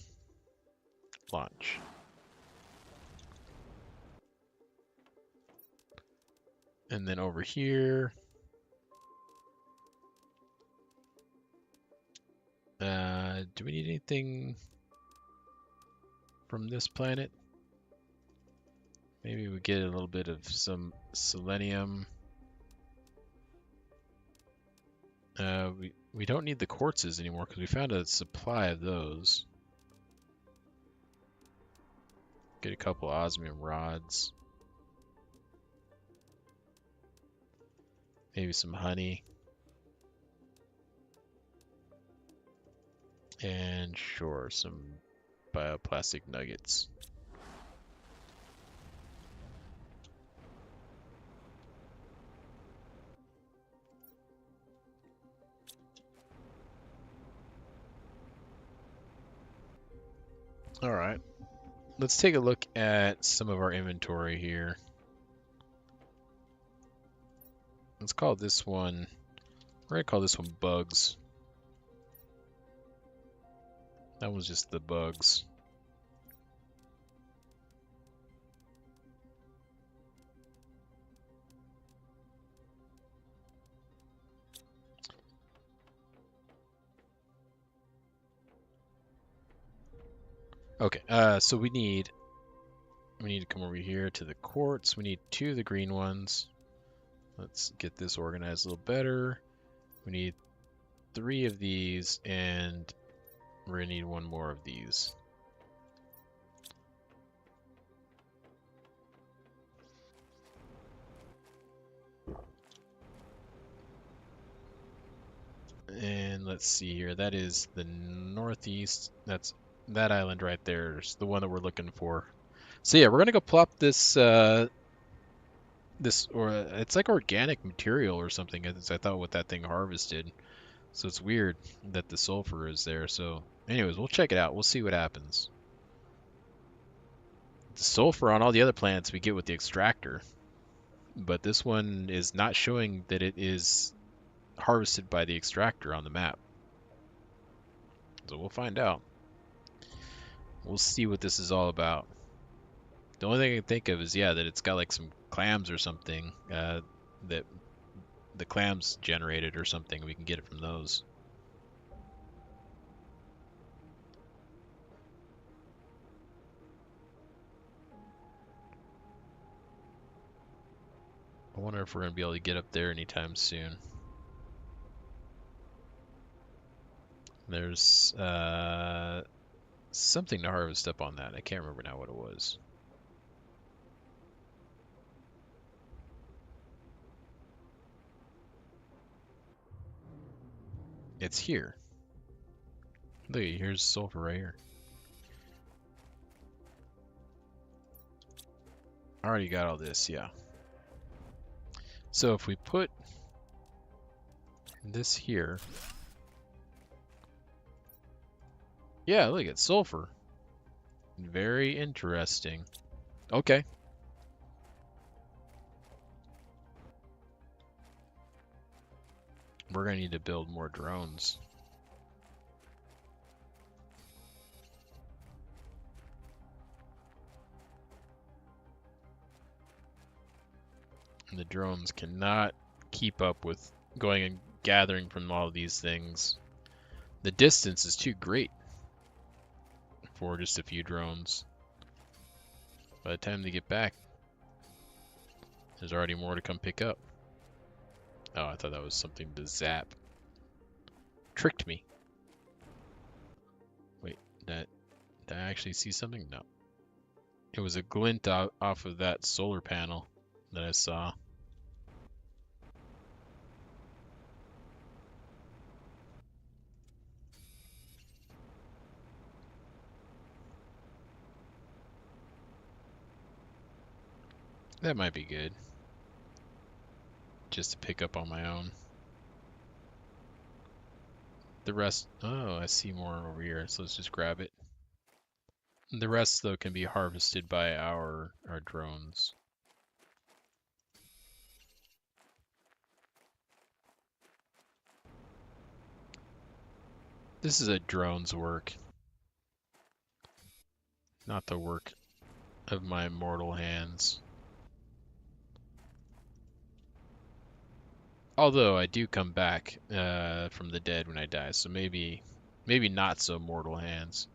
Launch. And then over here, do we need anything from this planet? Maybe we get a little bit of some selenium. We don't need the quartzes anymore because we found a supply of those. Get a couple osmium rods. Maybe some honey. And sure, some bioplastic nuggets. All right. Let's take a look at some of our inventory here. Let's call this one, we're gonna call this one bugs. That was just the bugs. Okay, so we need to come over here to the quartz. We need 2 of the green ones. Let's get this organized a little better. We need 3 of these, and we're gonna need 1 more of these. And let's see here. That is the northeast. That's That island right there is the one that we're looking for. So yeah, we're gonna go plop this it's like organic material or something, as I thought what that thing harvested. So it's weird that the sulfur is there. So anyways, we'll check it out. We'll see what happens. The sulfur on all the other planets we get with the extractor, but this one is not showing that it is harvested by the extractor on the map. So we'll find out. We'll see what this is all about. The only thing I can think of is, yeah, that it's got like some clams or something that the clams generated or something. We can get it from those. I wonder if we're going to be able to get up there anytime soon. There's something to harvest up on that. I can't remember now what it was. It's here. Look, here's sulfur right here. I already got all this, yeah. So if we put this here, yeah, look, it's sulfur. Very interesting. Okay. We're gonna need to build more drones. And the drones cannot keep up with going and gathering from all of these things. The distance is too great for just a few drones. By the time they get back, there's already more to come pick up. Oh, I thought that was something to zap. Tricked me. Wait, did I actually see something? No. It was a glint off of that solar panel that I saw. That might be good. Just to pick up on my own. The rest, oh, I see more over here, so let's just grab it. The rest, though, can be harvested by our drones. This is a drone's work, not the work of my mortal hands. Although I do come back from the dead when I die, so maybe not so mortal hands.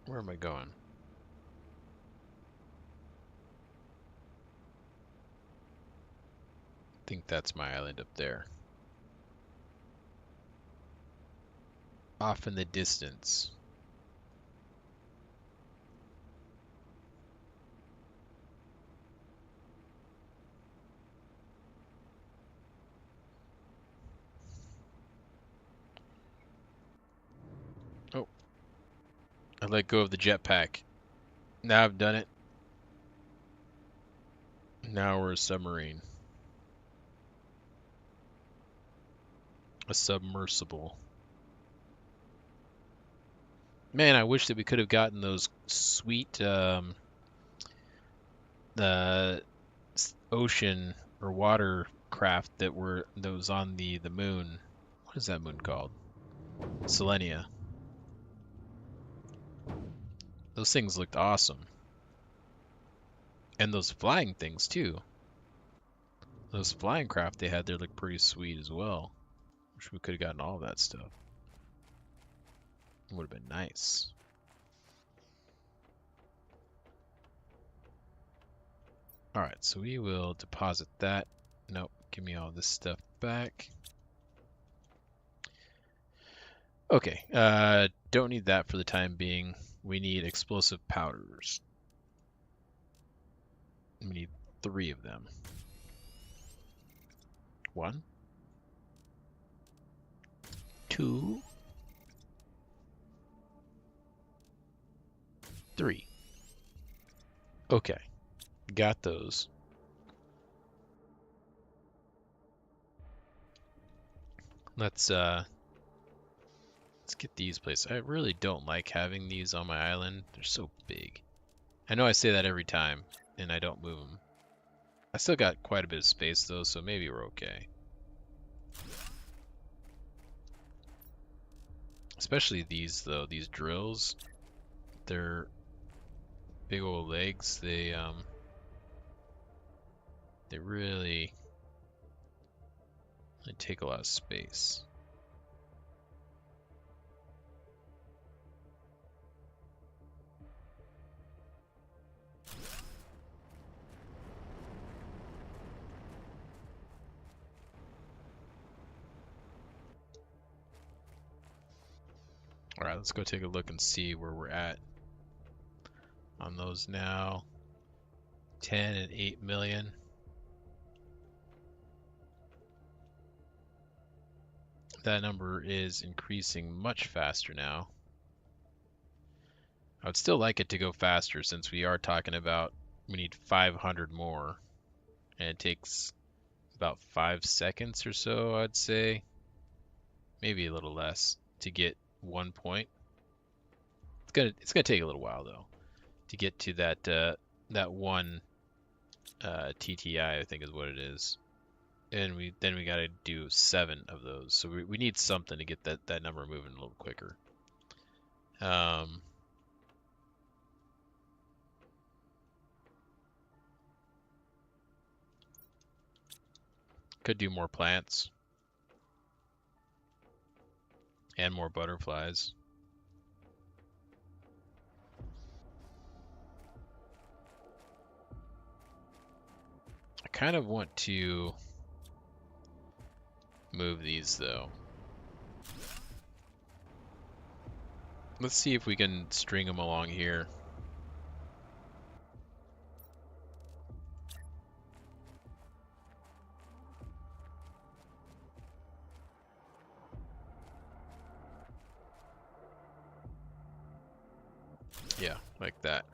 Where am I going? I think that's my island up there. Off in the distance. Oh. I let go of the jetpack. Now I've done it. Now we're a submarine. A submersible. Man, I wish that we could have gotten those sweet ocean or water craft that was on the moon. What is that moon called? Selenia. Those things looked awesome. And those flying things too. Those flying craft they had there looked pretty sweet as well. Wish we could have gotten all that stuff. Would have been nice. Alright, so we will deposit that. Nope, give me all this stuff back. Okay, don't need that for the time being. We need explosive powders. We need 3 of them. 1? 2, 3. Okay, got those. Let's get these placed. I really don't like having these on my island. They're so big. I know I say that every time, and I don't move them. I still got quite a bit of space though, so maybe we're okay. Especially these though, these drills. They're big old legs. They really take a lot of space. All right, let's go take a look and see where we're at on those now. 10 and 8 million. That number is increasing much faster now. I would still like it to go faster since we are talking about we need 500 more, and it takes about 5 seconds or so, I'd say, maybe a little less, to get 1 point. It's gonna take a little while though to get to that one TTI, I think is what it is, and we gotta do 7 of those. So we need something to get that number moving a little quicker. Could do more plants and more butterflies. I kind of want to move these though. Let's see if we can string them along here. Yeah, like that.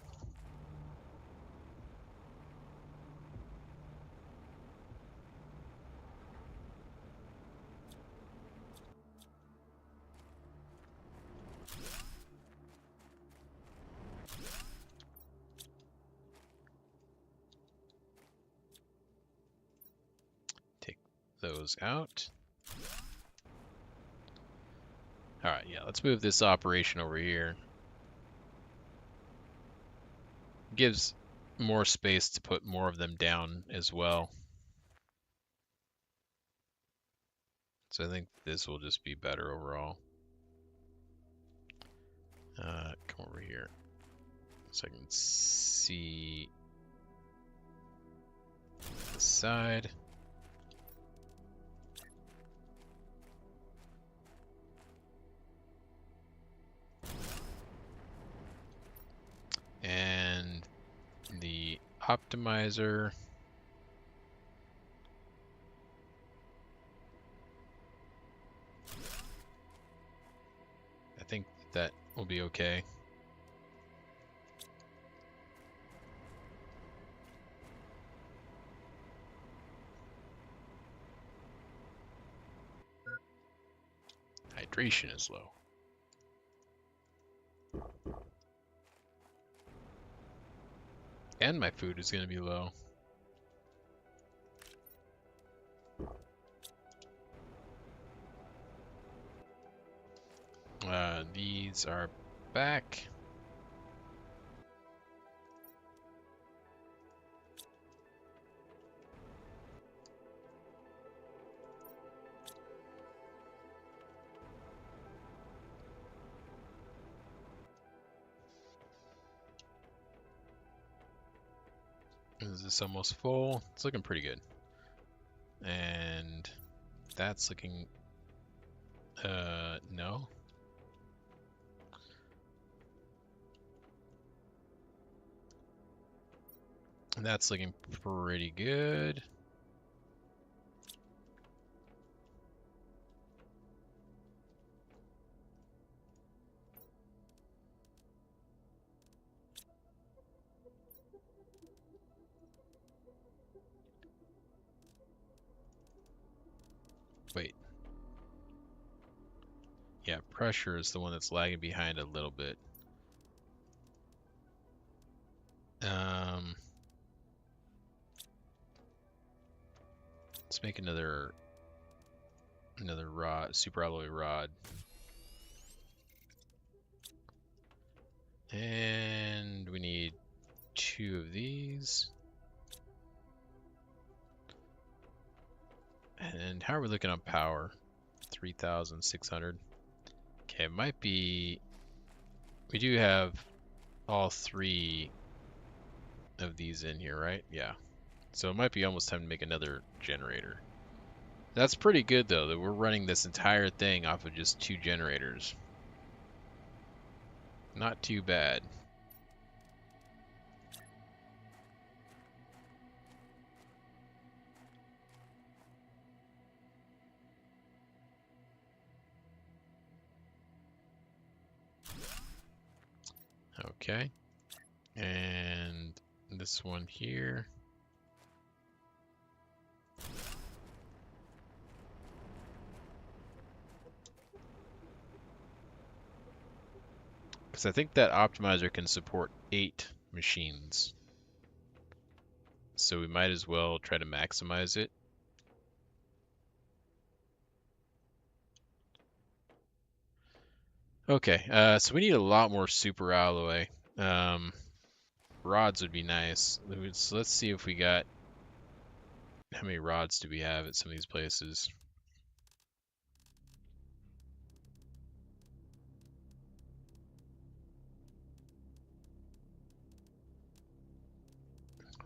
Take those out. All right, yeah, let's move this operation over here. Gives more space to put more of them down as well. So I think this will just be better overall. Come over here so I can see the side. And the optimizer. I think that will be okay. Hydration is low. And my food is going to be low. These are back. Is this almost full? It's looking pretty good. And that's looking, no. And that's looking pretty good. pressure is the one that's lagging behind a little bit. Let's make another rod, super alloy rod. And we need 2 of these. And how are we looking on power? 3,600. Okay, it might be... We do have all 3 of these in here, right? Yeah. So it might be almost time to make another generator. That's pretty good, though, that we're running this entire thing off of just 2 generators. Not too bad. Okay. And this one here. Because I think that optimizer can support 8 machines. So we might as well try to maximize it. Okay, so we need a lot more super alloy. Rods would be nice. So let's see if we got... How many rods do we have at some of these places?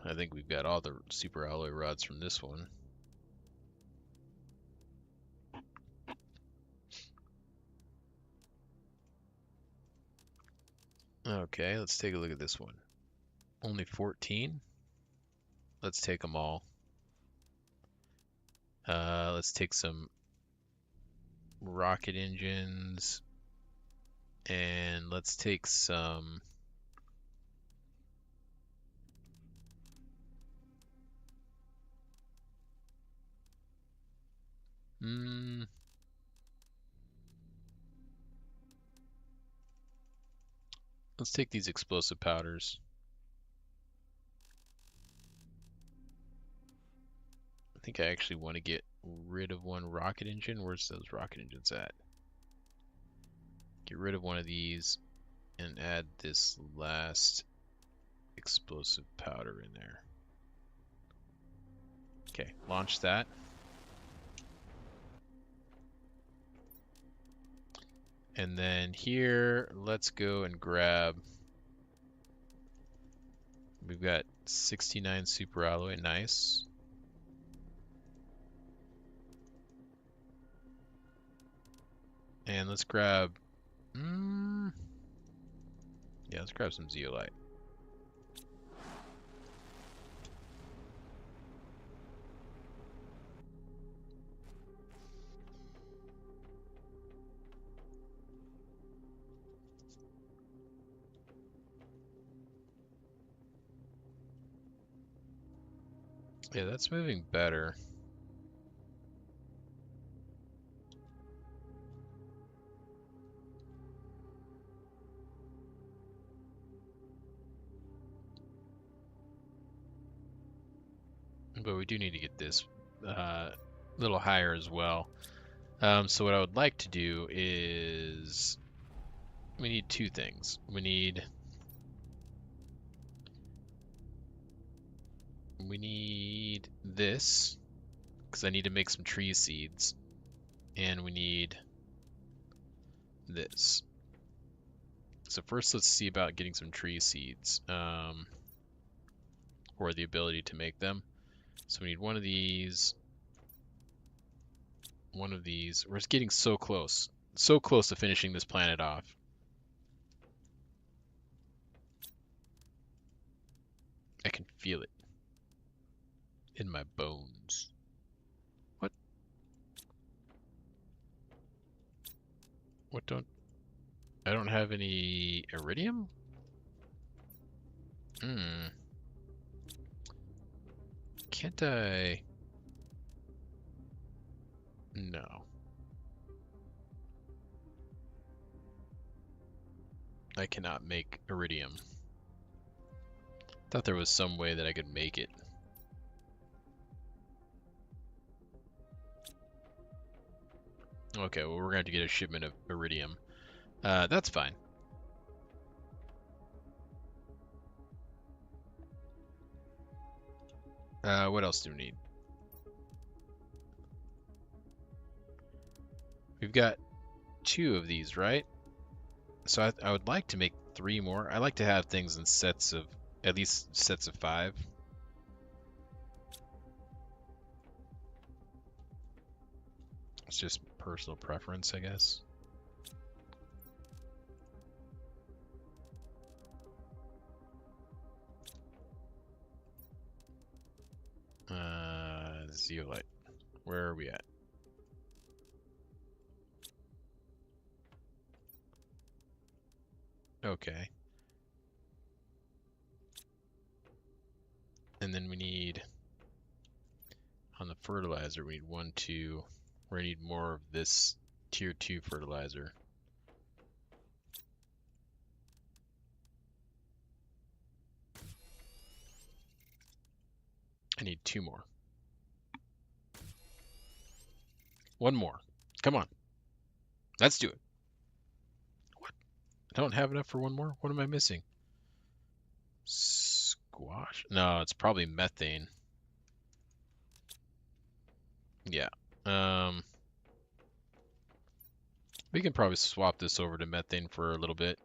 I think we've got all the super alloy rods from this one. Okay, let's take a look at this one. Only 14? Let's take them all. Let's take some rocket engines. And let's take some... Let's take these explosive powders. I think I actually want to get rid of one rocket engine. Where's those rocket engines at? Get rid of one of these and add this last explosive powder in there. Okay, launch that. And then here, let's go and grab... We've got 69 super alloy, nice. And let's grab... Yeah, let's grab some zeolite. Yeah, that's moving better. But we do need to get this a little higher as well. So what I would like to do is... We need 2 things. We need this, because I need to make some tree seeds. And we need this. So first let's see about getting some tree seeds. Or the ability to make them. So we need one of these. One of these. We're just getting so close. So close to finishing this planet off. I can feel it in my bones. What? What don't... I don't have any iridium? Can't I... No. I cannot make iridium. Thought there was some way that I could make it. Okay, well, we're going to have to get a shipment of iridium. That's fine. What else do we need? We've got 2 of these, right? So I would like to make 3 more. I like to have things in sets of, at least sets of 5. It's just personal preference, I guess. Zeolite. Where are we at? Okay. And then we need, on the fertilizer, we need 1, 2. We're gonna need more of this tier 2 fertilizer. I need 2 more. 1 more. Come on. Let's do it. What? I don't have enough for 1 more? What am I missing? Squash? No, it's probably methane. Yeah. We can probably swap this over to methane for a little bit.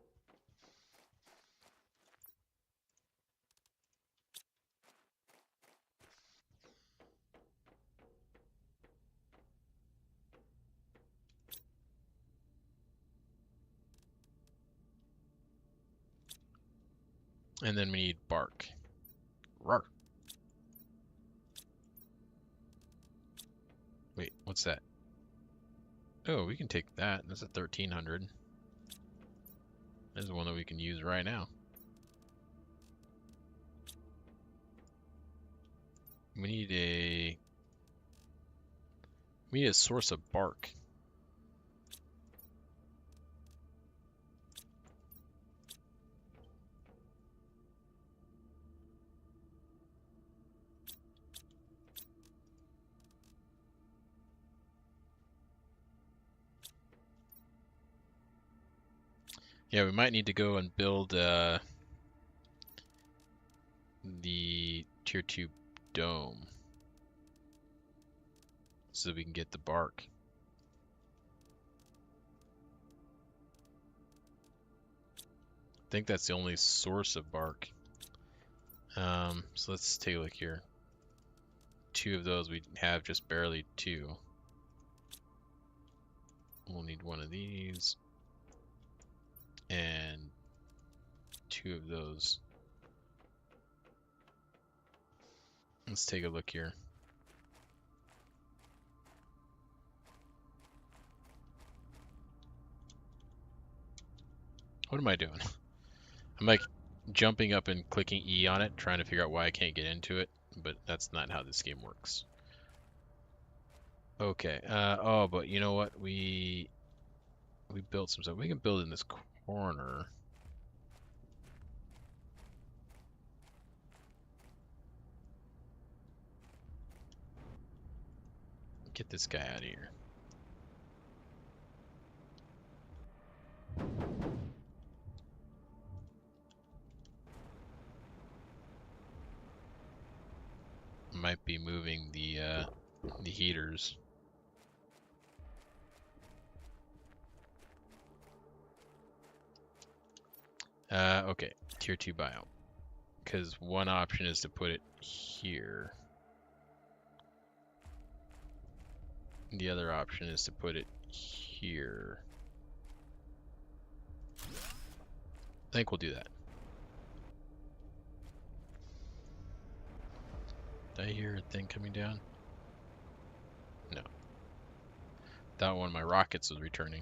And then we need bark. Rawr. Wait, what's that? Oh, we can take that. That's a 1300. There's one that we can use right now. We need a source of bark. Yeah, we might need to go and build the tier 2 dome so we can get the bark. I think that's the only source of bark. So let's take a look here. 2 of those, we have just barely 2. We'll need 1 of these and 2 of those. Let's take a look here. What am I doing? I'm like jumping up and clicking E on it, trying to figure out why I can't get into it, but that's not how this game works. Okay, oh, but you know what? We built some stuff. We can build in this corner. Get this guy out of here. Might be moving the heaters. Okay, tier 2 biome. Because one option is to put it here. The other option is to put it here. I think we'll do that. Did I hear a thing coming down? No. That one, my rockets was returning.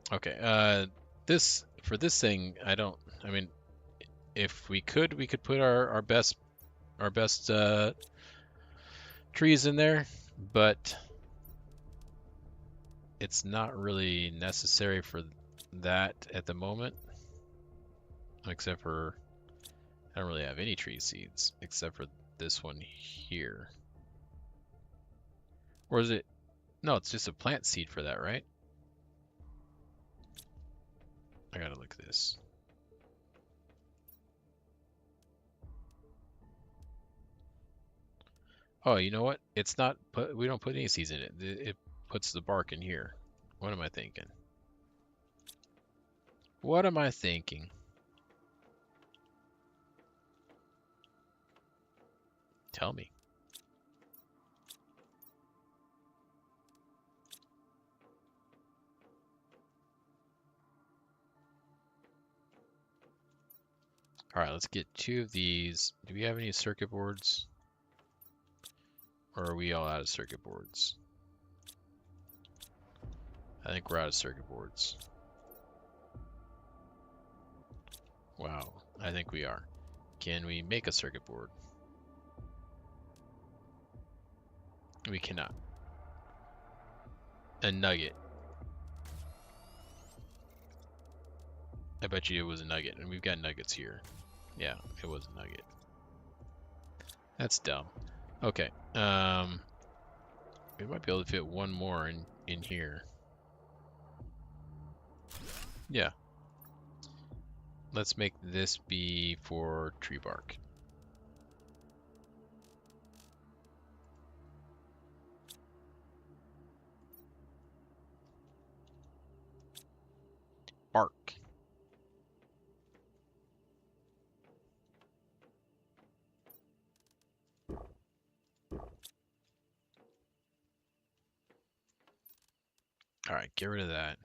Okay, for this thing, I mean, if we could put our best trees in there, but it's not really necessary for that at the moment, except for I don't really have any tree seeds except for this one here. Or is it? No, it's just a plant seed for that, right? I gotta look at this. Oh, you know what? It's not put. We don't put any seeds in it. It puts the bark in here. What am I thinking? What am I thinking? Tell me. All right, let's get 2 of these. Do we have any circuit boards? Or are we all out of circuit boards? I think we're out of circuit boards. Wow, I think we are. Can we make a circuit board? We cannot. A nugget. I bet you it was a nugget, and we've got nuggets here. Yeah, it was a nugget. That's dumb. Okay, we might be able to fit one more in here. Yeah. Let's make this be for tree bark. Bark. All right, get rid of that.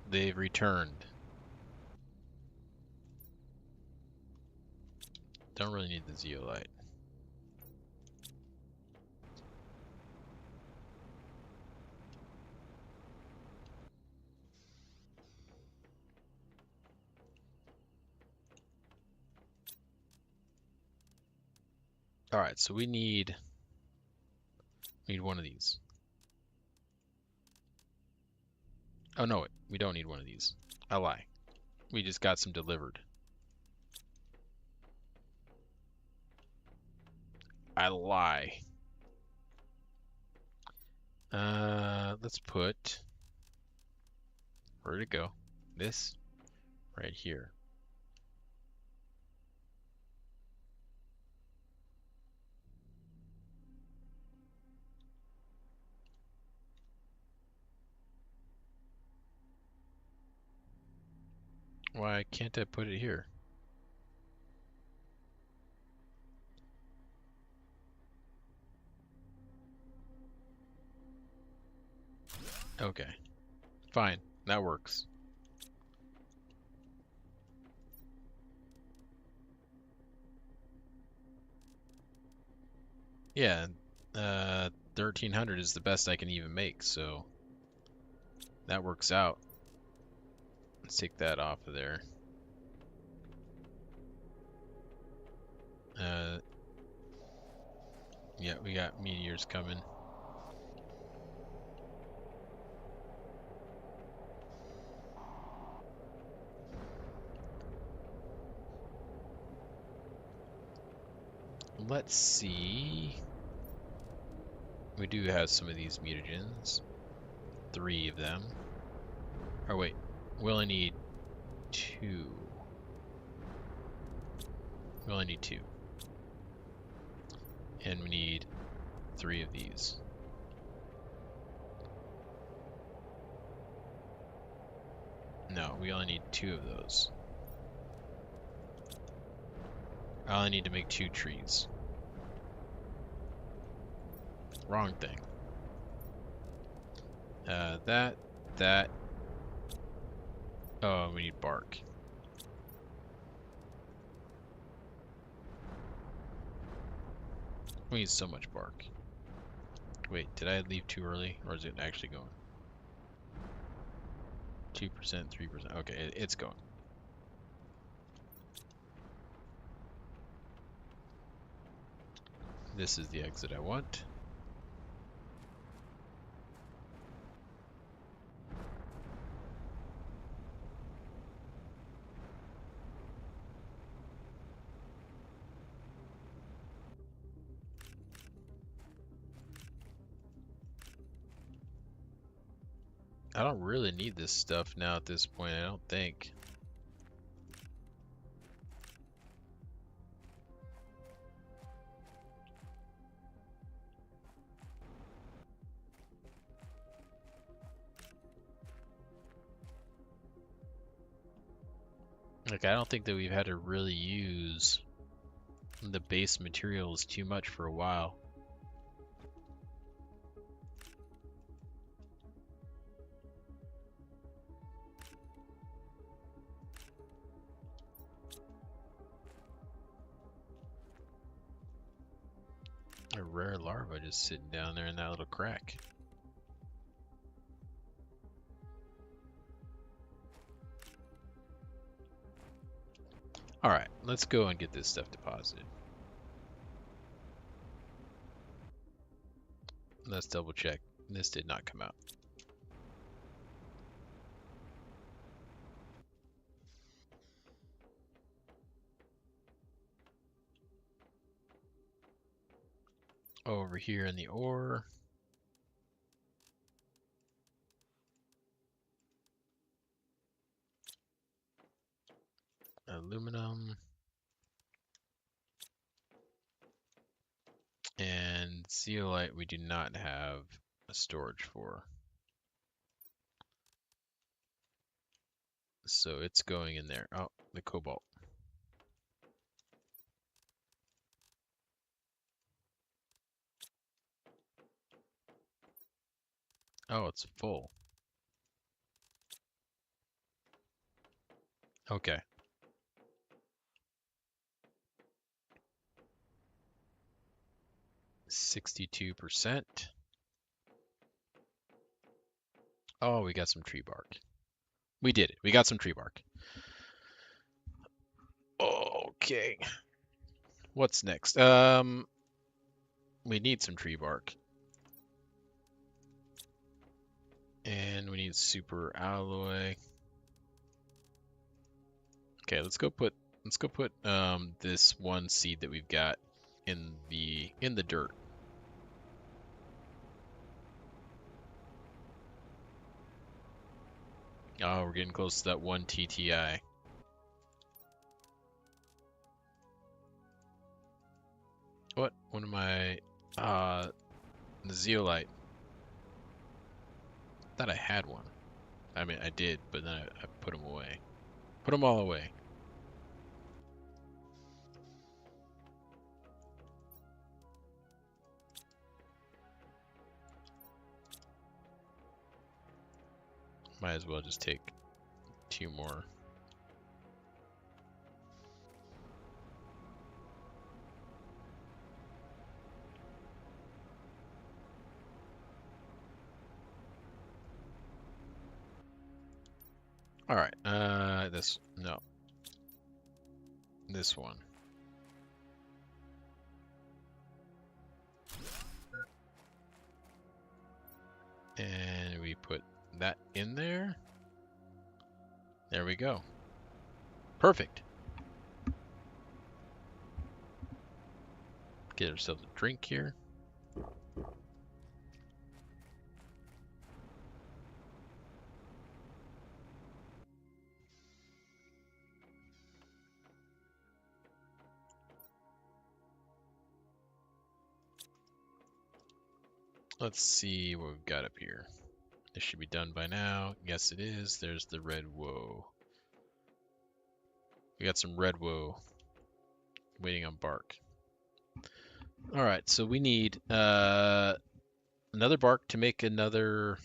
They've returned. Don't really need the zeolite. All right, so we need one of these. Oh no, we don't need one of these. I lie. We just got some delivered. I lie. Let's put, where'd it go? This right here. Why can't I put it here? Okay, fine, that works. Yeah, 1300 is the best I can even make, so that works out. Let's take that off of there. Yeah, we got meteors coming. Let's see. We do have some of these mutagens. 3 of them. Oh wait, we only need 2. We only need 2. And we need 3 of these. No, we only need 2 of those. I only need to make 2 trees. Wrong thing. That. Oh, we need bark. We need so much bark. Wait, did I leave too early? Or is it actually going? 2%, 3%. Okay, it's going. This is the exit I want. I don't really need this stuff now at this point, I don't think. Like, I don't think that we've had to really use the base materials too much for a while. A rare larva just sitting down there in that little crack. Alright, let's go and get this stuff deposited. Let's double check. This did not come out. Over here in the ore. Aluminum. And zeolite we do not have a storage for. So it's going in there. Oh, the cobalt. Oh, it's full. Okay. %62%. Oh, we got some tree bark. We did it. We got some tree bark. Okay. What's next? We need some tree bark. And we need super alloy. Okay, let's go put this one seed that we've got in the dirt. Oh, we're getting close to that 1 TTI. What? One of my the zeolite. Thought I had one. I mean, I did, but then I put them away. Put them all away. Might as well just take 2 more. All right. This one. And we put that in there. There we go. Perfect. Get ourselves a drink here. Let's see what we've got up here. This should be done by now. Yes, it is. There's the red woe. We got some red woe waiting on bark. All right, so we need another bark to make another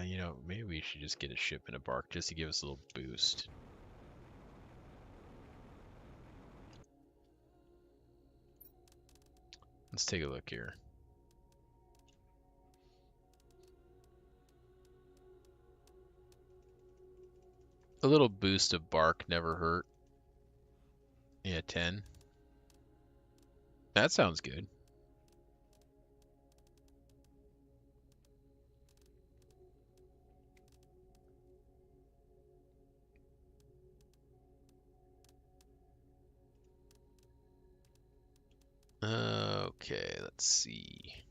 you know, maybe we should just get a shipment of bark just to give us a little boost. Let's take a look here. A little boost of bark never hurt. Yeah, 10. That sounds good. Okay, let's see.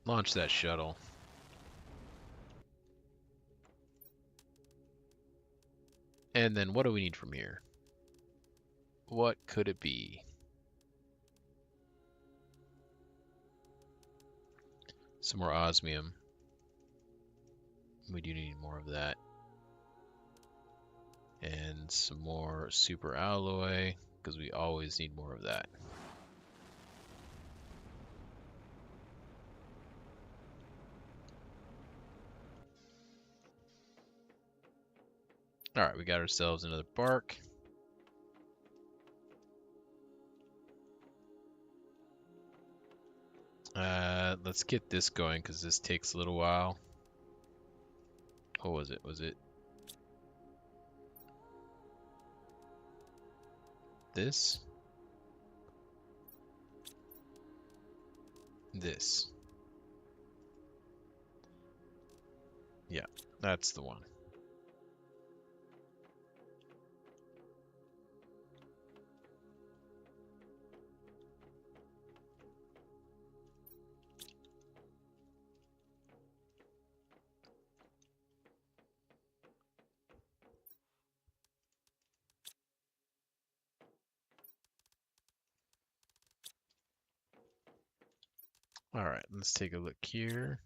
Launch that shuttle. And then what do we need from here? What could it be? Some more osmium. We do need more of that. And some more super alloy, because we always need more of that. Alright, we got ourselves another bark. Let's get this going, because this takes a little while. What was it? Was it this? This. Yeah, that's the one. Alright, let's take a look here.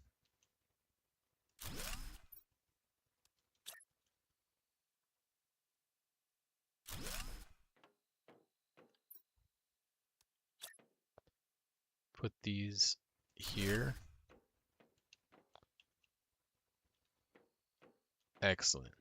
Put these here. Excellent.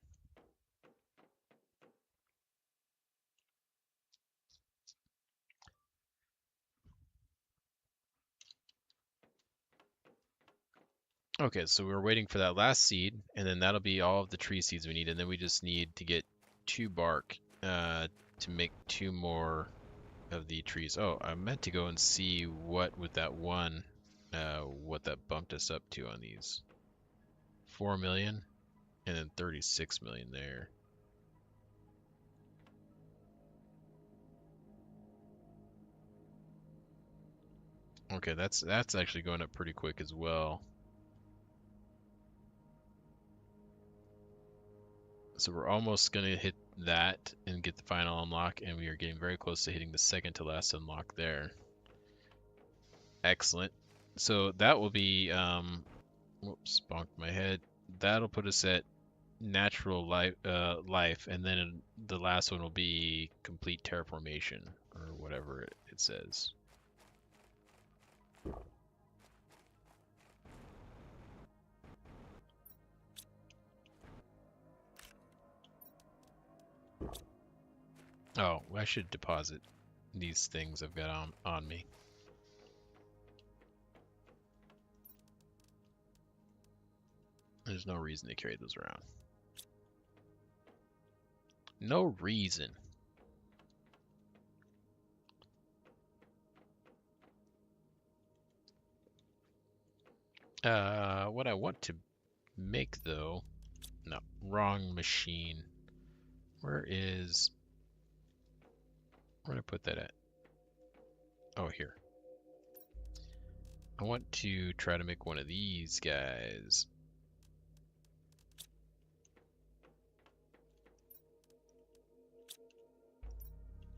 Okay, so we're waiting for that last seed, and then that'll be all of the tree seeds we need, and then we just need to get 2 bark to make 2 more of the trees. Oh, I meant to go and see what with that one, what that bumped us up to on these. 4 million, and then 36 million there. Okay, that's actually going up pretty quick as well. So we're almost going to hit that and get the final unlock, and we are getting very close to hitting the second to last unlock there. Excellent. So that will be, whoops, bonked my head. That'll put us at natural life, and then the last one will be complete terraformation, or whatever it says. Oh, I should deposit these things I've got on me. There's no reason to carry those around. No reason. What I want to make though, no, wrong machine. Where did I put that at? Oh, here. I want to try to make one of these guys.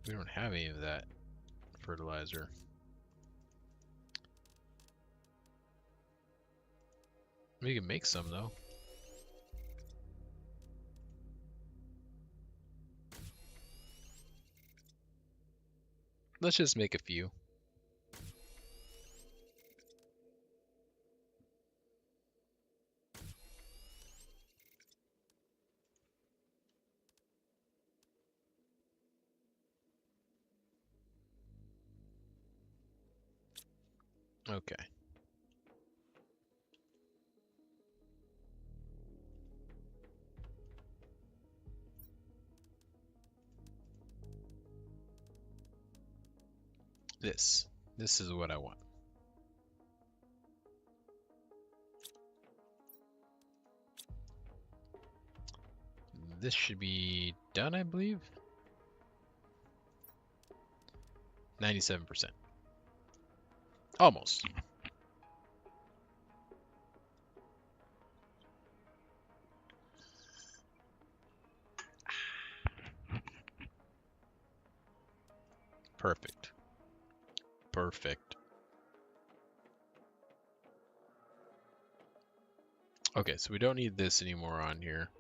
We don't have any of that fertilizer. We can make some though. Let's just make a few. Okay. This. This is what I want. This should be done, I believe. 97%. Almost. Perfect. Perfect. Okay, so we don't need this anymore on here.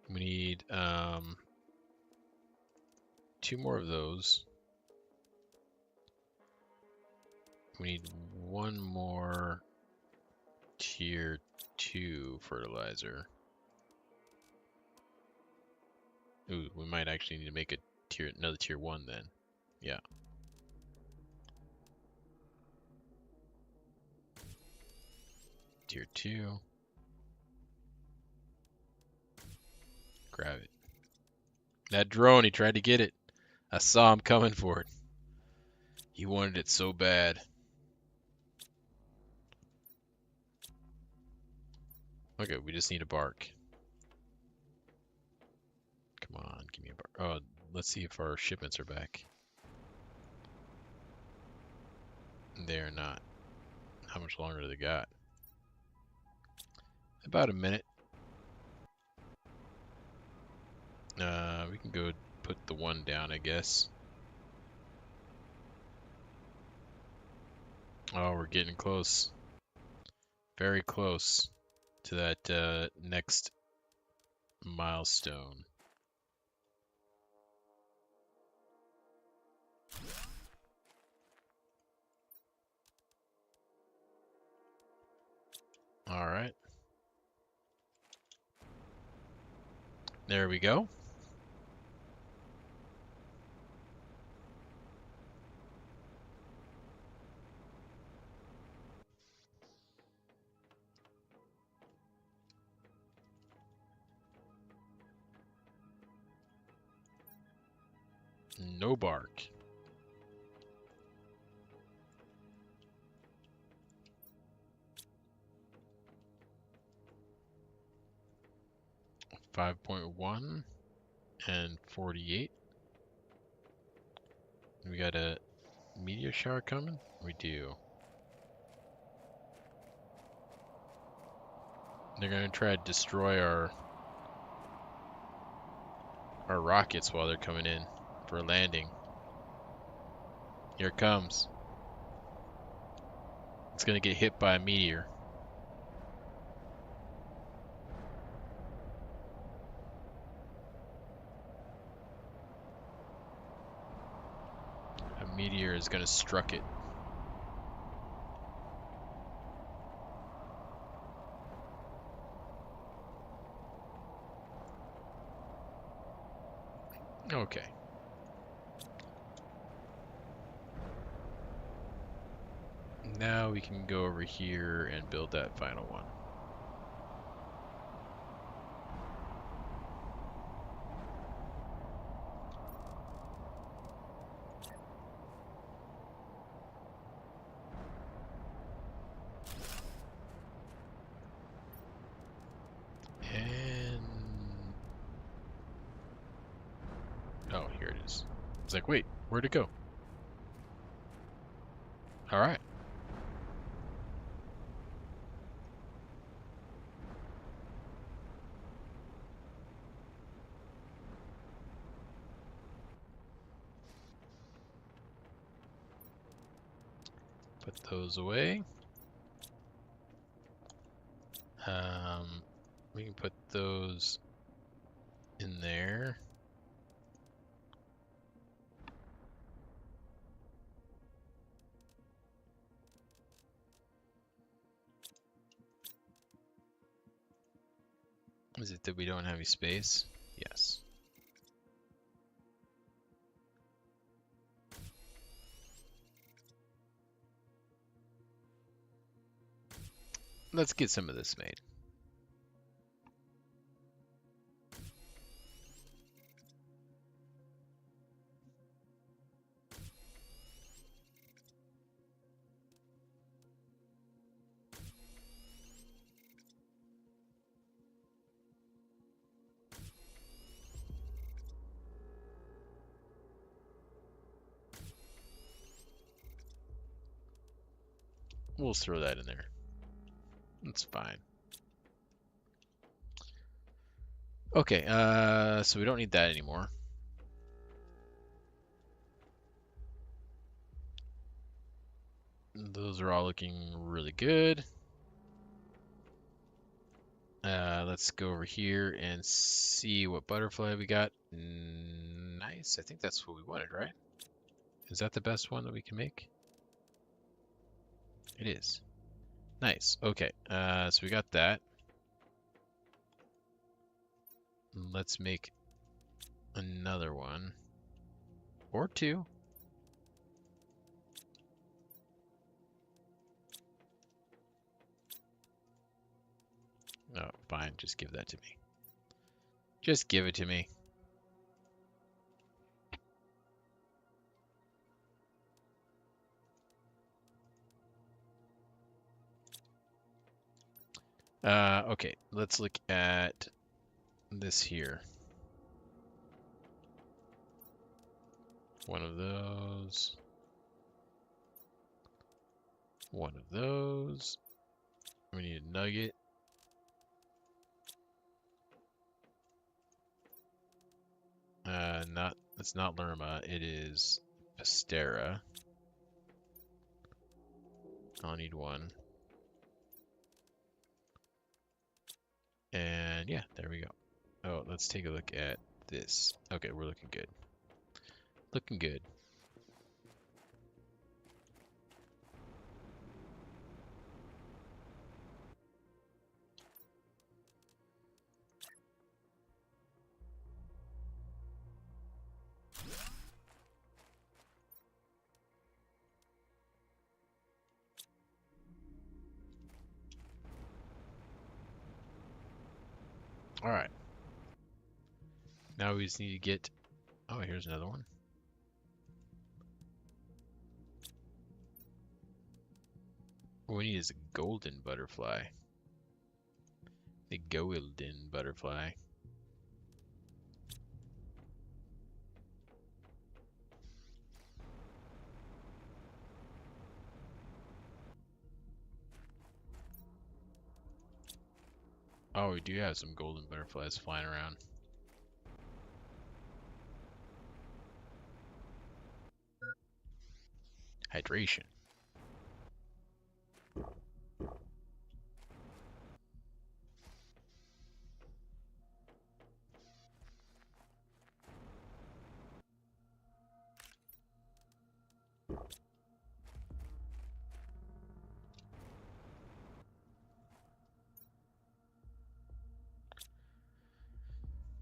We need 2 more of those. We need 1 more tier 2 fertilizer. Ooh, we might actually need to make another tier 1 then. Yeah. Tier 2. Grab it. That drone, he tried to get it. I saw him coming for it. He wanted it so bad. Okay, we just need a bark. Come on, give me a bark. Oh, let's see if our shipments are back. They are not. How much longer do they got? About a minute. We can go put the 1 down, I guess. Oh, we're getting close. Very close to that next milestone. All right. There we go. No bark. .1 and 48. We got a meteor shower coming? We do. They're gonna try to destroy our rockets while they're coming in for a landing. Here it comes. It's gonna get hit by a meteor. A meteor is gonna struck it. Okay. Now we can go over here and build that final one. And oh, here it is. It's like, wait, where'd it go? All right. Put those away. We can put those in there. Is it that we don't have any space? Yes. Let's get some of this made. We'll throw that in there. That's fine. Okay, so we don't need that anymore. Those are all looking really good. Let's go over here and see what butterfly we got. Nice. I think that's what we wanted, right? Is that the best one that we can make? It is. Nice. Okay. So we got that. Let's make another one. Or two. Oh, fine. Just give that to me. Just give it to me. Okay. Let's look at this here. One of those. One of those. We need a nugget. It's not Lerma, it is Pastera. I'll need one. And yeah, there we go. Oh, let's take a look at this. Okay, we're looking good. Looking good. All right. Now we just need to get... Oh, here's another one. What we need is a golden butterfly. The golden butterfly. Oh, we do have some golden butterflies flying around. Hydration.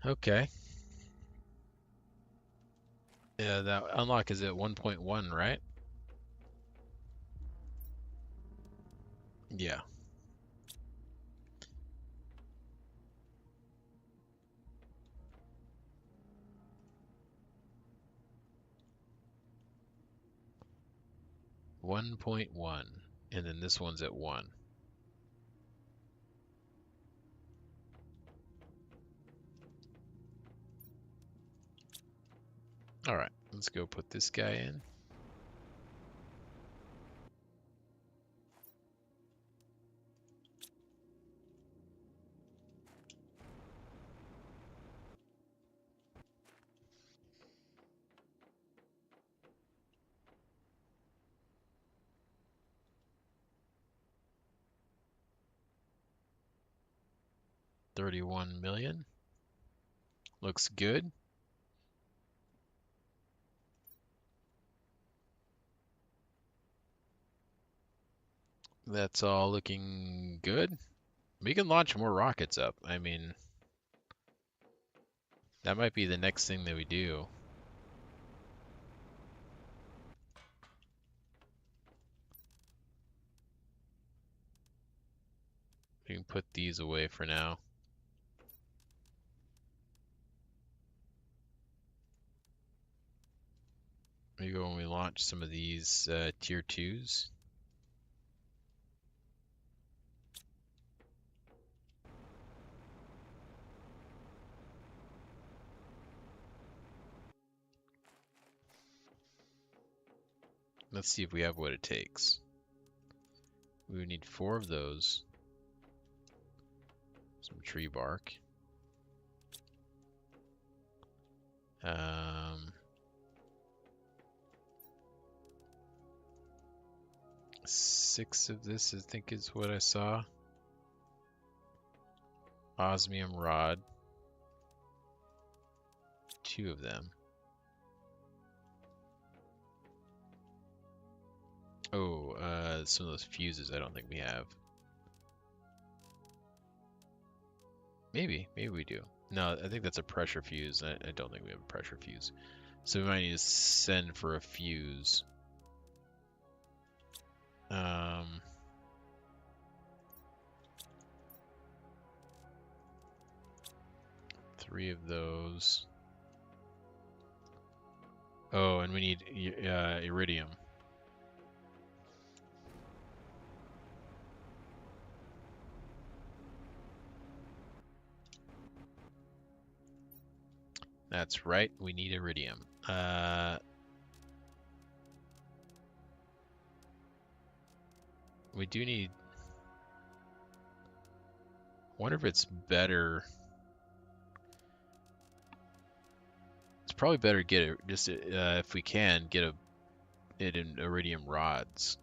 Okay. Yeah, that unlock is at 1.1, right? Yeah. One 1.1. And then this one's at 1. Alright, let's go put this guy in. $31 million. Looks good. That's all looking good. We can launch more rockets up. I mean, that might be the next thing that we do. We can put these away for now. Maybe when we launch some of these tier 2s. Let's see if we have what it takes. We would need 4 of those. Some tree bark. 6 of this, I think, is what I saw. Osmium rod. 2 of them. Oh, some of those fuses I don't think we have. Maybe we do. No, I think that's a pressure fuse. I don't think we have a pressure fuse. So we might need to send for a fuse. 3 of those. Oh, and we need iridium. That's right, we need iridium. We do need... wonder if it's better... It's probably better to get it, just if we can, get it in iridium rods.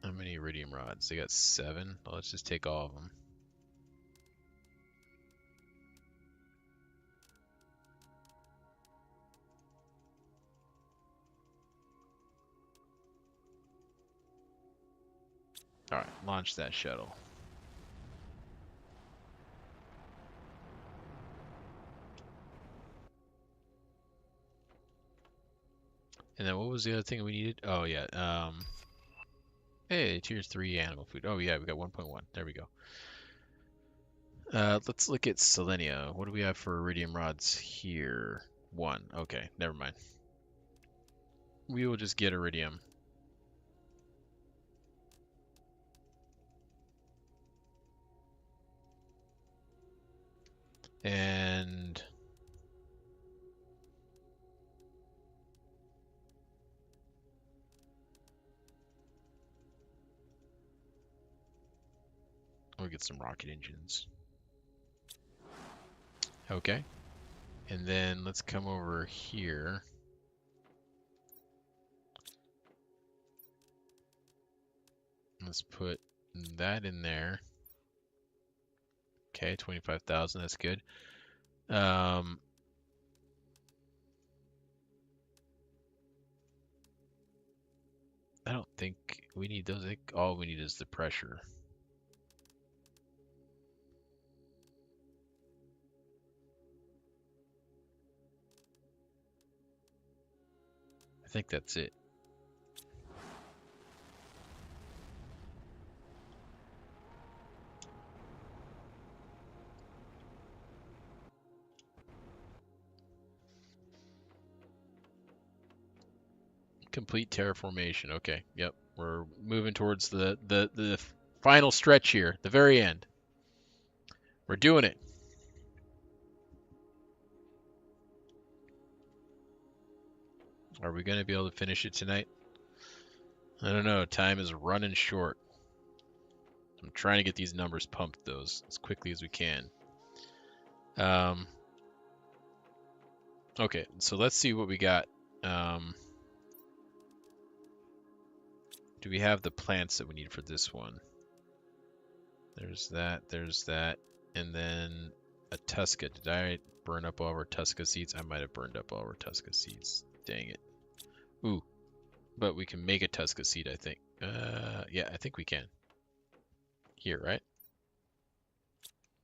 How many iridium rods? They got 7? Well, let's just take all of them. Alright, launch that shuttle. And then what was the other thing we needed? Oh yeah, hey, tier 3 animal food. Oh yeah, we got 1.1. There we go. Let's look at Selenia. What do we have for iridium rods here? 1. Okay, never mind. We will just get iridium. And we'll get some rocket engines. Okay. And then let's come over here. Let's put that in there. Okay, 25,000, that's good. I don't think we need those. I think all we need is the pressure. I think that's it. Complete terraformation. Okay, yep. We're moving towards the final stretch here, the very end. We're doing it. Are we going to be able to finish it tonight? I don't know. Time is running short. I'm trying to get these numbers pumped, though, as quickly as we can. Okay, so let's see what we got. Do we have the plants that we need for this one? There's that, and then a Tusca. Did I burn up all our Tusca seeds? I might have burned up all our Tusca seeds. Dang it. Ooh, but we can make a Tusca seed, I think. Yeah, I think we can. Here, right?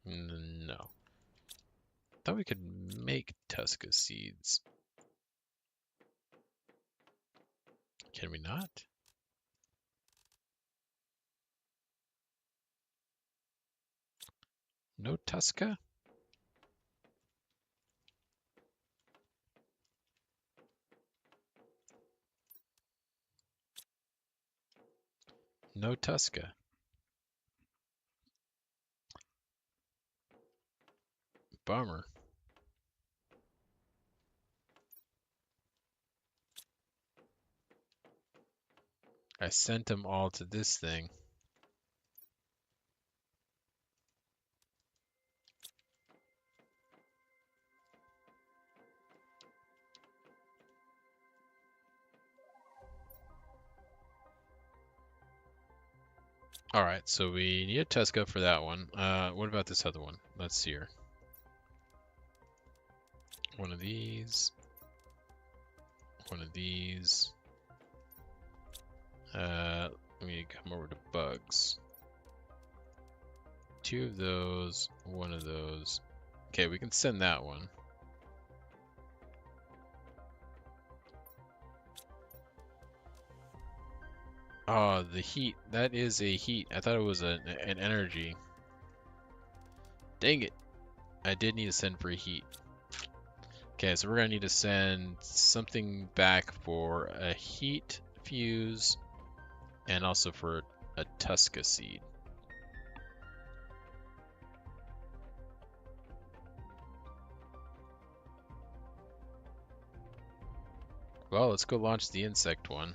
No. Thought we could make Tusca seeds. Can we not? No Tusca? No Tusca. Bummer. I sent them all to this thing. Alright, so we need a Tuska for that one. What about this other one? Let's see here. One of these. One of these. Let me come over to bugs. 2 of those, 1 of those. Okay, we can send that one. Oh, the heat. That is a heat. I thought it was an energy. Dang it. I did need to send for a heat. Okay, so we're going to need to send something back for a heat fuse and also for a Tuska seed. Well, let's go launch the insect one.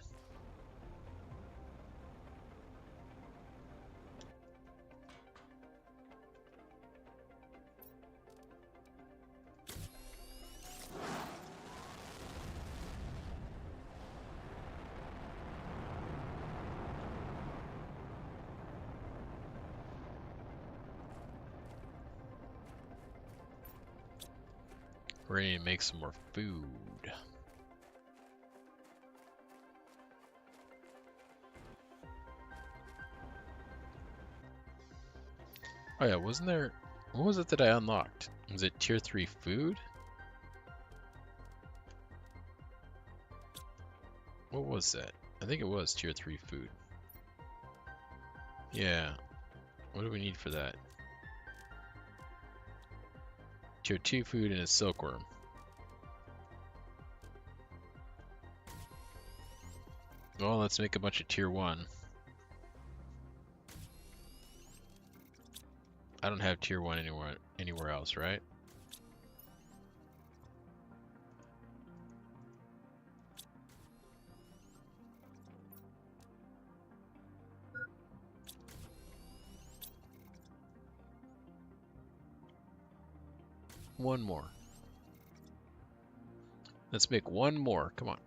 We're going to make some more food. Oh yeah, wasn't there... What was it that I unlocked? Was it tier 3 food? What was that? I think it was tier 3 food. Yeah. What do we need for that? Tier 2 food and a silkworm. Well, let's make a bunch of tier 1. I don't have tier 1 anywhere else, right? One more. Let's make one more. Come on.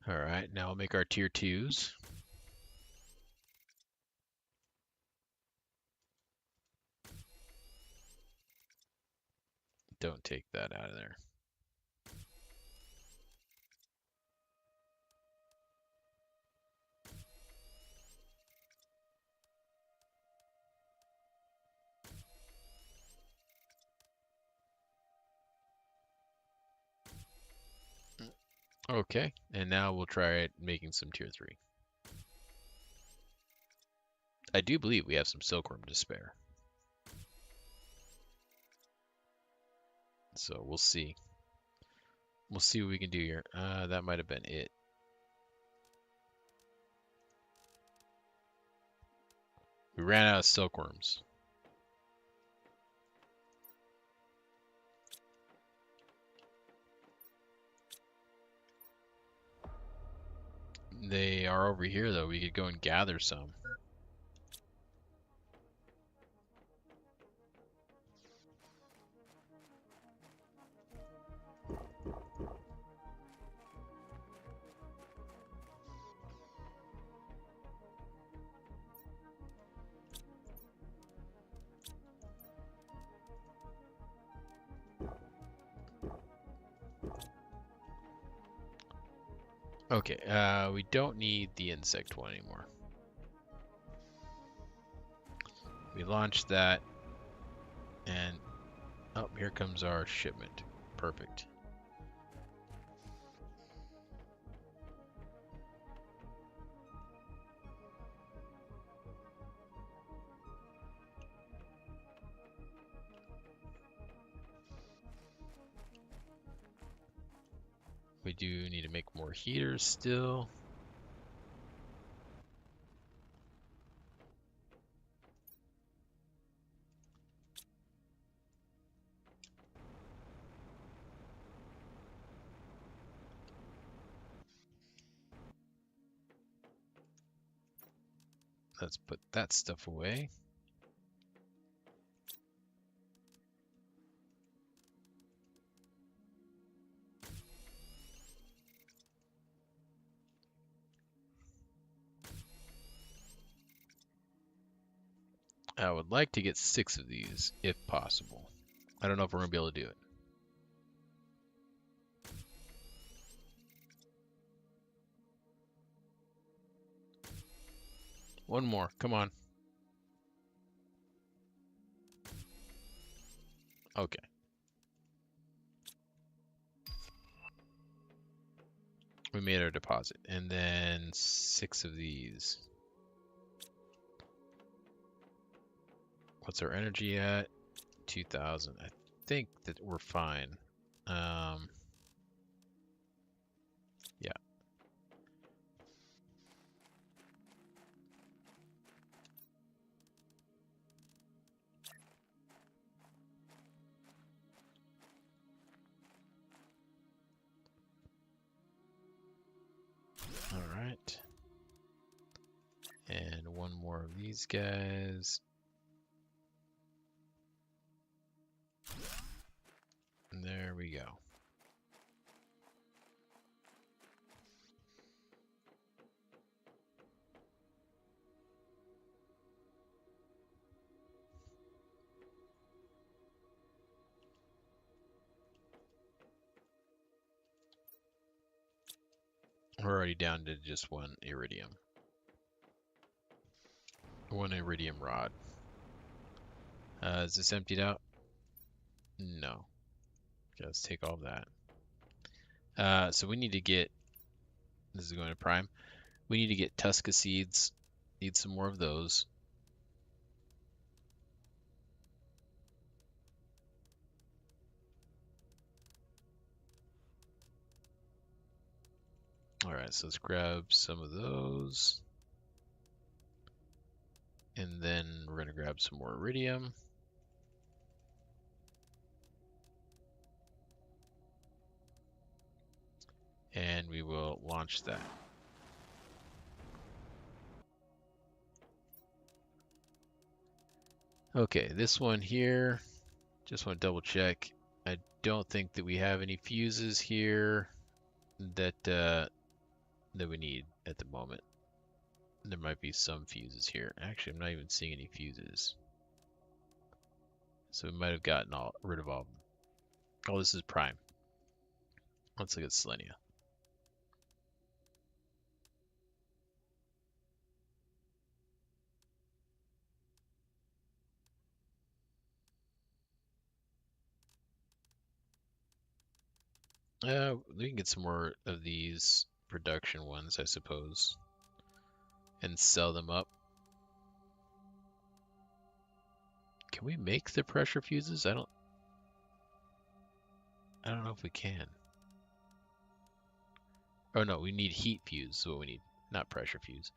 Alright, now we'll make our tier 2s. Don't take that out of there. Okay, and now we'll try making some tier 3. I do believe we have some silkworm to spare. So we'll see. We'll see what we can do here. That might have been it. We ran out of silkworms. They are over here, though. We could go and gather some. Okay, we don't need the insect one anymore. We launched that, and oh, here comes our shipment. Perfect. We do need to make more heaters still. Let's put that stuff away. I would like to get 6 of these, if possible. I don't know if we're going to be able to do it. One more, come on. Okay. We made our deposit. And then 6 of these. What's our energy at? 2,000. I think that we're fine. Yeah. All right. And one more of these guys. And there we go. We're already down to just 1 iridium. 1 iridium rod. Is this emptied out? No. Okay, let's take all of that. So we need to get, this is going to prime. We need to get Tusca seeds. Need some more of those. All right, so let's grab some of those. And then we're going to grab some more iridium. And we will launch that. Okay, this one here, just want to double check. I don't think that we have any fuses here that that we need at the moment. There might be some fuses here. Actually, I'm not even seeing any fuses. So we might have gotten rid of all of them. Oh, this is prime. Let's look at Selenia. We can get some more of these production ones, I suppose, and sell them up. Can we make the pressure fuses? I don't know if we can. Oh no, we need heat fuse. So what we need, not pressure fuse.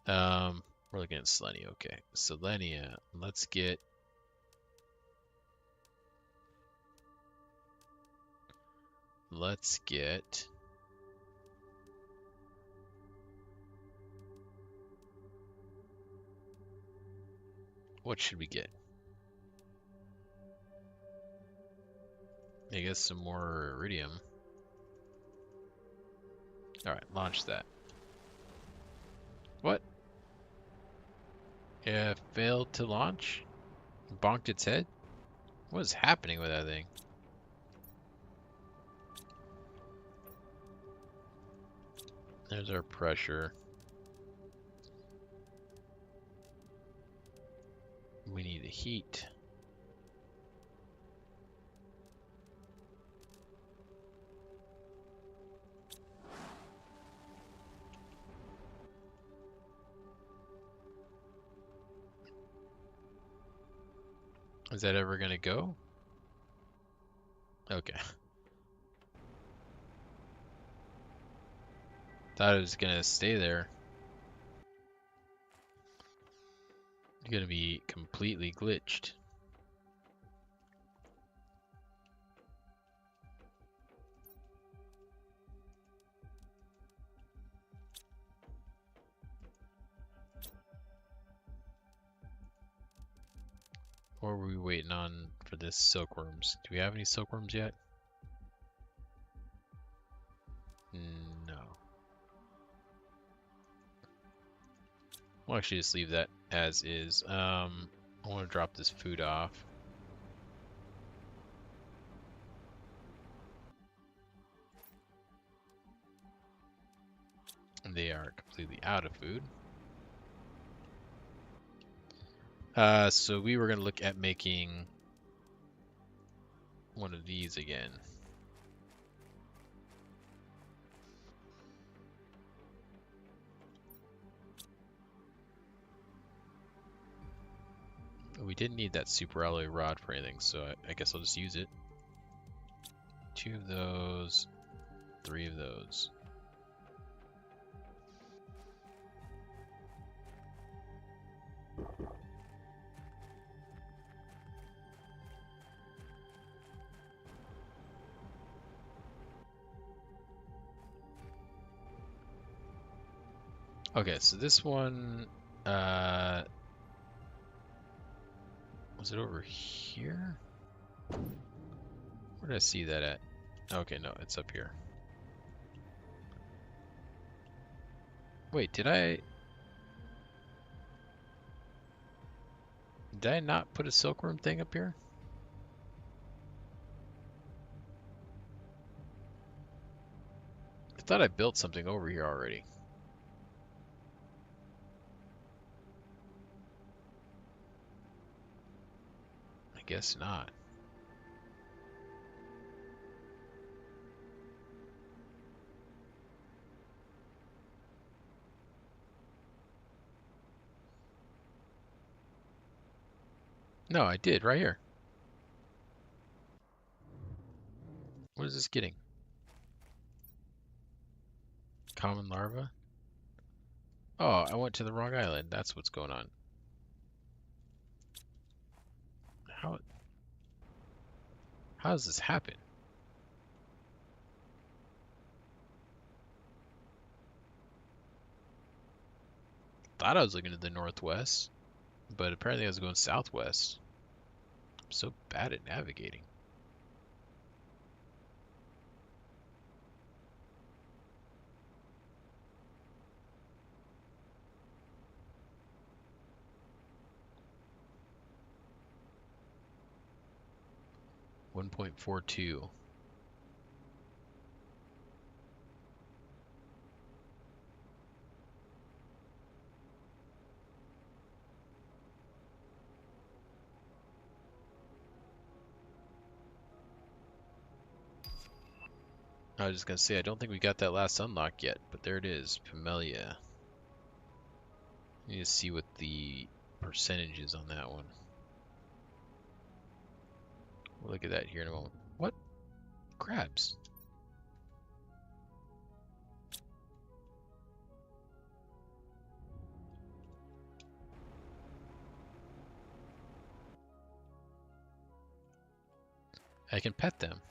We're looking at Selenia. Okay, Selenia. Let's get. What should we get? I guess some more iridium. Alright, launch that. What? Yeah, failed to launch? Bonked its head? What is happening with that thing? There's our pressure. We need the heat. Is that ever gonna go? Okay. Thought it was gonna stay there. It's gonna be completely glitched. What were we waiting on for this silkworms? Do we have any silkworms yet? No. We'll actually just leave that as is. I want to drop this food off. They are completely out of food. So we were going to look at making one of these again. We didn't need that super alloy rod for anything, so I guess I'll just use it. 2 of those, 3 of those. Okay, so this one, was it over here? Where did I see that at? Okay, no, it's up here. Wait, did I not put a silkworm thing up here? I thought I built something over here already. I guess not. No, I did, right here. What is this getting? Common larva? Oh, I went to the wrong island. That's what's going on. How does this happen? Thought I was looking to the northwest, but apparently I was going southwest. I'm so bad at navigating. .42. I was just gonna say, I don't think we got that last unlock yet, but there it is, Pamelia. Need to see what the percentage is on that one. We'll look at that here in a moment. What? Crabs. I can pet them.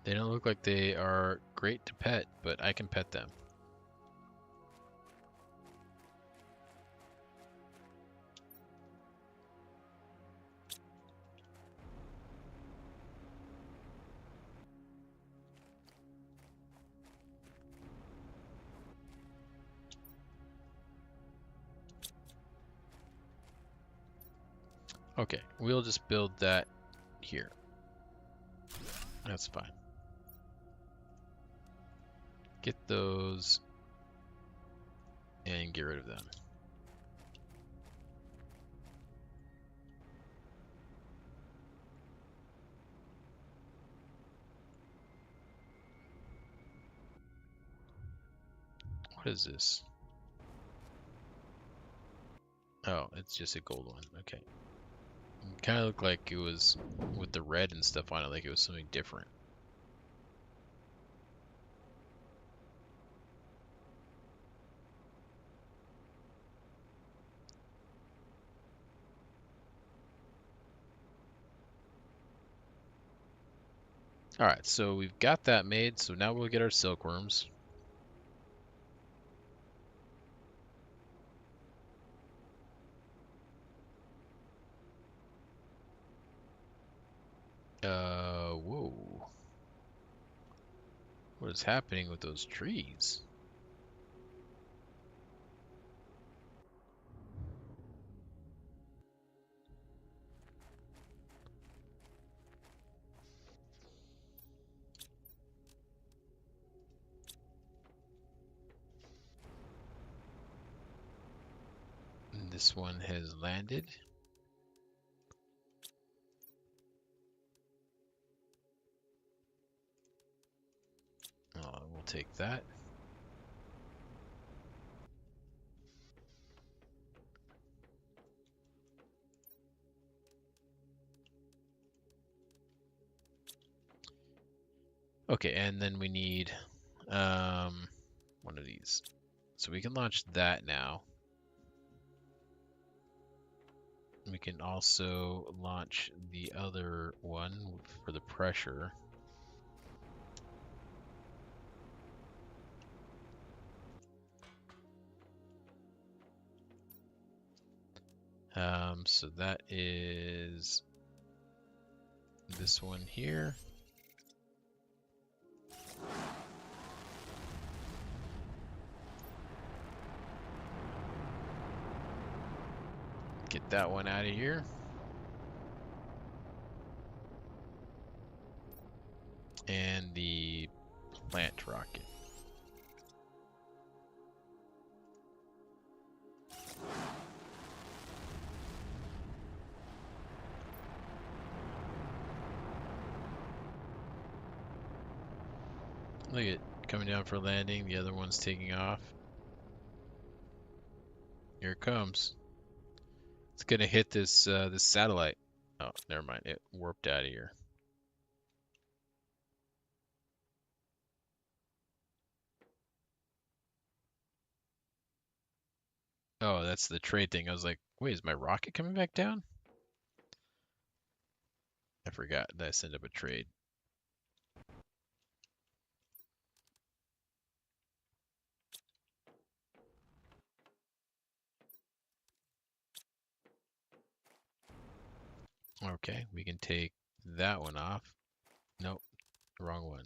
They don't look like they are great to pet, but I can pet them. Okay, we'll just build that here. That's fine. Get those and get rid of them. What is this? Oh, it's just a gold one. Okay. It kind of looked like it was with the red and stuff on it, like it was something different. Alright, so we've got that made, so now we'll get our silkworms. Whoa. What is happening with those trees? This one has landed. We'll take that. Okay, and then we need one of these. So we can launch that now. We can also launch the other one for the pressure. So that is this one here. Get that one out of here. And the plant rocket. Look at it coming down for landing. The other one's taking off. Here it comes. It's gonna hit this this satellite. Oh, never mind. It warped out of here. Oh, that's the trade thing. I was like, wait, is my rocket coming back down? I forgot that I sent up a trade. Okay, we can take that one off. Nope, wrong one.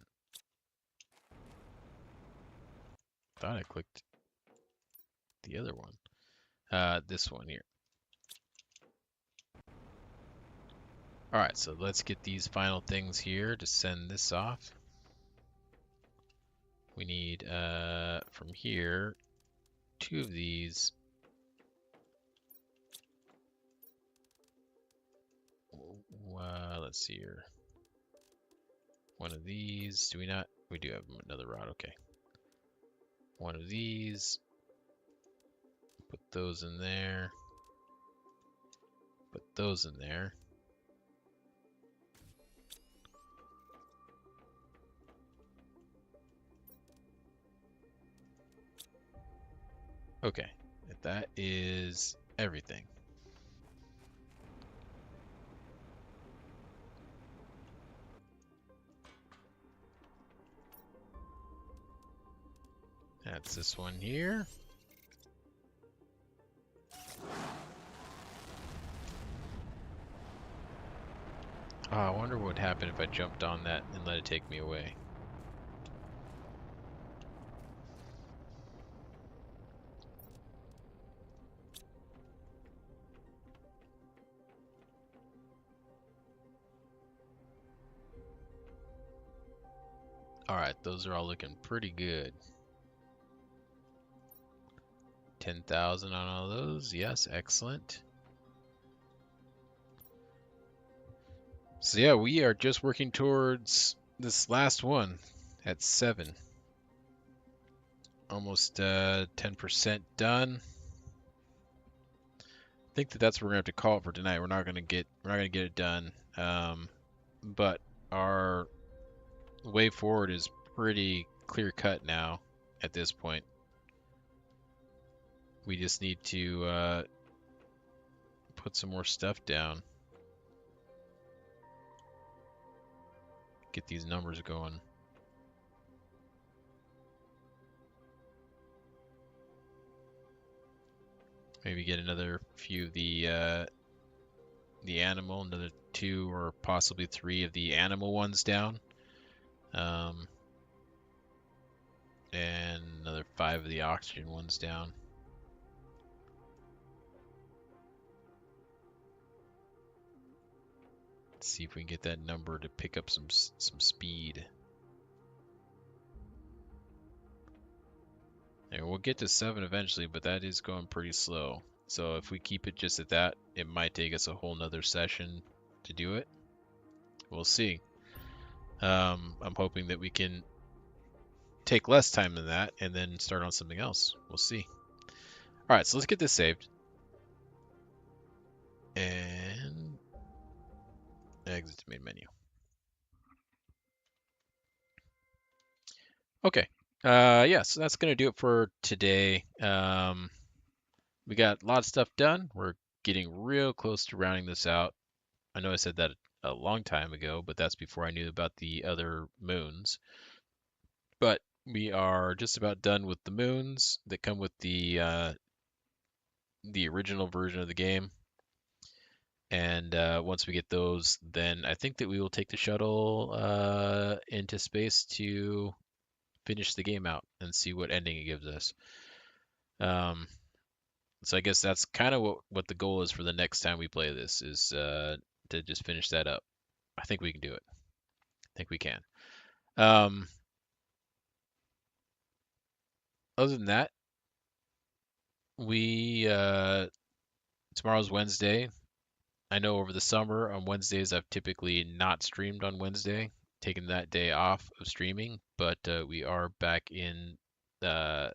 Thought I clicked the other one. This one here. Alright, so let's get these final things here to send this off. We need, from here, 2 of these. Let's see here. One of these. Do we not? We do have another rod. Okay. One of these. Put those in there. Put those in there. Okay. That is everything. That's this one here. Oh, I wonder what would happen if I jumped on that and let it take me away. Alright, those are all looking pretty good. 10,000 on all those. Yes, excellent. So yeah, we are just working towards this last one at 7. Almost 10% done. I think that's where we're gonna have to call it for tonight. We're not gonna get it done. But our way forward is pretty clear cut now at this point. We just need to put some more stuff down. Get these numbers going. Maybe get another few of the animal, another 2 or possibly 3 of the animal ones down. And another 5 of the oxygen ones down. Let's see if we can get that number to pick up some speed. And we'll get to 7 eventually, but that is going pretty slow. So if we keep it just at that, it might take us a whole nother session to do it. We'll see. I'm hoping that we can take less time than that and then start on something else. We'll see. All right, so let's get this saved. And exit to main menu. Okay. Yeah, so that's going to do it for today. We got a lot of stuff done. We're getting real close to rounding this out. I know I said that a long time ago, but that's before I knew about the other moons. But we are just about done with the moons that come with the original version of the game. And once we get those, then I think that we will take the shuttle into space to finish the game out and see what ending it gives us. So I guess that's kind of what the goal is for the next time we play this, is to just finish that up. I think we can do it. I think we can. Other than that, we tomorrow's Wednesday. I know over the summer on Wednesdays I've typically not streamed on Wednesday, taken that day off of streaming, but we are back in.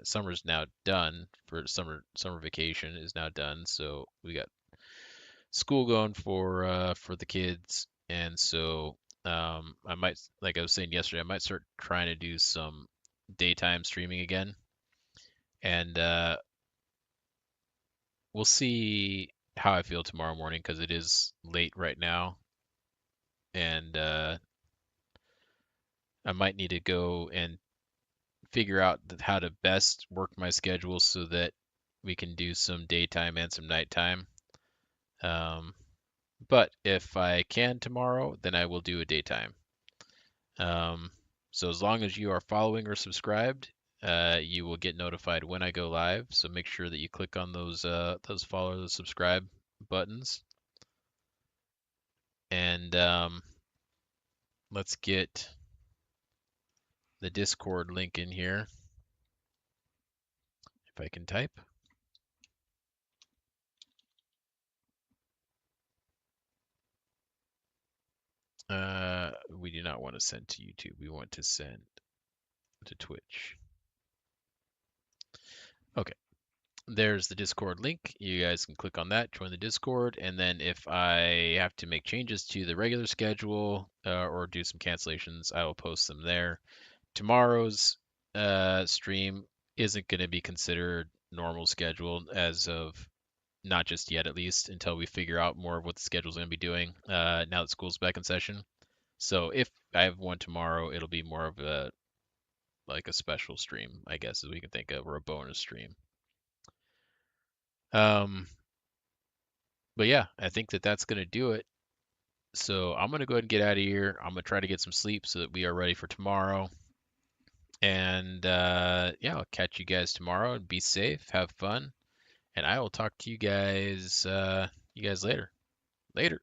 Summer's now done for summer vacation is now done, so we got school going for the kids, and so I might, like I was saying yesterday, I might start trying to do some daytime streaming again, and we'll see how I feel tomorrow morning because it is late right now, and I might need to go and figure out how to best work my schedule so that we can do some daytime and some nighttime. But if I can tomorrow, then I will do a daytime. So as long as you are following or subscribed, you will get notified when I go live. So make sure that you click on those follow, those subscribe buttons. And let's get the Discord link in here. If I can type. We do not want to send to YouTube. We want to send to Twitch. Okay. There's the Discord link. You guys can click on that, join the Discord, and then if I have to make changes to the regular schedule or do some cancellations, I will post them there. Tomorrow's stream isn't going to be considered normal schedule as of not just yet, at least until we figure out more of what the schedule's going to be doing now that school's back in session. So if I have one tomorrow, it'll be more of a special stream, I guess, as we can think of, or a bonus stream. But yeah, I think that that's going to do it. So I'm going to go ahead and get out of here. I'm going to try to get some sleep so that we are ready for tomorrow. And yeah, I'll catch you guys tomorrow, and be safe, have fun, and I will talk to you guys later. Later.